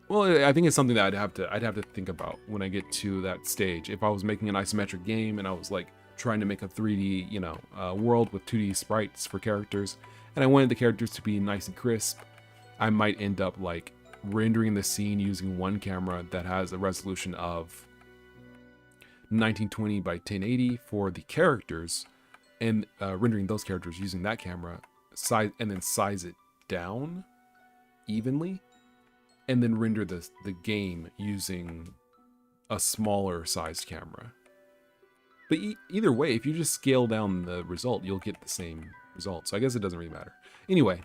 well, I think it's something that I'd have to think about when I get to that stage. If I was making an isometric game and I was like trying to make a 3D, world with 2D sprites for characters, and I wanted the characters to be nice and crisp, I might end up like rendering the scene using one camera that has a resolution of 1920 by 1080 for the characters, and rendering those characters using that camera, and then size it down evenly, and then render the game using a smaller sized camera. But either way, if you just scale down the result, you'll get the same result. So I guess it doesn't really matter. Anyway,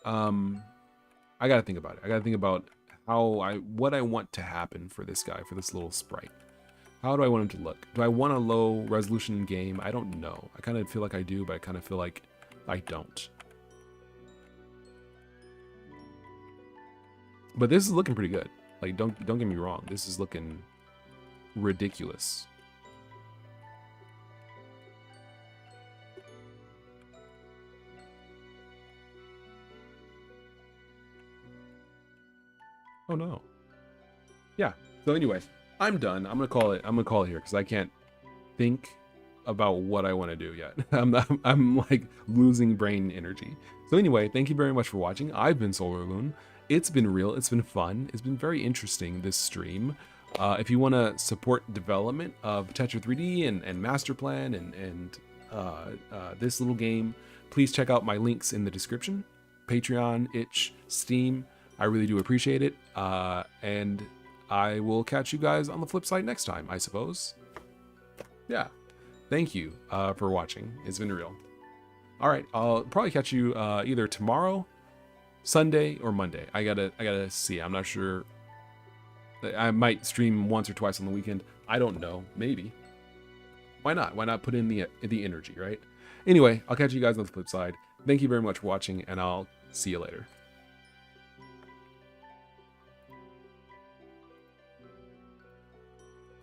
I gotta think about it. I gotta think about what I want to happen for this guy, for this little sprite. How do I want him to look? Do I want a low resolution game? I don't know. I kind of feel like I do, but I kind of feel like I don't. But this is looking pretty good. Like, don't get me wrong. This is looking ridiculous. Oh no. Yeah. So anyway, I'm done. I'm gonna call it here because I can't think about what I want to do yet. I'm like losing brain energy. So anyway, thank you very much for watching. I've been SolarLune. It's been real. It's been fun. It's been very interesting, this stream. If you want to support development of Tetra 3D and Master Plan and this little game, please check out my links in the description. Patreon, Itch, Steam. I really do appreciate it. And I will catch you guys on the flip side next time, I suppose. Yeah. Thank you for watching. It's been real. All right. I'll probably catch you either tomorrow, Sunday, or Monday. I gotta see. I'm not sure. I might stream once or twice on the weekend. I don't know. Maybe. Why not? Why not put in the energy, right? Anyway, I'll catch you guys on the flip side. Thank you very much for watching, and I'll see you later.